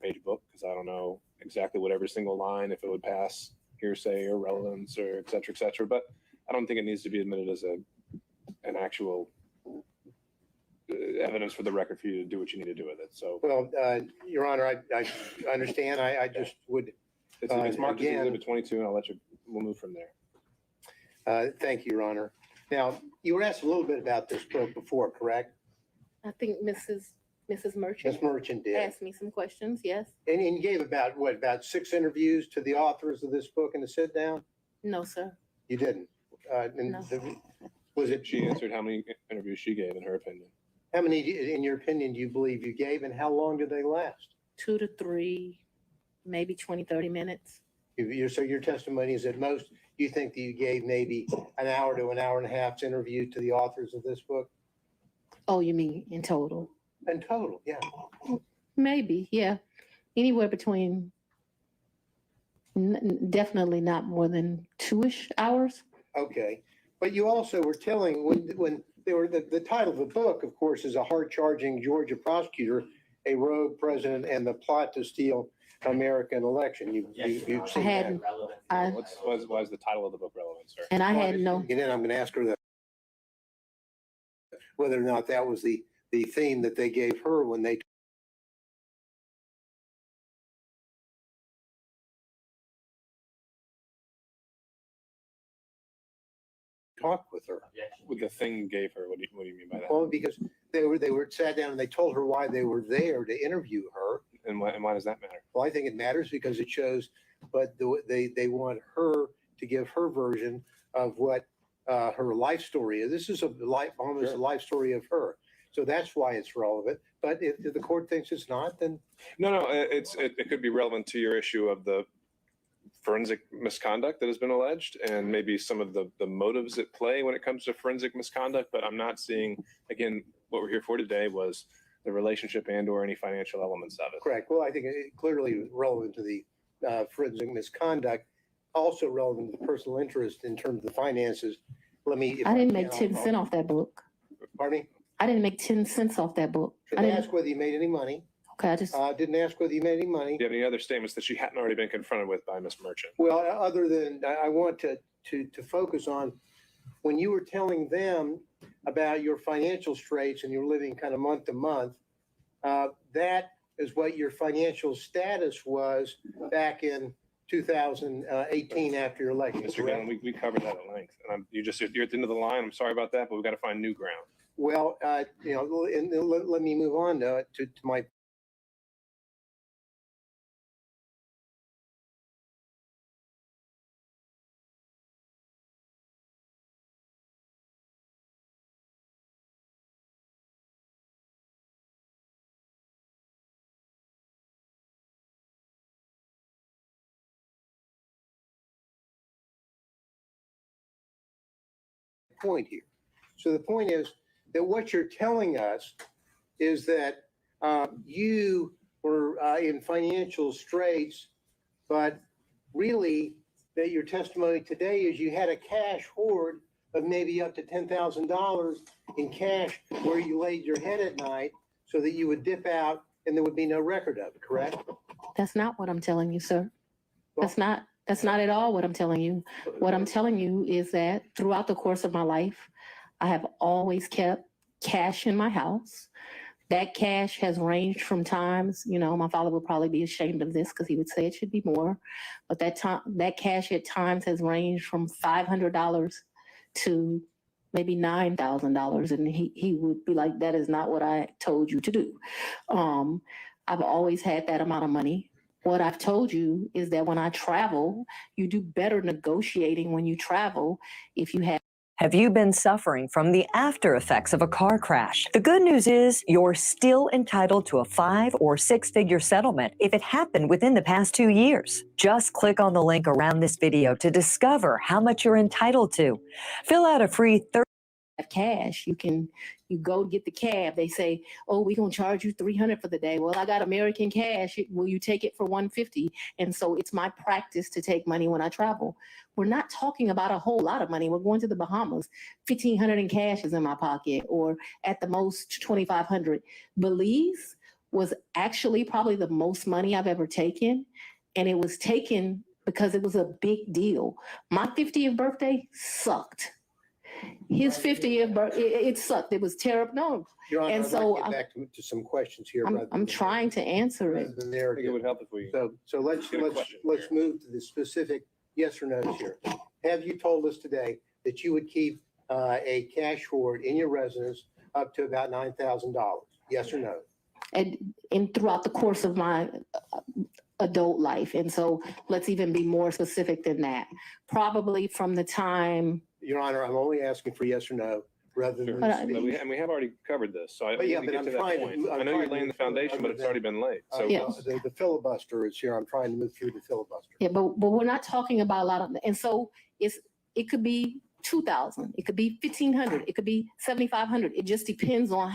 Page book, because I don't know exactly what every single line, if it would pass hearsay or relevance or et cetera, but I don't think it needs to be admitted as an actual evidence for the record for you to do what you need to do with it. So, Well, Your Honor, I understand. I just would. it's marked as again- exhibit 22, and we'll move from there. Thank you, Your Honor. Now, you were asked a little bit about this book before, correct? I think Mrs. Merchant Ms. Merchant did. asked me some questions, yes. And you gave about 6 interviews to the authors of this book in the sit down? No, sir. You didn't? And No. Was it? She answered how many interviews she gave in her opinion. How many, in your opinion, do you believe you gave, and how long did they last? 2 to 3, maybe 20, 30 minutes. So your testimony is at most, you think that you gave maybe an hour to an hour and a half's interview to the authors of this book? Oh, you mean in total? In total, yeah. Maybe, yeah. Anywhere between, definitely not more than 2-ish hours. Okay, but you also were telling, when they were, the title of the book, of course, is A Hard-Charging Georgia Prosecutor, a Rogue President, and the Plot to Steal American Election. You've seen that. hadn't- I- Why is the title of the book relevant, sir? And I had no, And then I'm going to ask her that, whether or not that was the theme that they gave her when they talked with her. What the thing gave her? What do you mean by that? Well, because they were sat down and they told her why they were there to interview her. And why does that matter? Well, I think it matters because it shows, but they want her to give her version of what her life story is. This is almost a life story of her. So that's why it's relevant. But if the court thinks it's not, then No, it could be relevant to your issue of the forensic misconduct that has been alleged and maybe some of the motives at play when it comes to forensic misconduct. But I'm not seeing, again, what we're here for today was the relationship and or any financial elements of it. correct. Well, I think it clearly relevant to the forensic misconduct, also relevant to the personal interest in terms of the finances. Let me. I didn't make 10 cents off that book. Pardon me? I didn't make 10 cents off that book. I Didn't didn't, ask whether you made any money. okay, I just, Didn't ask whether you made any money. Do you have any other statements that she hadn't already been confronted with by Ms. Merchant? Well, other than, I want to focus on, when you were telling them about your financial straits and you're living kind of month to month, that is what your financial status was back in 2018 after your election. Mr. Gillen, we covered that at length. And you're at the end of the line. I'm sorry about that, but we've got to find new ground. Well, and let me move on to my point here. So the point is that what you're telling us is that you were in financial straits, but really that your testimony today is you had a cash hoard of maybe up to $10,000 in cash where you laid your head at night so that you would dip out and there would be no record of it, correct? That's not what I'm telling you, sir. That's not at all what I'm telling you. What I'm telling you is that throughout the course of my life, I have always kept cash in my house. That cash has ranged from times, my father would probably be ashamed of this because he would say it should be more, but that cash at times has ranged from $500 to maybe $9,000. And he would be like, that is not what I told you to do. I've always had that amount of money. What I've told you is that when I travel, you do better negotiating when you travel if you have. Have you been suffering from the after effects of a car crash? The good news is you're still entitled to a 5 or 6-figure settlement if it happened within the past 2 years. Just click on the link around this video to discover how much you're entitled to. Fill out a free cash. You go get the cab. They say, oh, we're going to charge you $300 for the day. Well, I got American cash. Will you take it for $150? And so it's my practice to take money when I travel. We're not talking about a whole lot of money. We're going to the Bahamas. $1,500 in cash is in my pocket, or at the most $2,500. Belize was actually probably the most money I've ever taken. And it was taken because it was a big deal. My 50th birthday sucked. His 50th birthday, it sucked. It was terrible. No. Your Honor, And I'd so like to get back to some questions here. I'm trying to answer it. The I think narrative. it would help if we. So let's move to the specific yes or no's here. Have you told us today that you would keep a cash hoard in your residence up to about $9,000? Yes or no? And throughout the course of my adult life. And so let's even be more specific than that. Probably from the time. Your Honor, I'm only asking for yes or no rather than. But we have already covered this, so I But yeah, need to but get I'm to that trying to point. move- I'm I know trying you're to laying the move forward foundation, but other it's already been laid. So Yes. The filibuster is here. I'm trying to move through the filibuster. Yeah, but we're not talking about a lot of, and so it could be 2,000, it could be 1,500, it could be 7,500. It just depends on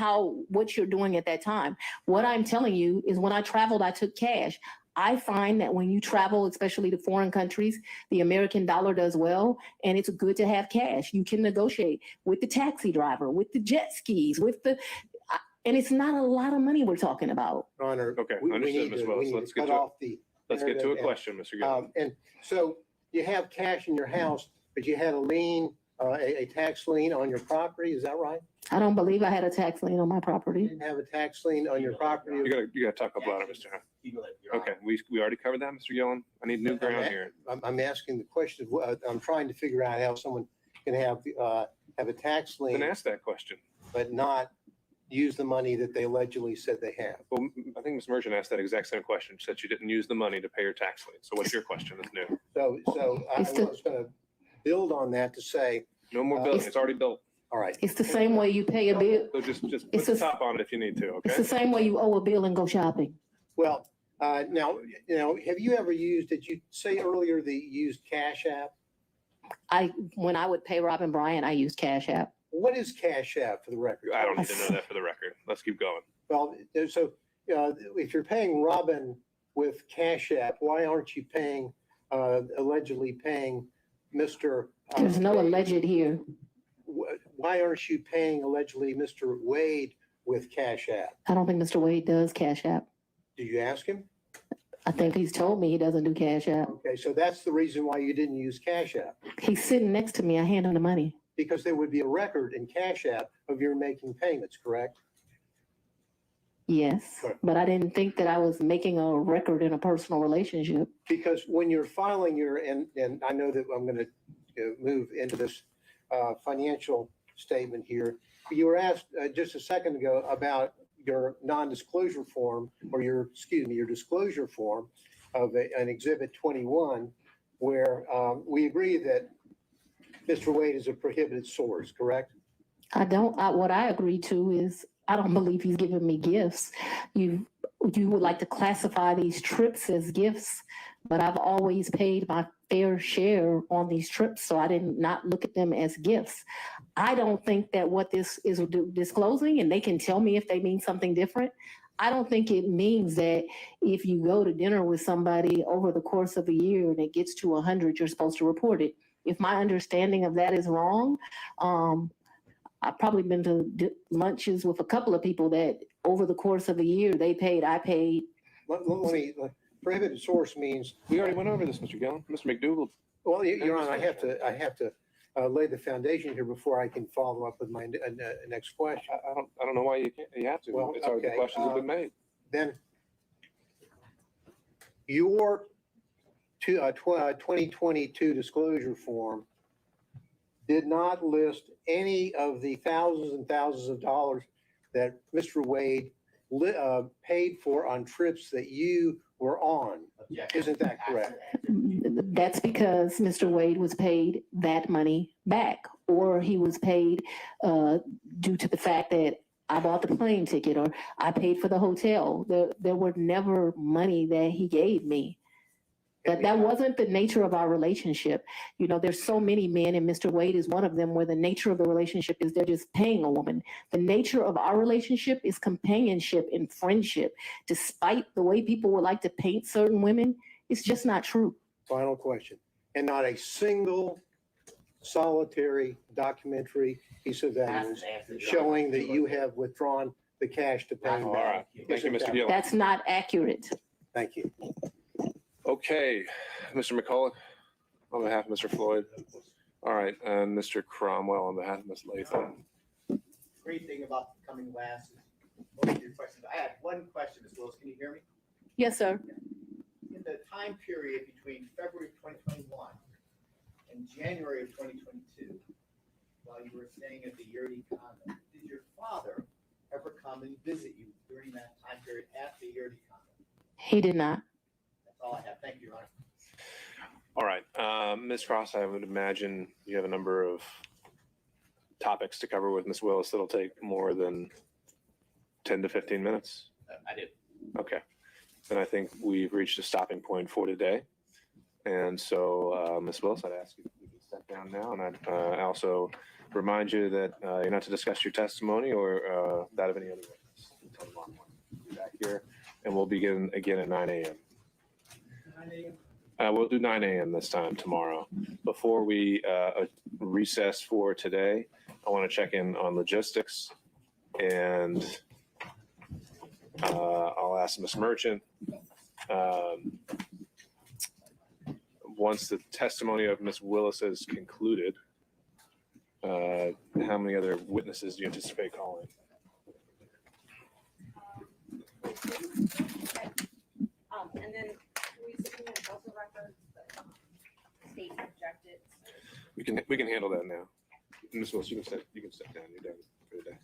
what you're doing at that time. What I'm telling you is when I traveled, I took cash. I find that when you travel, especially to foreign countries, the American dollar does well, and it's good to have cash. You can negotiate with the taxi driver, with the jet skis, and it's not a lot of money we're talking about. Your Honor. Okay, we understood, need Ms. to- Willis. we need Let's to get cut to- off the let's get to a narrative. question, Mr. Gill. And so you have cash in your house, but you had a lien, a tax lien on your property. Is that right? I don't believe I had a tax lien on my You property. didn't have a tax lien on your property. You gotta talk up louder, Mr. Hunt. Okay, we already covered that, Mr. Gillen. I need new ground here. I'm asking the question. I'm trying to figure out how someone can have a tax lien. Then ask that question. But not use the money that they allegedly said they have. Well, I think Ms. Merchant asked that exact same question. She said you didn't use the money to pay your tax lien. So what's your question that's new? So I was going to build on that to say. No more building. It's already built. All right. It's the same way you pay a bill. So just put the top on it if you need to, It's the okay? same way you owe a bill and go shopping. Well, now, have you ever used, did you say earlier that you used Cash App? When I would pay Robin Bryant, I used Cash App. What is Cash App for the record? I don't need to know that for the record. Let's keep going. Well, so if you're paying Robin with Cash App, why aren't you allegedly paying Mr.? There's no alleged here. Why aren't you paying allegedly Mr. Wade with Cash App? I don't think Mr. Wade does Cash App. Did you ask him? I think he's told me he doesn't do Cash App. Okay, so that's the reason why you didn't use Cash App. He's sitting next to me. I hand him the money. because there would be a record in Cash App of your making payments, correct? Yes, but I didn't think that I was making a record in a personal relationship. Because when you're filing your, and I know that I'm going to move into this financial statement here. You were asked just a second ago about your non-disclosure form, or your disclosure form of an Exhibit 21, where we agree that Mr. Wade is a prohibited source, correct? What I agree to is, I don't believe he's giving me gifts. You would like to classify these trips as gifts, but I've always paid my fair share on these trips, so I did not look at them as gifts. I don't think that what this is disclosing, and they can tell me if they mean something different, I don't think it means that if you go to dinner with somebody over the course of a year and it gets to 100, you're supposed to report it. If my understanding of that is wrong, I've probably been to lunches with a couple of people that over the course of a year, I paid. Let me, prohibited source means. We already went over this, Mr. Gillum. Mr. McDougall. Well, Your Honor, I have to lay the foundation here before I can follow up with my next question. I don't know why you have to. Well, It's already, the okay, questions have been made. Then your 2022 disclosure form did not list any of the thousands and thousands of dollars that Mr. Wade paid for on trips that you were on. Isn't that correct? That's because Mr. Wade was paid that money back, or he was paid due to the fact that I bought the plane ticket or I paid for the hotel. There were never money that he gave me. That wasn't the nature of our relationship. You know, there's so many men, and Mr. Wade is one of them, where the nature of the relationship is they're just paying a woman. The nature of our relationship is companionship and friendship. Despite the way people would like to paint certain women, it's just not true. Final question. And not a single solitary documentary piece of evidence showing that you have withdrawn the cash to pay him All back. right. Thank you, Mr. Gillum. That's not accurate. Thank you. Okay, Mr. McCullough, on behalf of Mr. Floyd. All right, and Mr. Cromwell on behalf of Ms. Latham. Great thing about coming last is most of your questions. I had one question, Ms. Willis. Can you hear me? Yes, sir. In the time period between February of 2021 and January of 2022, while you were staying at the Yurdi condo, did your father ever come and visit you during that time period at the Yurdi condo? He did not. That's all I have. Thank you, Your Honor. All right, Ms. Cross, I would imagine you have a number of topics to cover with Ms. Willis that'll take more than 10 to 15 minutes. I do. Okay, then I think we've reached a stopping point for today. And so, Ms. Willis, I'd ask you if you can step down now. And I'd also remind you that you're not to discuss your testimony or that of any other witness until tomorrow morning. We'll be back here, and we'll begin again at 9 a.m. 9 a.m. We'll do 9 a.m. this time tomorrow. Before we recess for today, I want to check in on logistics, and I'll ask Ms. Merchant. Once the testimony of Ms. Willis is concluded, how many other witnesses do you anticipate calling? And then we subpoenaed both the records, but state objected. We can handle that now. Ms. Willis, you can step down. You're done for the day.